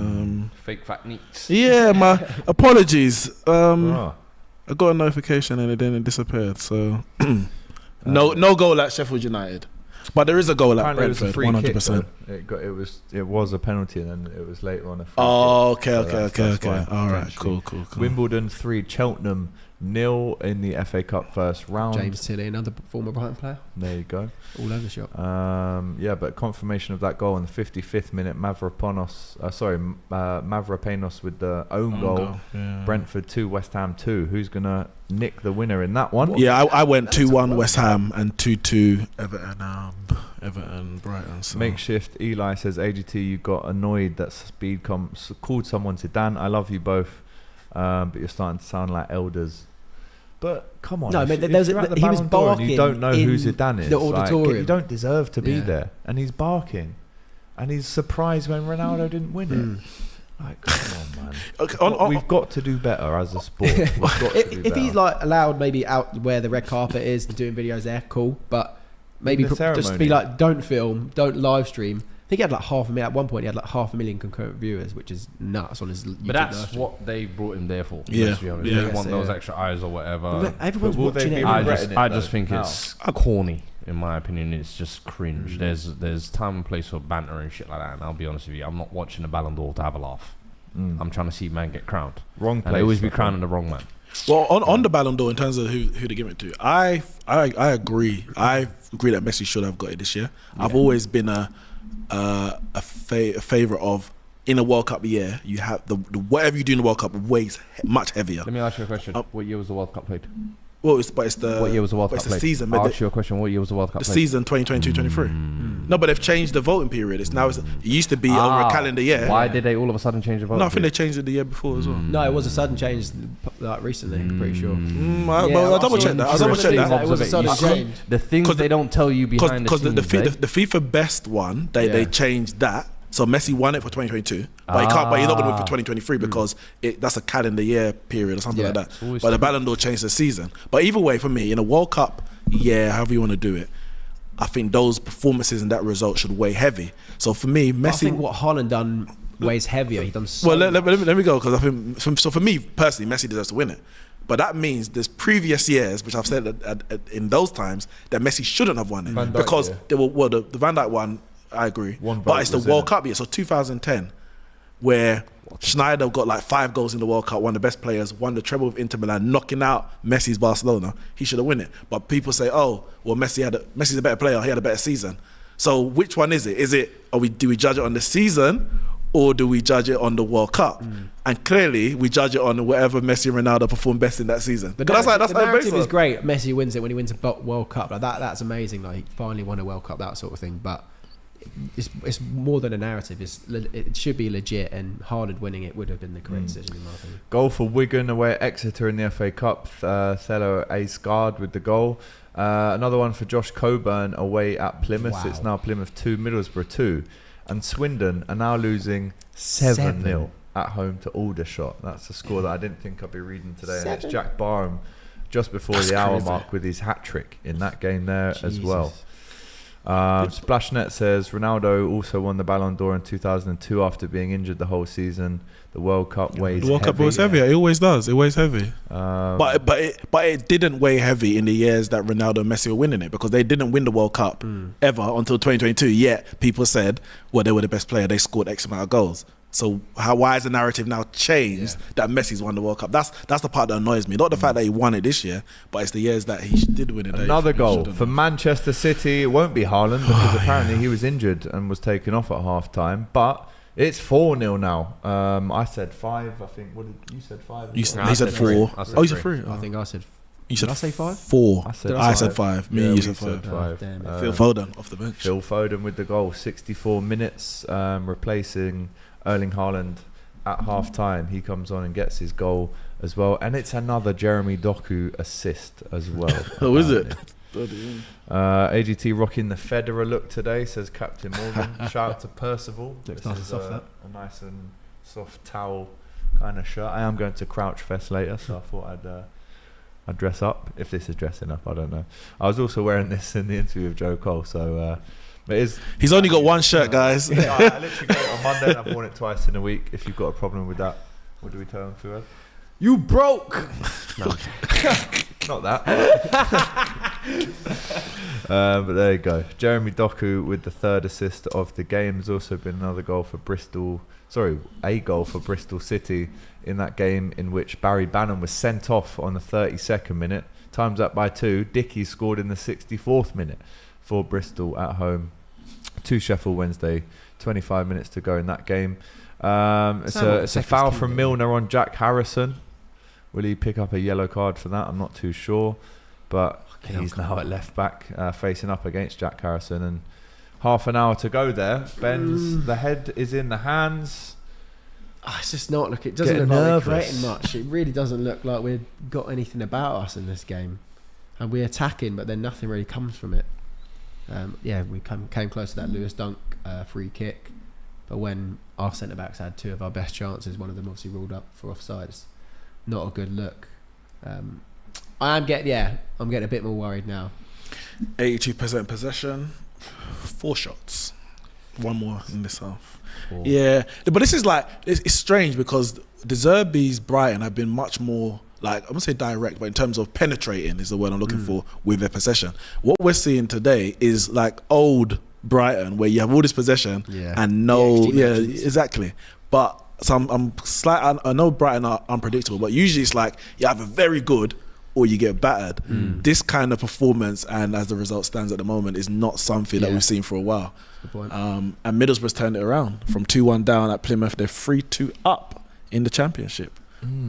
Fake fat Neeks. Yeah, my apologies. Ah. I got a notification and it disappeared. So no goal at Sheffield United, but there is a goal at Brentford. 100%. It was a penalty, and then it was later on a free Oh, kick. okay. All right, cool. Wimbledon 3, Cheltenham 0 in the FA Cup first round. James Tilley, another former Brighton player. There you go. All over the shop. But confirmation of that goal in the 55th minute. Mavropanos with the own goal. Yeah. Brentford 2, West Ham 2. Who's gonna nick the winner in that one? Yeah, I went 2-1 West Ham and 2-2 Everton Brighton. So. Makeshift Eli says, AGT, you got annoyed that Speed called someone Zidane. I love you both, but you're starting to sound like elders. But come on, no, if he you're at the was Ballon d'Or and barking. You don't know who Zidane is. The auditorium. You don't deserve to be there, and he's barking, and he's surprised when Ronaldo didn't win it. Like, come on, man. Okay, We've got to do better as a sport. We've got to do if he's better. like allowed maybe out where the red carpet is and doing videos there, cool. But maybe The just ceremony. be like, don't film, don't live stream. I think he had like 500,000 at one point. He had like 500,000 concurrent viewers, which is nuts on his YouTube. But that's live what they brought him there for. Yeah. Let's be honest. Yeah. They want those extra eyes or whatever. stream. Everyone's But will they watching be it. regretting I it, just though? think How? it's corny, in my opinion. It's just cringe. There's time and place for banter and shit like that. And I'll be honest with you, I'm not watching the Ballon d'Or to have a laugh. I'm trying to see man get crowned. Wrong place. And they always be I think. crowning the wrong man. Well, on the Ballon d'Or, in terms of who to give it to, I agree. I agree that Messi should have got it this year. I've always been a favourite of, in a World Cup year, you have the whatever you do in the World Cup weighs much heavier. Let me ask you a question. What year was the World Cup played? Well, it's the What year was the World Cup it's the played? season. I'll but ask you a question. What year was the World Cup the played? season 2022-23. No, but they've changed the voting period. It used to be over a calendar year. Why did they all of a sudden change the vote? No, I think they changed it the year before as well. No, it was a sudden change like recently. I'm pretty sure. I'll double check that. I'll double check that. It was a sudden change. The things they don't tell you behind the scenes. Because the FIFA Best one, they changed that. So Messi won it for 2022, but he can't. But he's not going to win for 2023 because that's a calendar year period or something like that. But the Ballon d'Or changed the season. But either way, for me, in a World Cup, however you want to do it, I think those performances and that result should weigh heavy. So for me, Messi. I think what Haaland done weighs heavier. He done so. Well, let me go, because I think so. For me personally, Messi deserves to win it. But that means there's previous years, which I've said in those times, that Messi shouldn't have won it because they were the Van Dijk one. I agree, but it's the World Cup year. So 2010, where Schneider got like 5 goals in the World Cup, one of the best players, won the treble with Inter Milan, knocking out Messi's Barcelona. He should have won it. But people say, oh, well, Messi's a better player. He had a better season. So which one is it? Do we judge it on the season, or do we judge it on the World Cup? And clearly, we judge it on whatever Messi and Ronaldo performed best in that season. The narrative is great. Messi wins it when he wins a World Cup. Like that's amazing. Like he finally won a World Cup, that sort of thing. But it's more than a narrative. It should be legit, and Haaland winning it would have been the correct decision in my opinion. Goal for Wigan away at Exeter in the FA Cup. Thello Aysgard with the goal. Another one for Josh Coburn away at Plymouth. Wow. It's now Plymouth 2, Middlesbrough 2. And Swindon are now losing 7-0 at home to Aldershot. That's a score that I didn't think I'd be reading today. And it's Jack Barham just before the hour mark with his hat-trick in that game there as well. Splashnet says Ronaldo also won the Ballon d'Or in 2002 after being injured the whole season. The World Cup weighs. The World Cup weighs heavy. It always does. It weighs heavy. But it didn't weigh heavy in the years that Ronaldo and Messi were winning it, because they didn't win the World Cup ever until 2022. Yet people said, well, they were the best player. They scored X amount of goals. So why is the narrative now changed that Messi's won the World Cup? That's the part that annoys me. Not the fact that he won it this year, but it's the years that he did win it. Another goal for Manchester City. It won't be Haaland because apparently he was injured and was taken off at half time. But it's 4-0 now. I said 5. I think. What did you said 5? He said 4. You said 3. I think I said. You said I say 5? 4. I said 5. Me and you said 5. Phil Foden off the bench. Phil Foden with the goal. 64 minutes, replacing Erling Haaland at half time, he comes on and gets his goal as well. And it's another Jeremy Doku assist as well. Oh, is it? AGT rocking the Federer look today, says Captain Morgan. Shout out to Percival. This nice is and soft, a nice and soft towel kind of shirt. I am going to Crouch Fest later, so I thought I'd dress up. If this is dressing up, I don't know. I was also wearing this in the interview with Joe Cole, so he's only got one shirt, guys. Yeah, I literally got it on Monday and I've worn it twice in a week. If you've got a problem with that, what do we tell him, Fuad? You broke. No. Not that. But there you go. Jeremy Doku with the third assist of the game. There's also been another goal for Bristol. A goal for Bristol City in that game in which Barry Bannon was sent off on the 32nd minute. Time's up by 2. Dickey scored in the 64th minute for Bristol at home to Sheffield Wednesday. 25 minutes to go in that game. It's a foul from Milner on Jack Harrison. Will he pick up a yellow card for that? I'm not too sure. But he's now at left back facing up against Jack Harrison. And half an hour to go there. Ben's, the head is in the hands. It's just not look. It doesn't look like we're creating much. It really doesn't look like we've got anything about us in this game. And we're attacking, but then nothing really comes from it. We came close to that Lewis Dunk free kick. But when our centre-backs had 2 of our best chances, one of them obviously ruled up for offsides. Not a good look. I'm getting a bit more worried now. 82% possession, 4 shots, 1 more in this half. 4. Yeah, but this is like it's strange because De Zerbi's Brighton have been much more like, I wouldn't say direct, but in terms of penetrating is the word I'm looking for with their possession. What we're seeing today is like old Brighton where you have all this possession and exactly. But so I know Brighton are unpredictable, but usually it's like you have a very good or you get battered. This kind of performance, and as the result stands at the moment, is not something that we've seen for a while. Good point. And Middlesbrough's turned it around from 2-1 down at Plymouth. They're 3-2 up in the Championship.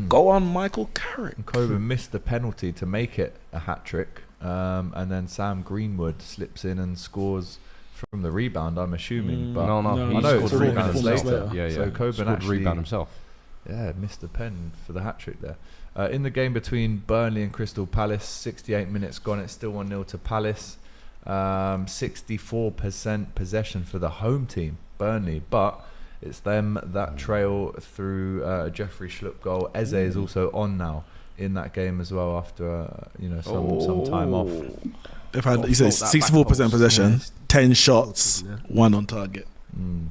Go on, Michael Carrick. Coburn missed the penalty to make it a hat-trick, and then Sam Greenwood slips in and scores from the rebound, I'm assuming. But No, I know it's 4 minutes minutes later. later. Yeah. So Coburn actually rebound himself. Yeah, missed the pen for the hat-trick there. In the game between Burnley and Crystal Palace, 68 minutes gone, it's still 1-0 to Palace. 64% possession for the home team, Burnley, but it's them that trail through Jeffrey Schlupp goal. Eze is also on now in that game as well after some time off. They've had, he says, 64% possession, 10 shots, 1 on target.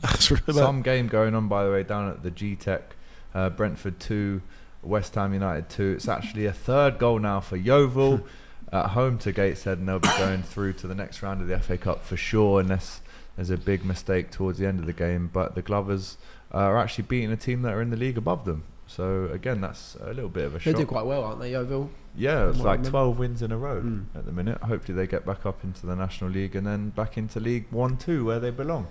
That's really bad. Some game going on, by the way, down at the G-Tech. Brentford 2, West Ham United 2. It's actually a 3rd goal now for Yeovil at home to Gateshead, and they'll be going through to the next round of the FA Cup for sure, unless there's a big mistake towards the end of the game. But the Glovers are actually beating a team that are in the league above them. So again, that's a little bit of a shock. They do quite well, aren't they, Yeovil? Yeah, it's like 12 wins in a row at the minute. Hopefully they get back up into the National League and then back into League 1-2 where they belong.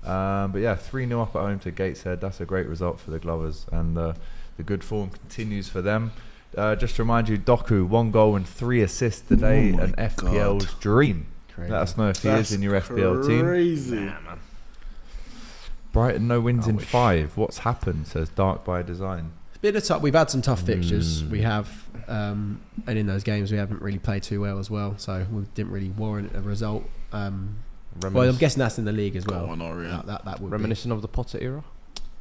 But yeah, 3-0 up at home to Gateshead. That's a great result for the Glovers, and the good form continues for them. Just to remind you, Doku, 1 goal and 3 assists today, an FPL's dream. Crazy. Let us know if he is in your FPL team. Crazy. Yeah, man. Brighton no wins in 5. What's happened? Says Dark by Design. It's been a tough. We've had some tough fixtures. We have, and in those games we haven't really played too well as well. So we didn't really warrant a result. Well, I'm guessing that's in the league as well. That would reminiscent of the Potter era.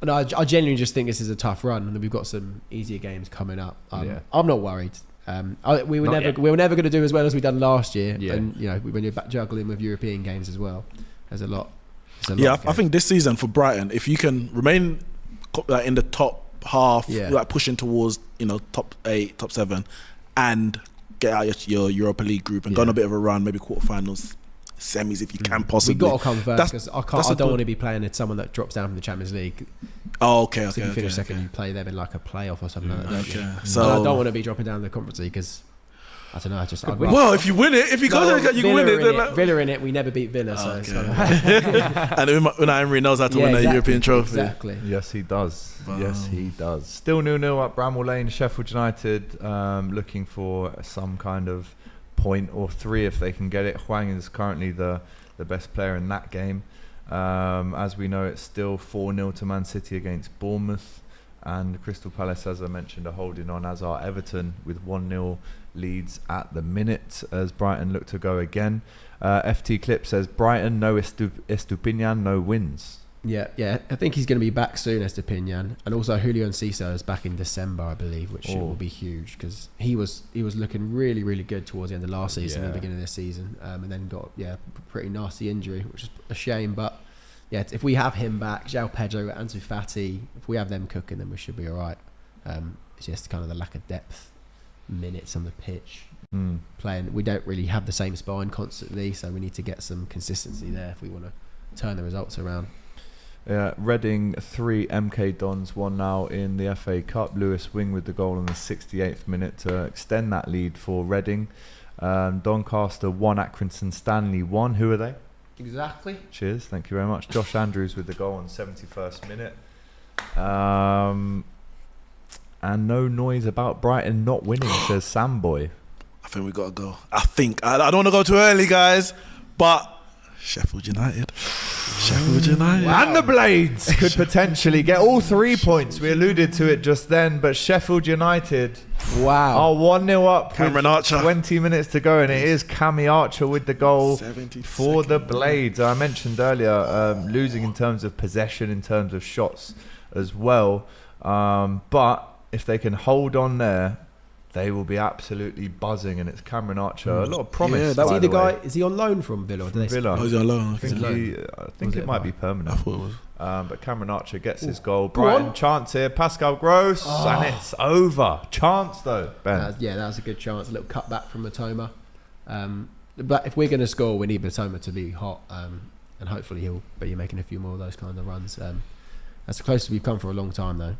No, I genuinely just think this is a tough run, and we've got some easier games coming up. I'm not worried. We were never going to do as well as we done last year, and when you're back juggling with European games as well, there's a lot. I think this season for Brighton, if you can remain in the top half, like pushing towards top 8, top 7, and get out your Europa League group and go on a bit of a run, maybe quarterfinals, semis if you can possibly. We've got to come first because I don't want to be playing at someone that drops down from the Champions League. Okay. If you finish second, you play them in like a playoff or something like that. Okay. So I don't want to be dropping down the Conference League because I don't know. Well, if you win it, if you go there, you can win it. Villa in it, we never beat Villa, so it's kind of and Unai Emery knows how to win a European trophy. Exactly. Yes, he does. Wow. Yes, he does. Still 0-0 at Bramall Lane. Sheffield United looking for some kind of point or 3 if they can get it. Hwang is currently the best player in that game. As we know, it's still 4-0 to Man City against Bournemouth. And Crystal Palace, as I mentioned, are holding on, as are Everton, with 1-0 leads at the minute as Brighton look to go again. FT Clip says Brighton, no Estupinian, no wins. Yeah. I think he's going to be back soon, Estepinian, and also Julio Enciso is back in December, I believe, which will be huge because he was looking really, really good towards the end of last season and the beginning of this season, and then got a pretty nasty injury, which is a shame. But yeah, if we have him back, João Pedro, Ansu Fati, if we have them cooking, then we should be all right. It's just kind of the lack of depth, minutes on the pitch. Playing, we don't really have the same spine constantly, so we need to get some consistency there if we want to turn the results around. Reading 3, MK Dons 1 now in the FA Cup. Lewis Wing with the goal in the 68th minute to extend that lead for Reading. Doncaster 1, Accrington Stanley 1. Who are they? Exactly. Cheers, thank you very much. Josh Andrews with the goal on 71st minute. And no noise about Brighton not winning, says Samboy. I think we got to go. I don't want to go too early, guys, but Sheffield United. Wow. And the Blades could potentially get all 3 points. We alluded to it just then, but Sheffield United are 1-0 up Cameron with Archer. 20 minutes to go, and it is Cammy Archer with the goal for the Blades. I mentioned earlier losing in terms of possession, in terms of shots as well, but if they can hold on there, they will be absolutely buzzing, and it's Cameron Archer. A lot of promise. Yeah, Is he the guy? Is he on loan from Villa? From Villa. Oh, he's on loan. I think it might be permanent. I thought it was. But Cameron Archer gets his goal. Brighton chance here. Pascal Gross, and it's over. Chance though, Ben. That was a good chance. A little cut back from Matoma. But if we're going to score, we need Matoma to be hot, and hopefully he'll be making a few more of those kind of runs. That's the closest we've come for a long time, though.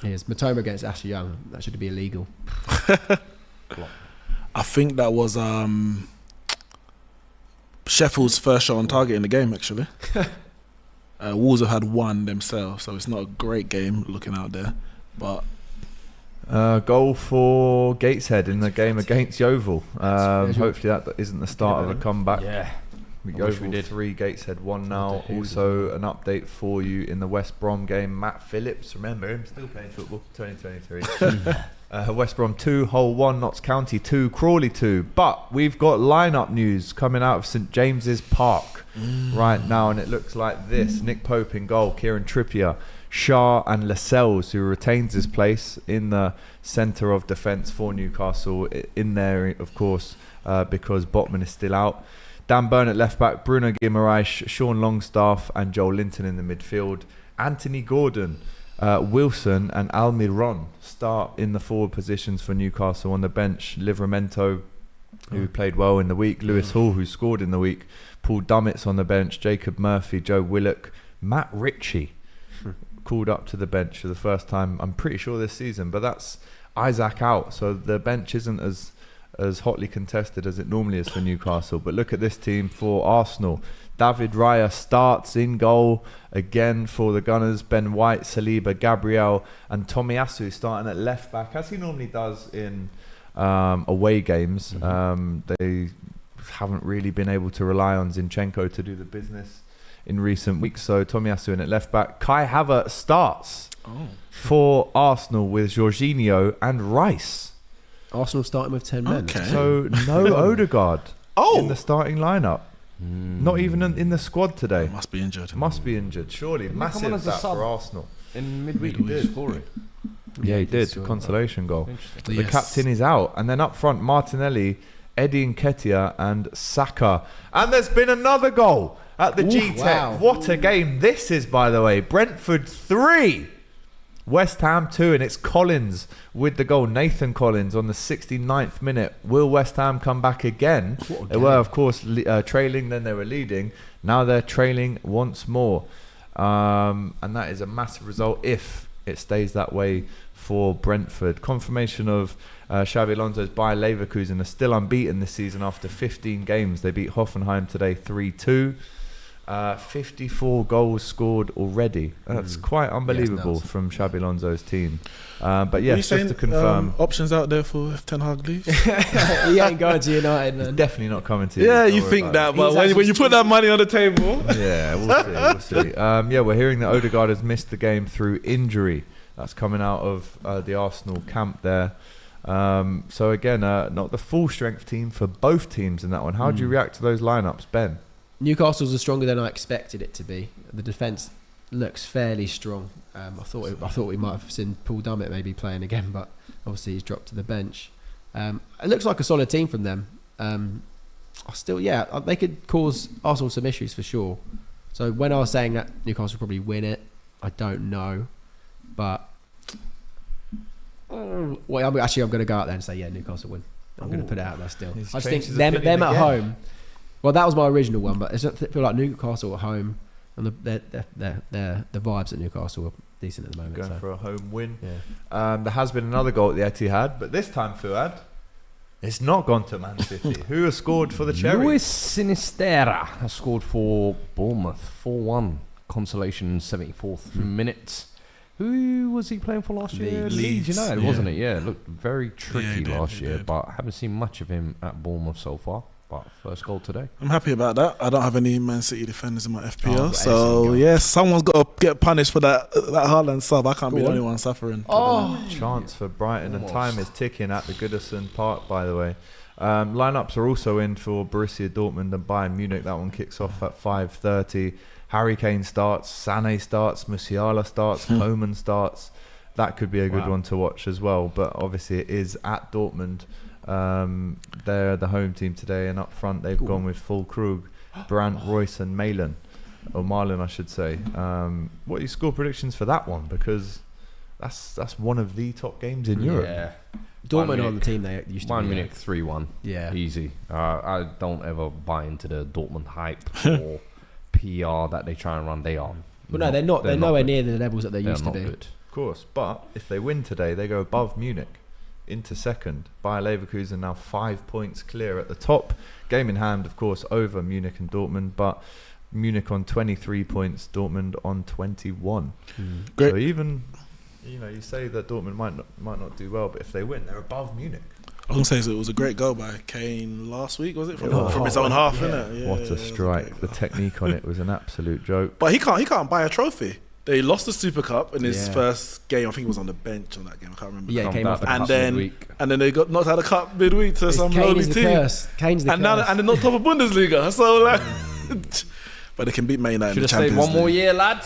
Here's Matoma against Ashley Young. That should be illegal. I think that was Sheffield's first shot on target in the game, actually. Wolves have had one themselves, so it's not a great game looking out there. But goal for Gateshead in the game against Yeovil. Hopefully that isn't the start of a comeback. Yeah. Yeovil 3, Gateshead 1 now. Also an update for you in the West Brom game. Matt Phillips, remember him, still playing football, 2023. West Brom 2, Hull 1, Notts County 2, Crawley 2. But we've got lineup news coming out of St James's Park right now, and it looks like this. Nick Pope in goal, Kieran Trippier, Shah and Lascelles, who retains his place in the centre of defence for Newcastle. In there, of course, because Botman is still out. Dan Burn at left back, Bruno Guimaraes, Sean Longstaff and Joel Linton in the midfield. Anthony Gordon, Wilson and Almiron start in the forward positions for Newcastle. On the bench, Livramento, who played well in the week, Lewis Hall, who scored in the week, Paul Dummett's on the bench, Jacob Murphy, Joe Willock, Matt Ritchie called up to the bench for the first time, I'm pretty sure this season, but that's Isaac out, so the bench isn't as hotly contested as it normally is for Newcastle. But look at this team for Arsenal. David Raya starts in goal again for the Gunners. Ben White, Saliba, Gabriel and Tomiyasu starting at left back, as he normally does in away games. They haven't really been able to rely on Zinchenko to do the business in recent weeks, so Tomiyasu in at left back. Kai Havertz starts for Arsenal with Jorginho and Rice. Arsenal starting with 10 men. Okay. So no Odegaard in the starting lineup. Not even in the squad today. Must be injured. Surely. Massive that for Arsenal. In midweek he did score it. Yeah, he did. Consolation goal. The Yes. captain is out. And then up front, Martinelli, Eddie Nketiah and Saka. And there's been another goal at the G-Tech. Wow. What a game this is, by the way. Brentford 3. West Ham 2, and it's Collins with the goal. Nathan Collins on the 69th minute. Will West Ham come back again? They were, of course, trailing, then they were leading. Now they're trailing once more. And that is a massive result if it stays that way for Brentford. Confirmation of Xabi Alonso's Bayer Leverkusen are still unbeaten this season after 15 games. They beat Hoffenheim today 3-2. 54 goals scored already. That's quite unbelievable from Xabi Alonso's team. But yes, just to confirm, options out there for if Ten Hag leaves. He ain't going to United, man. he's definitely not coming to. Yeah, Don't you worry think about that, but when you put that money on the table, it. Yeah, we'll see. Yeah, we're hearing that Odegaard has missed the game through injury. That's coming out of the Arsenal camp there. So again, not the full strength team for both teams in that one. How do you react to those lineups, Ben? Newcastle's are stronger than I expected it to be. The defence looks fairly strong. I thought we might have seen Paul Dummett maybe playing again, but obviously he's dropped to the bench. It looks like a solid team from them. They could cause Arsenal some issues for sure. So when I was saying that Newcastle will probably win it, I don't know, but I'm going to go out there and say Newcastle win. I'm going to put it out there still. I just think them at home. Well, that was my original one, but I feel like Newcastle at home, and the vibes at Newcastle are decent at the moment. Going for a home win. Yeah. There has been another goal at the Etihad, but this time, Fuad, it's not gone to Man City. Who has scored for the Cherries? Luis Sinisterra has scored for Bournemouth, 4-1. Consolation in 74th minute. Who was he playing for last year? Leeds United, wasn't it? Yeah, it looked very tricky last year, but I haven't seen much of him at Bournemouth so far. But first goal today. I'm happy about that. I don't have any Man City defenders in my FPL, so someone's got to get punished for that Haaland sub. I can't be the only one suffering. Chance for Brighton, and time is ticking at the Goodison Park, by the way. Lineups are also in for Borussia Dortmund and Bayern Munich. That one kicks off at 5:30. Harry Kane starts, Sané starts, Musiala starts, Coman starts. That could be a good one to watch as well. But obviously it is at Dortmund. They're the home team today, and up front they've gone with Füllkrug, Brandt, Royce and Marlon, I should say. What are your score predictions for that one? Because that's one of the top games in Europe. Yeah. Dortmund on the team they used to be. Bayern Munich 3-1. Yeah. Easy. I don't ever buy into the Dortmund hype or PR that they try and run. They are. Well, no, they're not. They're nowhere near the levels that they used to be. Good. Of course, but if they win today, they go above Munich into second. Bayer Leverkusen now 5 points clear at the top. Game in hand, of course, over Munich and Dortmund, but Munich on 23 points, Dortmund on 21. Great. So even, you say that Dortmund might not do well, but if they win, they're above Munich. I was going to say, it was a great goal by Kane last week, was it? From his own half, innit? What a strike. The technique on it was an absolute joke. But he can't buy a trophy. They lost the Super Cup in his first game. I think he was on the bench on that game. I can't remember. Yeah, he came off. And then they got knocked out of the cup midweek to some lowly team. Kane's the curse. And they're not top of Bundesliga. So but they can beat Man United in the Champions League. Should have stayed one more year, lad.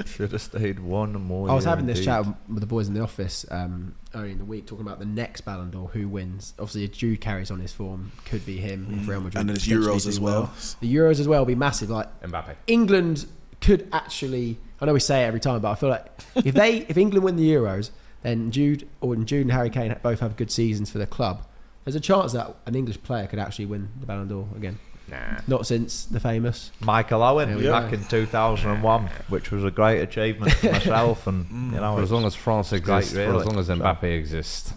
Should have stayed one more year. I was having this chat with the boys in the office early in the week, talking about the next Ballon d'Or, who wins. Obviously, if Jude carries on his form, could be him if Real Madrid. And then there's Euros as well. The Euros as well will be massive. Like Mbappe. England could actually. I know we say it every time, but I feel like if England win the Euros, then Jude and Harry Kane both have good seasons for their club. There's a chance that an English player could actually win the Ballon d'Or again. Nah. Not since the famous Michael Owen back in 2001, which was a great achievement for myself. And for as long as France exists, really. for as long as Mbappe exists,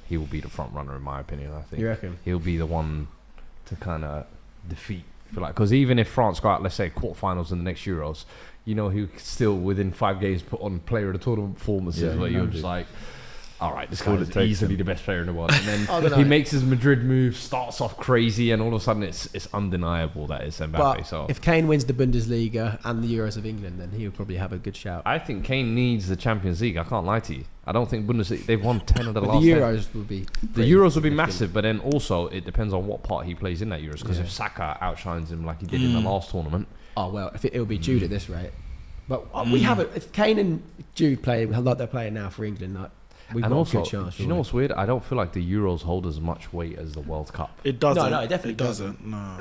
he will be the front runner in my opinion. I think. You reckon? He'll be the one to kind of defeat. Because even if France go out, let's say quarterfinals in the next Euros, he still within 5 games put on player of the tournament performances where you're just like, all right, this guy is easily the best player in the world. And then he makes his Madrid move, starts off crazy, and all of a sudden it's undeniable that it's Mbappe. But so if Kane wins the Bundesliga and the Euros of England, then he'll probably have a good shout. I think Kane needs the Champions League. I can't lie to you. I don't think Bundesliga, they've won 10 of the last 10. The Euros will be... The Euros will be massive, but then also it depends on what part he plays in that Euros. Because if Saka outshines him like he did in the last tournament... Oh, well, it'll be Jude at this rate. But we have it. If Kane and Jude play like they're playing now for England, we've got a good chance. Do you know what's weird? I don't feel like the Euros hold as much weight as the World Cup. It doesn't. No, it definitely doesn't. No.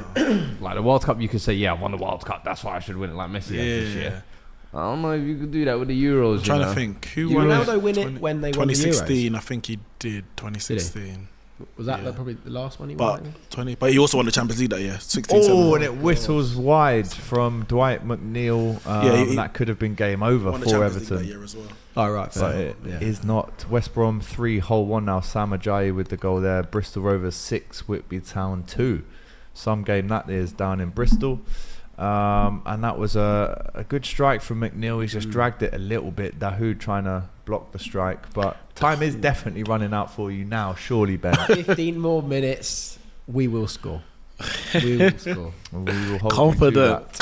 Like the World Cup, you could say, I won the World Cup. That's why I should win it like Messi has this year. I don't know if you could do that with the Euros. I'm trying to think. Who won Ronaldo win it when they won the Euros? 2016, I think he did. 2016. Was that probably the last one he won? But he also won the Champions League that year. 16, and it whistles wide from Dwight McNeil. That could have been game over for Everton. That year as well. Oh, right. But it is not. West Brom 3, Hull 1 now. Sam Ajayi with the goal there. Bristol Rovers 6, Whitby Town 2. Some game that is down in Bristol. And that was a good strike from McNeil. He's just dragged it a little bit. Dahoud trying to block the strike, but time is definitely running out for you now, surely, Ben. 15 more minutes, we will score. We will score. We will hold Confident.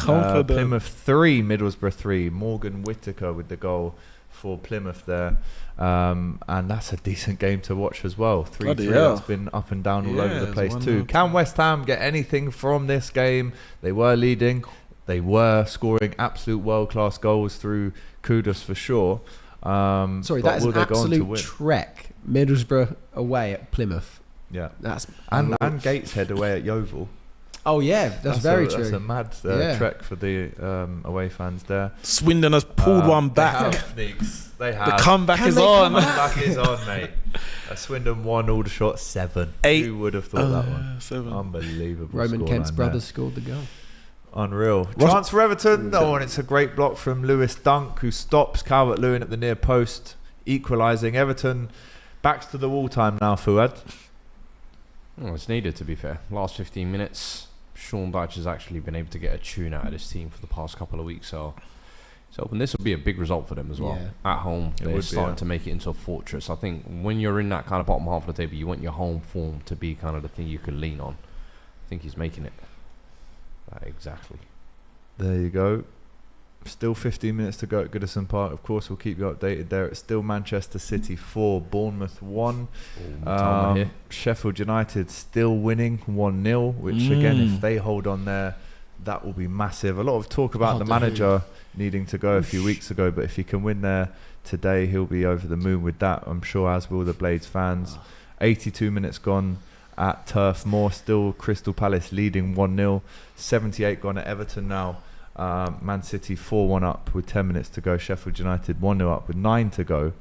Plymouth 3, Middlesbrough 3. Morgan Whittaker with the goal for Plymouth there. And that's a decent game to watch as well. 3-3. That's been up and down all over the place too. Can West Ham get anything from this game? They were leading. They were scoring absolute world-class goals through Kudus for sure. Sorry, that is an absolute trek. Middlesbrough away at Plymouth. Yeah, that's and Gateshead away at Yeovil. Oh yeah, that's very true. That's a mad trek for the away fans there. Swindon has pulled one back. They have. The comeback is on. The comeback is on, mate. Swindon 1, Aldershot 7. 8. Who would have thought that one? 7. Unbelievable. Roman Kent's brothers scored the goal. Unreal. Chance for Everton. Oh, and it's a great block from Lewis Dunk, who stops Calvert-Lewin at the near post, equalising. Everton backs to the wall time now, Fuad. Oh, it's needed, to be fair. Last 15 minutes, Sean Dyche has actually been able to get a tune out of this team for the past couple of weeks. So and this will be a big result for them as well. Yeah. At home, they're starting to make it into a fortress. I think when you're in that kind of bottom half of the table, you want your home form to be kind of the thing you can lean on. I think he's making it. Exactly. There you go. Still 15 minutes to go at Goodison Park. Of course, we'll keep you updated there. It's still Manchester City 4, Bournemouth 1. Sheffield United still winning 1-0, which again, if they hold on there, that will be massive. A lot of talk about the manager needing to go a few weeks ago, but if he can win there today, he'll be over the moon with that, I'm sure, as will the Blades fans. 82 minutes gone at Turf Moor, still Crystal Palace leading 1-0. 78 gone at Everton now. Man City 4-1 up with 10 minutes to go. Sheffield United 1-0 up with 9 to go.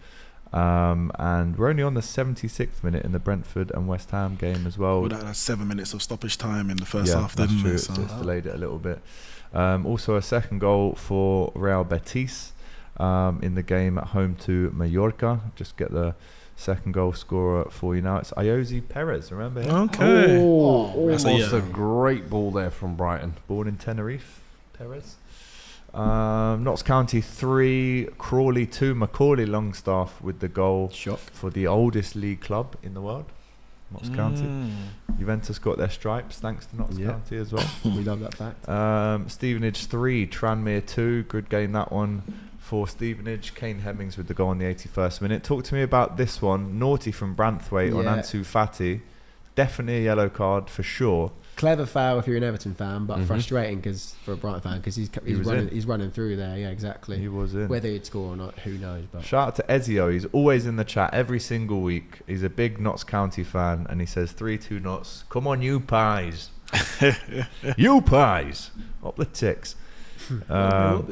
And we're only on the 76th minute in the Brentford and West Ham game as well. That's 7 minutes of stoppage time in the first half. That's true. So it's delayed it a little bit. Also a second goal for Real Betis in the game at home to Mallorca. Just get the second goal scorer for you now. It's Ayoze Perez, remember him? Okay. That's a great ball there from Brighton. Born in Tenerife, Perez. Notts County 3, Crawley 2, Macaulay Longstaff with the goal for the oldest league club in the world, Notts County. Juventus got their stripes thanks to Notts County as well. We love that fact. Stevenage 3, Tranmere 2, good game that one for Stevenage. Kane Hemmings with the goal in the 81st minute. Talk to me about this one. Naughty from Branthwaite on Ansu Fati. Definitely a yellow card for sure. Clever foul if you're an Everton fan, but frustrating because for a Brighton fan, because he's running through there. Yeah, exactly. He was in. Whether he'd score or not, who knows? But shout out to Ezio. He's always in the chat every single week. He's a big Notts County fan, and he says 3-2 Notts. Come on, you pies. You pies. Up the ticks. Up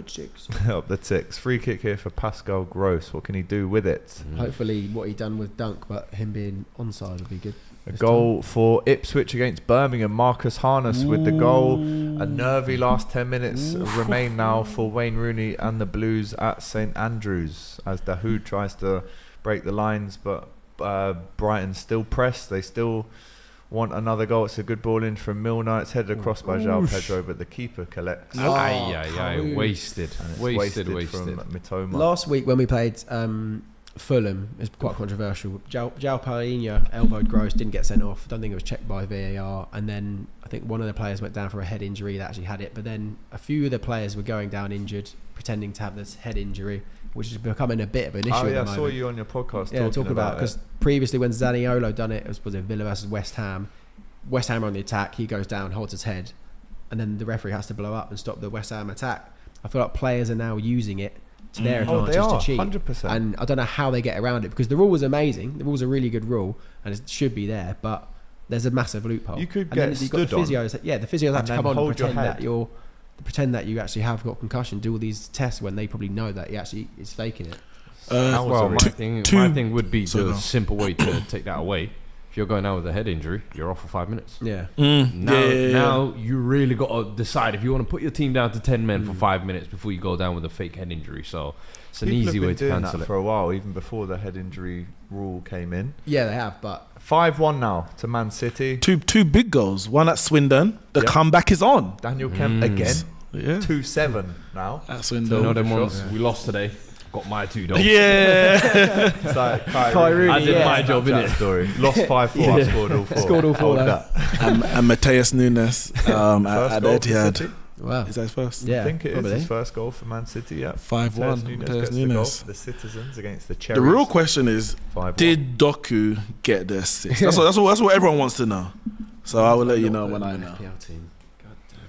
the ticks. Free kick here for Pascal Gross. What can he do with it? Hopefully what he done with Dunk, but him being onside would be good. A goal for Ipswich against Birmingham. Marcus Harness with the goal. A nervy last 10 minutes remain now for Wayne Rooney and the Blues at St Andrews as Dahoud tries to break the lines, but Brighton still press. They still want another goal. It's a good ball in from Milner. It's headed across by João Pedro, but the keeper collects. Wasted from Mitoma. Last week when we played Fulham, it's quite controversial. João Palhinha elbowed Gross, didn't get sent off. Don't think it was checked by VAR. And then I think one of the players went down for a head injury that actually had it. But then a few of the players were going down injured, pretending to have this head injury, which is becoming a bit of an issue. I saw you on your podcast. Talking about because previously when Zaniolo done it, was it Villa versus West Ham? West Ham are on the attack. He goes down, holds his head, and then the referee has to blow up and stop the West Ham attack. I feel like players are now using it to their advantage to cheat. 100%. And I don't know how they get around it because the rule was amazing. The rule's a really good rule and it should be there, but there's a massive loophole. You could and get stood the physios, on. The physios have to come on and pretend that you actually have got concussion, do all these tests when they probably know that he actually is faking it. My thing would be the simple way to take that away. If you're going out with a head injury, you're off for 5 minutes. Yeah. Now you really got to decide if you want to put your team down to 10 men for 5 minutes before you go down with a fake head injury. So it's an easy way to cancel it. For a while, even before the head injury rule came in. Yeah, they have, but 5-1 now to Man City. Two big goals. One at Swindon. The comeback is on. Daniel Kemp again. 2-7 now. At Swindon. Them ones we lost today. Got my 2 goals. Yeah. It's like Kyrie, I did my job, That innit? story. Lost 5-4. I scored all 4. Scored all 4 Hold though. that. And Mateus Nunes First at goal for Etihad. City. Wow. Is that his first? Yeah, I think it is probably. his first goal for Man City. Yeah, 5-1. Mateus Mateus gets the goal Nunes. for the Citizens against the The Cherries. real question is, 5-1. did Doku get the assist? That's what everyone wants to know. So I will let you know when I know. FPL team. God damn.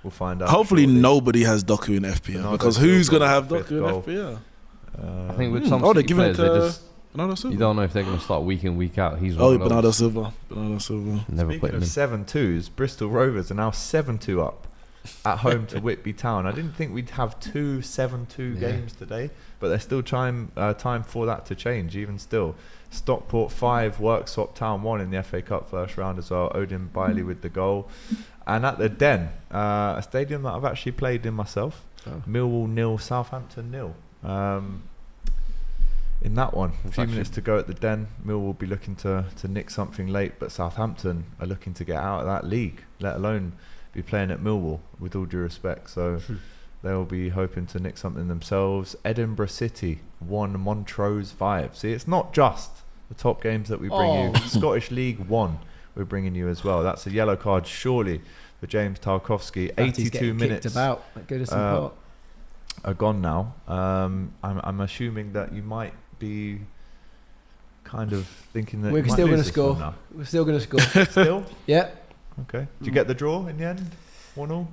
We'll find out. Hopefully shortly. nobody has Doku in FPL Bernardo because who's Silva, gonna have fifth Doku in goal. FPL? I think with some Oh, they're City giving players, it they to just Bernardo you Silva. don't know if they're going to start week in, week out. He's Oh, one of Bernardo those. Silva. Bernardo Silva. Never Speaking put of him in. 7-2s, Bristol Rovers are now 7-2 up at home to Whitby Town. I didn't think we'd have 2 7-2 games today, but there's still time for that to change. Even still, Stockport 5, Worksop Town 1 in the FA Cup first round as well. Odin Bailey with the goal. And at the Den, a stadium that I've actually played in myself, Millwall 0, Southampton 0. In that one, a few minutes to go at the Den. Millwall will be looking to nick something late, but Southampton are looking to get out of that league, let alone be playing at Millwall, with all due respect. So they'll be hoping to nick something themselves. Edinburgh City 1, Montrose 5. See, it's not just the top games that we bring you. Scottish League 1 we're bringing you as well. That's a yellow card surely for James Tarkowski. 82 minutes about at Goodison Park. are gone now. I'm assuming that you might be kind of thinking that We're you might still lose going to this score. one now. We're still going to score. Still? Yeah. Okay. Did you get the draw in the end? 1-1?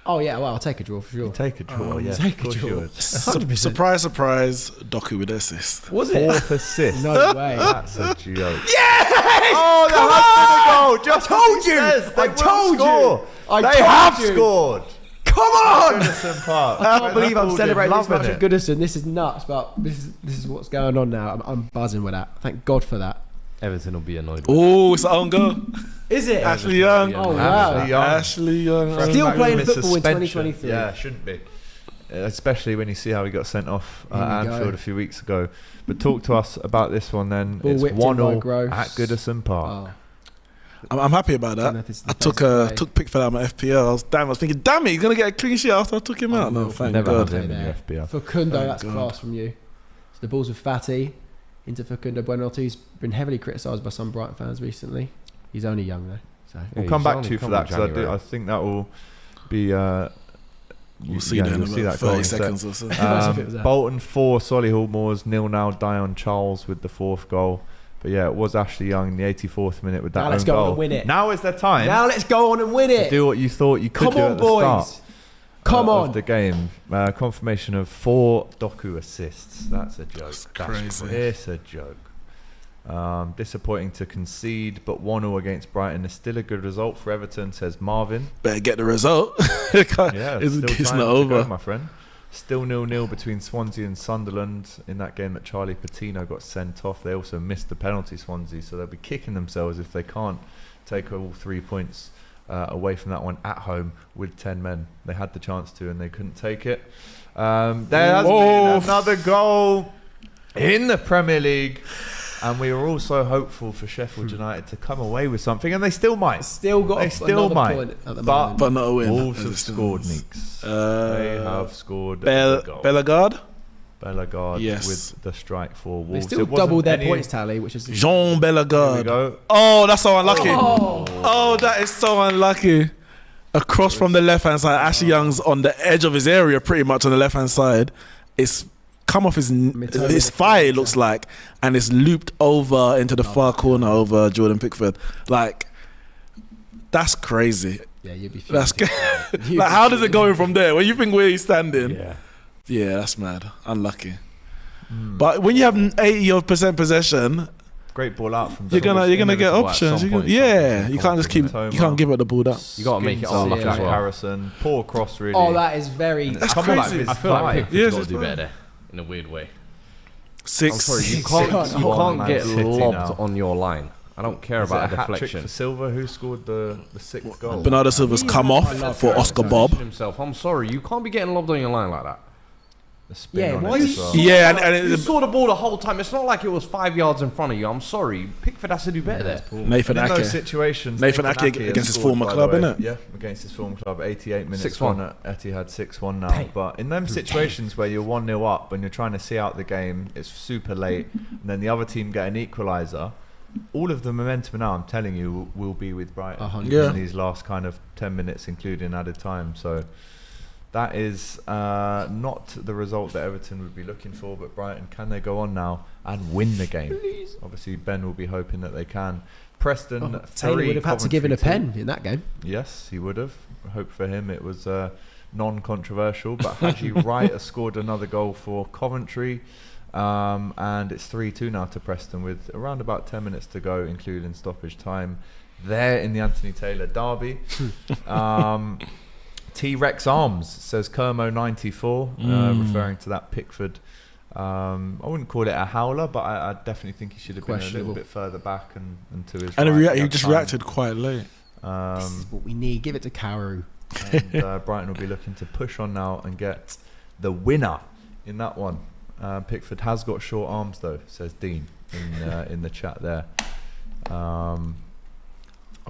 Oh yeah. Well, I'll take a draw for sure. You take a draw, yeah. take a of course draw. you would. 100%. Surprise, surprise, Doku with the assist. Was it? 4th assist. No way. That's a joke. Yes! Oh, there has been a goal. Just told you. I told you. They have scored. Come on! Goodison Park. I can't believe I'm Liverpool celebrating this loving much at Goodison. This is nuts, but this is what's going on now. I'm buzzing with that. Thank God for that. Everton will be annoyed. Oh, it's an own goal. Is it? Ashley Young. Oh wow. Ashley Young. Ashley Young. Still Back playing from his football in suspension. 2023. Yeah, shouldn't be. Especially when you see how he got sent off Here we at Anfield go. a few weeks ago. But talk to us about this one then. Ball It's whipped in by 1-0 Gross. at Goodison Park. Oh. I'm happy about Don't know that. if it's I the took defensive took Pickford out of my FPL. I was thinking, damn it, he's gonna get a clean sheet after I took him out. No, thank Never God. had him in Yeah. your FPL. Facundo, Thank that's God. class from you. So the balls with Fatty into Facundo Buenalto. He's been heavily criticised by some Brighton fans recently. He's only young though. So We'll Yeah, come he's back only to you for come that in because January. I think that will be. We'll see that in you'll see about that goal 30 in a sec. seconds or so. Imagine if it was that. Bolton 4, Solihull Moors 0 now. Dion Charles with the 4th goal. But yeah, it was Ashley Young in the 84th minute with that Now let's own go on goal. and win it. Now is the time Now let's go on and win to it. do what you thought you could Come do on, at the boys. start. Come Of on. the game. Confirmation of 4 Doku assists. That's a joke. That's crazy. It's a joke. Disappointing to concede, but 1-0 against Brighton is still a good result for Everton, says Marvin. Better get the result. Yeah, it's still it's time not to over. go, my friend. Still 0-0 between Swansea and Sunderland in that game that Charlie Patino got sent off. They also missed the penalty, Swansea, so they'll be kicking themselves if they can't take all 3 points away from that one at home with 10 men. They had the chance to and they couldn't take it. There has been another goal in the Premier League. And we were also hopeful for Sheffield United to come away with something, and they still might. Still got They still another might. point at the But moment. But not a win. Wolves as have it stands. scored, Neeks. They have scored the goal. Bellegarde? Bellegarde Yes. with the strike for They Wolves. still It wasn't doubled their any- points tally, which is Jean There we Bellegarde. go. Oh, that's so unlucky. Oh, that is so unlucky. Across from the left hand side. Ashley Young's on the edge of his area, pretty much on the left hand side. It's come off his thigh, it looks like, and it's looped over into the far corner over Jordan Pickford. Like, that's crazy. yeah, you'd be. That's fuming. like, how does it go in from there? When you think where he's standing, Yeah. yeah, that's mad. Unlucky. But when you have 80% possession, Great ball out from you're gonna get inevitable at options. some point, Yeah, something you come can't up just with keep. it. You can't give it the ball down. You got to make it Skins on unlucky Jack as well. Harrison. Poor cross, really. Oh, that is very. That's Coming back crazy. with his I feel like thigh. Pickford's Yes, got to it's do fine. better there, in a weird way. Six. I'm sorry, you Six. can't, Six. you can't Man get City lobbed now. on your line. I don't care Is it about a a hat trick deflection. for Silva, who scored the 6th goal. Bernardo Silva's come off for Oscar Bob. Himself. I'm sorry, you can't be getting lobbed on your line like that. the spin on why it you as well. Yeah, and You it's saw the ball the whole time. It's not like it was 5 yards in front of you. I'm sorry. Pickford has to do better there. Nathan In those Ake. situations, Nathan Ake has against his scored, former by club, the way. innit? Yeah, against his former club. 88 minutes 6-1. gone at Etihad, 6-1 now. But in them situations where you're 1-0 up and you're trying to see out the game, it's super late, and then the other team get an equaliser, all of the momentum now, I'm telling you, will be with Brighton in these last kind of 10 minutes, including added time. So that is not the result that Everton would be looking for, but Brighton, can they go on now and win the game? Please. Obviously, Ben will be hoping that they can. Preston, Taylor would have had to give in a Coventry pen in that game. Yes, he would have. I hope for him it was non-controversial, but Haji Wright has scored another goal for Coventry, and it's 3-2 now to Preston with around about 10 minutes to go, including stoppage time. There in the Anthony Taylor derby. T-Rex Arms says Kermo94, referring to that Pickford. I wouldn't call it a howler, but I definitely think he should have been a little bit further back and to his. And right he just reacted quite late. This is what we need. Give it to Karu. And Brighton will be looking to push on now and get the winner in that one. Pickford has got short arms though, says Dean in the chat there. Are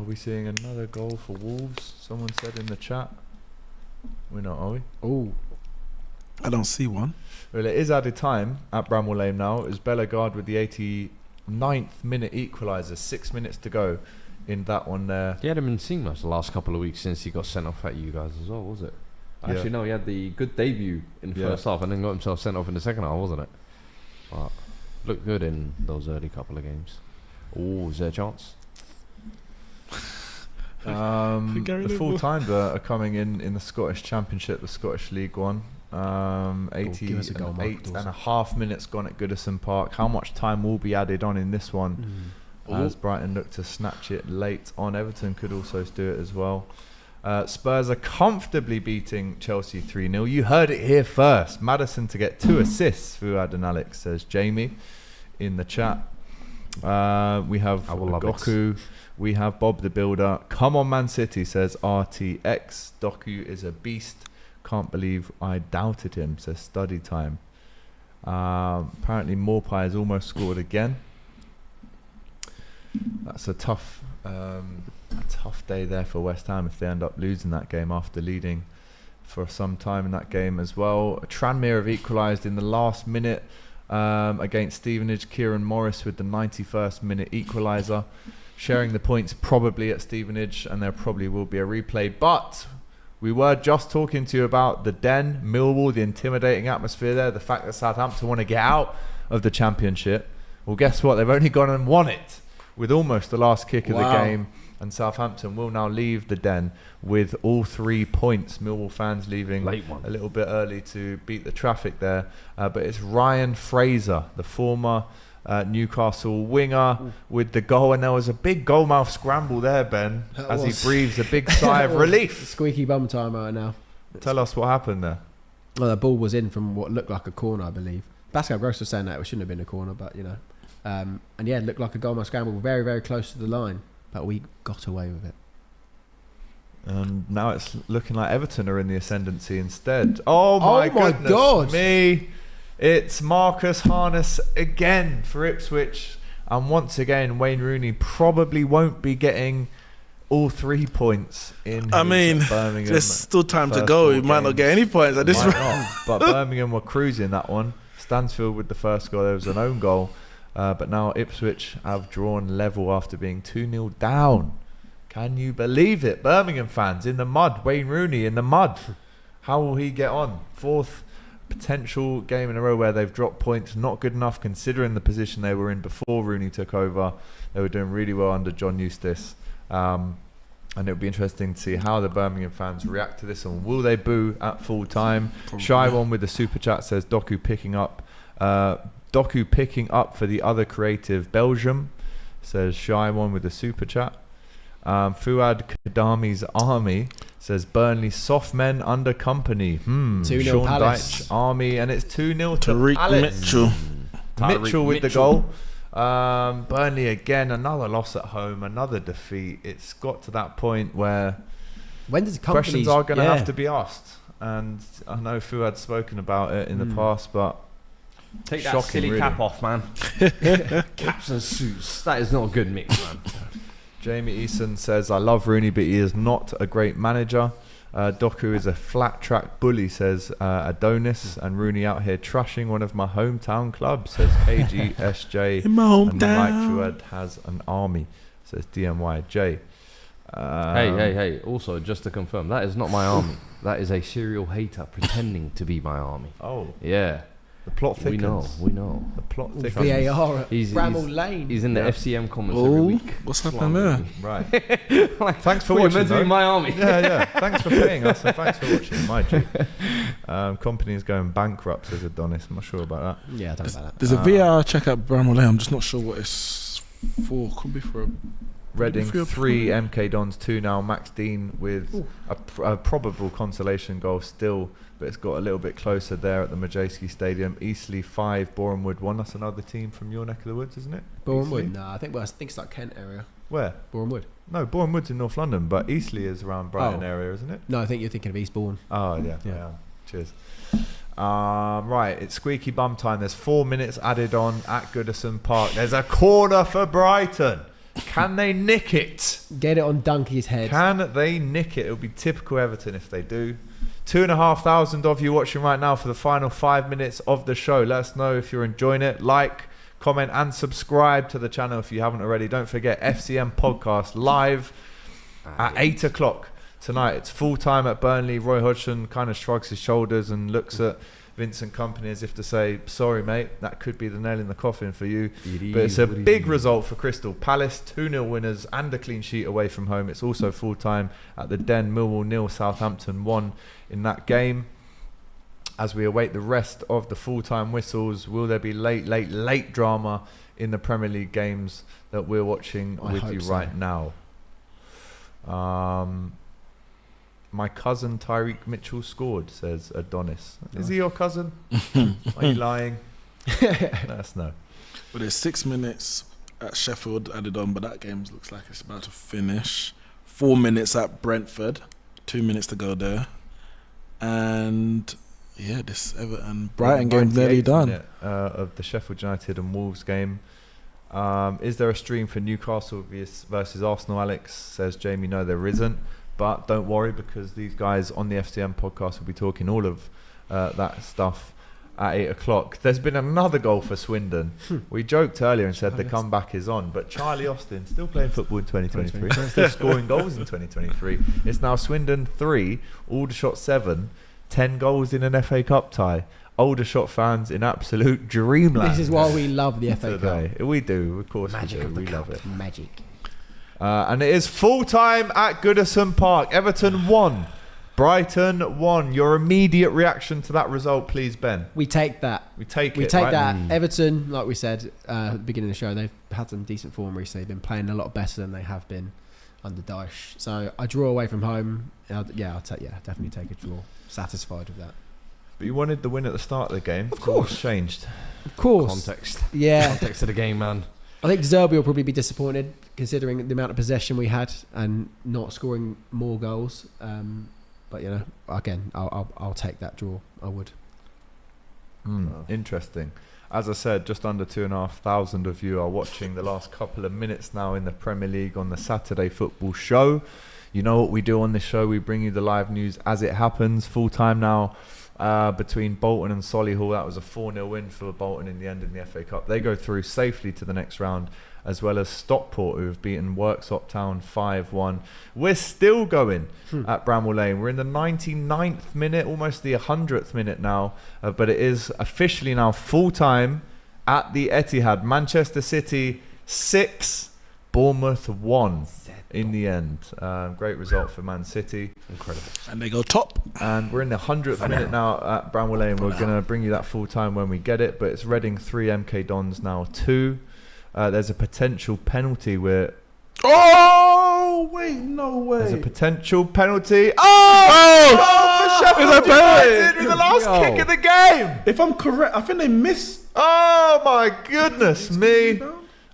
we seeing another goal for Wolves? Someone said in the chat. We're not, are we? Oh, I don't see one. Well, it is added time at Bramall Lane now. It was Bellegarde with the 89th minute equaliser. 6 minutes to go in that one there. He hadn't been seen much the last couple of weeks since he got sent off at you guys as well, was it? Yeah. Actually, no, he had the good debut in the first half and then got himself sent off in the second half, wasn't it? But looked good in those early couple of games. Oh, is there a chance? The full times are coming in the Scottish Championship, the Scottish League One. 8.5 minutes gone at Goodison Park. How much time will be added on in this one as Brighton look to snatch it late on? Everton could also do it as well. Spurs are comfortably beating Chelsea 3-0. You heard it here first. Maddison to get 2 assists. Fuad and Alex, says Jamie in the chat. We have Goku. We have Bob the Builder. Come on, Man City, says RTX. Doku is a beast. Can't believe I doubted him, says Study Time. Apparently Maupay has almost scored again. That's a tough day there for West Ham if they end up losing that game after leading for some time in that game as well. Tranmere have equalised in the last minute against Stevenage. Kieran Morris with the 91st minute equaliser. Sharing the points probably at Stevenage, and there probably will be a replay. But we were just talking to you about the Den, Millwall, the intimidating atmosphere there, the fact that Southampton want to get out of the Championship. Well, guess what? They've only gone and won it with almost the last kick of the game, and Southampton will now leave the Den with all 3 points. Millwall fans leaving a little bit early to beat the traffic there. But it's Ryan Fraser, the former Newcastle winger, with the goal, and there was a big goalmouth scramble there, Ben, as he breathes a big sigh of relief. Squeaky bum time right now. Tell us what happened there. Well, the ball was in from what looked like a corner, I believe. Pascal Gross was saying that it shouldn't have been a corner, but you know, and yeah, it looked like a goalmouth scramble, very, very close to the line, but we got away with it. And now it's looking like Everton are in the ascendancy instead. Oh my goodness God. me. It's Marcus Harness again for Ipswich. And once again, Wayne Rooney probably won't be getting all 3 points in Birmingham. There's still time to go. He might not get any points at this round. But Birmingham were cruising that one. Stansfield with the first goal. There was an own goal. But now Ipswich have drawn level after being 2-0 down. Can you believe it? Birmingham fans in the mud. Wayne Rooney in the mud. How will he get on? 4th potential game in a row where they've dropped points. Not good enough considering the position they were in before Rooney took over. They were doing really well under John Eustace. And it'll be interesting to see how the Birmingham fans react to this, and will they boo at full time? Shy One with the super chat says Doku picking up for the other creative Belgium, says Shy One with the super chat. Fuad Kadami's Army says Burnley soft men under company. 2-0 Sean Palace. Dyche Army, and it's 2-0 to Tariq Palace. Mitchell with the Mitchell. goal. Burnley again, another loss at home, another defeat. It's got to that point where When does questions are going to have to be asked. and I know Fuad's spoken about it in the past, but Take that shocking, silly really. cap off, man. Caps and suits. That is not a good mix, man. Jamie Eason says, I love Rooney, but he is not a great manager. Doku is a flat track bully, says Adonis, and Rooney out here trashing one of my hometown clubs, says KGSJ. In my hometown. And Mike Fuad has an army, says DMYJ. Hey. Also, just to confirm, that is not my army. That is a serial hater pretending to be my army. Oh, Yeah. the plot thickens. We know. The plot thickens. VAR at He's- Bramall he's- Lane. He's in the Yeah. FCM comments every Oh, week. what's happening there? Right. Like, Thanks for well, watching. you're meant to be though. my army. Yeah. Thanks for paying us, and thanks for watching. My G. Company is going bankrupt, says Adonis. I'm not sure about that. Yeah, I don't know about that. There's a VAR check at Bramall Lane. I'm just not sure what it's for. Could be for a. Reading Free up 3, free. MK Dons 2 now. Max Dean with a probable consolation goal still, but it's got a little bit closer there at the Majewski Stadium. Eastleigh 5, Bournemouth 1. That's another team from your neck of the woods, isn't it? Bournemouth? Eastleigh? No, I think it's like Kent area. Where? Bournemouth. No, Bournemouth's in North London, but Eastleigh is around Brighton Oh. area, isn't it? No, I think you're thinking of Eastbourne. Oh, yeah. Yeah. Cheers. Right, it's squeaky bum time. There's 4 minutes added on at Goodison Park. There's a corner for Brighton. Can they nick it? Get it on Donkey's head. Can they nick it? It would be typical Everton if they do. 2,500 of you watching right now for the final 5 minutes of the show. Let us know if you're enjoying it. Like, comment, and subscribe to the channel if you haven't already. Don't forget FCM podcast live at 8 o'clock tonight. It's full time at Burnley. Roy Hodgson kind of shrugs his shoulders and looks at Vincent Kompany as if to say, sorry mate, that could be the nail in the coffin for you. But it's a big result for Crystal Palace, 2-0 winners and a clean sheet away from home. It's also full time at the Den. Millwall 0, Southampton 1 in that game. As we await the rest of the full time whistles, will there be late drama in the Premier League games that we're watching I with hope you so. right now? My cousin Tyreek Mitchell scored, says Adonis. Is he your cousin? Are you lying? Let us know. Well, there's 6 minutes at Sheffield added on, but that game looks like it's about to finish. 4 minutes at Brentford, 2 minutes to go there, and yeah, this Everton Brighton game nearly 98th done. minute, of the Sheffield United and Wolves game. Is there a stream for Newcastle versus Arsenal, Alex? Says Jamie. No, there isn't. But don't worry, because these guys on the FCM podcast will be talking all of that stuff at 8 o'clock. There's been another goal for Swindon. We joked earlier and said the comeback is on, but Charlie Austin still playing football in 2023. Still scoring goals in 2023. It's now Swindon 3, Aldershot 7, 10 goals in an FA Cup tie. Aldershot fans in absolute dreamland. This is why we love the FA Cup. today. We do, of course. Magic we do. of the We cup. love it. Magic. And it is full time at Goodison Park. Everton 1, Brighton 1. Your immediate reaction to that result, please, Ben. We take that. We take We it. take right? that. Everton, like we said at the beginning of the show, they've had some decent form recently. They've been playing a lot better than they have been under Dyche. So I draw away from home. I'll definitely take a draw. Satisfied with that. But you wanted the win at the start of the game. Of course. What's changed? Of course. Context. Yeah. Context of the game, man. I think Zerbi will probably be disappointed considering the amount of possession we had and not scoring more goals. But you know, again, I'll take that draw. I would. Interesting. As I said, just under 2,500 of you are watching the last couple of minutes now in the Premier League on the Saturday Football Show. You know what we do on this show. We bring you the live news as it happens. Full time now between Bolton and Solihull. That was a 4-0 win for Bolton in the end in the FA Cup. They go through safely to the next round, as well as Stockport, who have beaten Worksop Town 5-1. We're still going at Bramall Lane. We're in the 99th minute, almost the 100th minute now, but it is officially now full time at the Etihad. Manchester City 6, Bournemouth 1 in the end. Great result for Man City. Incredible. And they go top. And we're in the 100th minute now at Bramall Lane. We're going to bring you that full time when we get it, but it's Reading 3, MK Dons now 2. There's a potential penalty where... Oh, wait, no way. There's a potential penalty. Oh! For Sheffield United with the last kick of the game. If I'm correct, I think they missed. Oh my goodness me.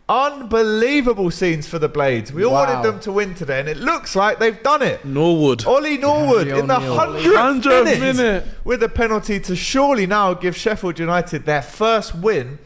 Unbelievable scenes for the Blades. We all wanted them to win today, and it looks like they've done it. Norwood. Ollie Norwood in the 100th minute minute with a penalty to surely now give Sheffield United their first win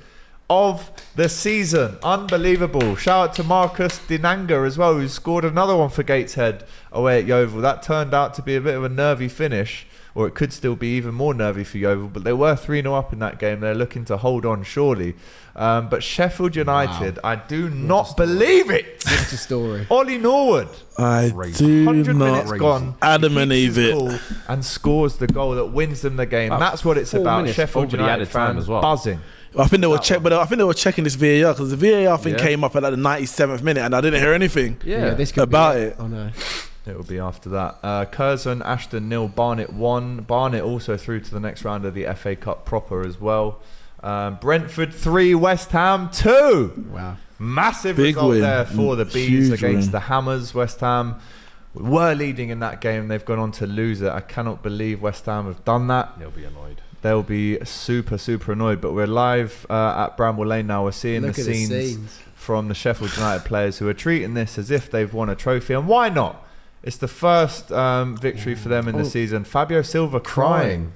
of the season. Unbelievable. Shout out to Marcus Dinanga as well, who scored another one for Gateshead away at Yeovil. That turned out to be a bit of a nervy finish, or it could still be even more nervy for Yeovil, but they were 3-0 up in that game. They're looking to hold on surely. But Sheffield United, I do not believe it. What a story. Ollie Norwood. I do 100 not minutes gone. Adam and He keeps Eve his it. cool and scores the goal that wins them the game. About That's what it's 4 about. minutes Sheffield over the United added time fans as well. buzzing. I think they were I think they were checking this VAR because the VAR thing Yeah. came up at like the 97th minute and I didn't hear anything This could about be it. Oh no. It will be after that. Curzon, Ashton 0, Barnet 1. Barnet also through to the next round of the FA Cup proper as well. Brentford 3, West Ham 2. Wow. Massive Big result win. there for the Bees Huge against win. the Hammers. West Ham were leading in that game. They've gone on to lose it. I cannot believe West Ham have done that. They'll be annoyed. They'll be super, super annoyed. But we're live at Bramwell Lane now. We're seeing Look the at the scenes scenes. from the Sheffield United players who are treating this as if they've won a trophy. And why not? It's the first victory for them in the season. Fabio Silva crying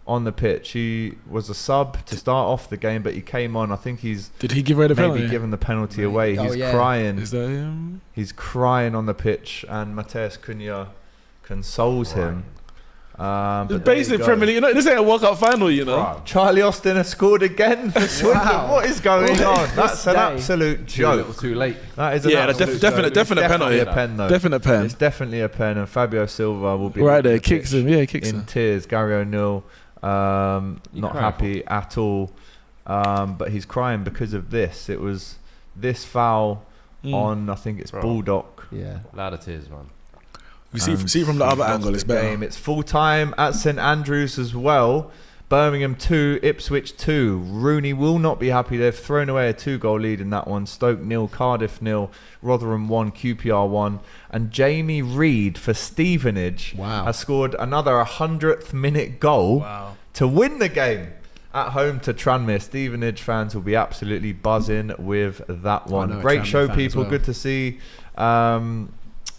on the pitch. He was a sub to start off the game, but he came on. I think he's Did he give away the maybe penalty? given the penalty away. Oh, He's yeah. crying. Is that him? He's crying on the pitch, and Mateus Cunha consoles him. But The there you basic go. Premier League. You know, this ain't a World Cup final, you know. Charlie Austin has scored again for Swindon. Wow. What is going on? This That's an day. absolute Too little, joke. too late. That is an Yeah, absolute definite joke. penalty. It's definitely a pen, though. Definite pen. It's definitely a pen, and Fabio Silva will be Right leaving there, the kicks pitch him. Yeah, kicks in him. tears. Gary O'Neill, not cry, happy at all, but he's crying because of this. It was this foul on, I think it's Baldock. Yeah. Louder tears, man. We see from the other Lost angle, it's the better. game. It's full time at St Andrews as well. Birmingham 2, Ipswich 2. Rooney will not be happy. They've thrown away a 2-goal lead in that one. Stoke 0, Cardiff 0, Rotherham 1, QPR 1. And Jamie Reid for Stevenage has scored another 100th minute goal to win the game at home to Tranmere. Stevenage fans will be absolutely buzzing with that one. Great show, people. Good to see.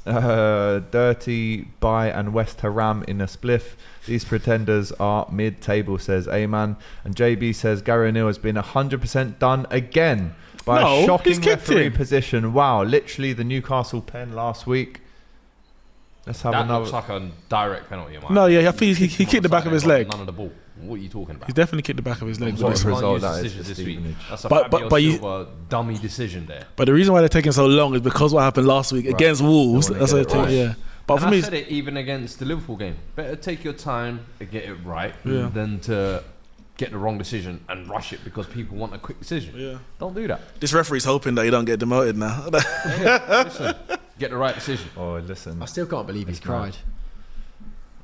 Dirty By and West Haram in a spliff. These pretenders are mid-table, says Ayman. And JB says Gary O'Neill has been 100% done again by a shocking referee position. Wow, literally the Newcastle pen last week. Let's have That another. looks like a direct penalty. No, yeah, I think he kicked the back of his leg. None of the ball. What are you talking about? He's definitely kicked the back of his leg. What with this result result. that is Decision for this week. Stevenage. That's a But Fabio you- Silva dummy decision there. But the reason why they're taking so long is because what happened last week against Wolves. They wanna That's get what it it right. takes, yeah. But And for I me, said it even against the Liverpool game. Better take your time to get it right Yeah. than to get the wrong decision and rush it because people want a quick decision. Yeah. Don't do that. this referee's hoping that he don't get demoted now. Listen, get the right decision. Oh, listen. I still can't believe he's It's mad. cried.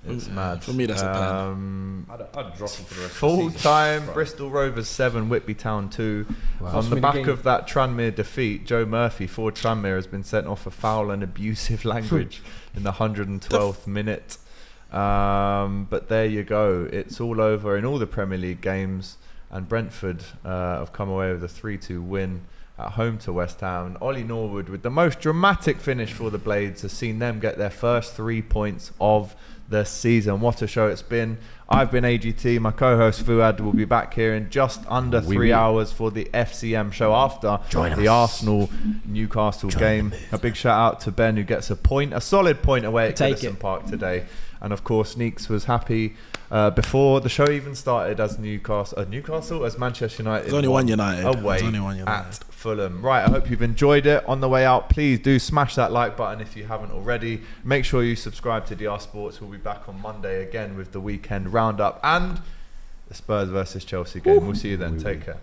It's mad. For me, that's a pen. I'd drop him for the rest of the Full season. time, Bristol Rovers 7, Whitby Town 2. On the Must back win the of that Tranmere defeat, Joe Murphy for Tranmere has been sent off for foul and abusive language in the 112th minute. But there you go. It's all over in all the Premier League games. And Brentford have come away with a 3-2 win at home to West Ham. Ollie Norwood, with the most dramatic finish for the Blades, has seen them get their first 3 points of the season. What a show it's been. I've been AGT. My co-host Fuad will be back here in just under 3 hours for the FCM show after the Arsenal Newcastle game. A big shout out to Ben, who gets a solid point away at Goodison Park today. And of course, Neeks was happy before the show even started as Manchester United. There's only one United. Away There's only one United. at Fulham. Right, I hope you've enjoyed it. On the way out, please do smash that like button if you haven't already. Make sure you subscribe to DR Sports. We'll be back on Monday again with the weekend roundup and the Spurs versus Chelsea game. We'll see you then. Take care.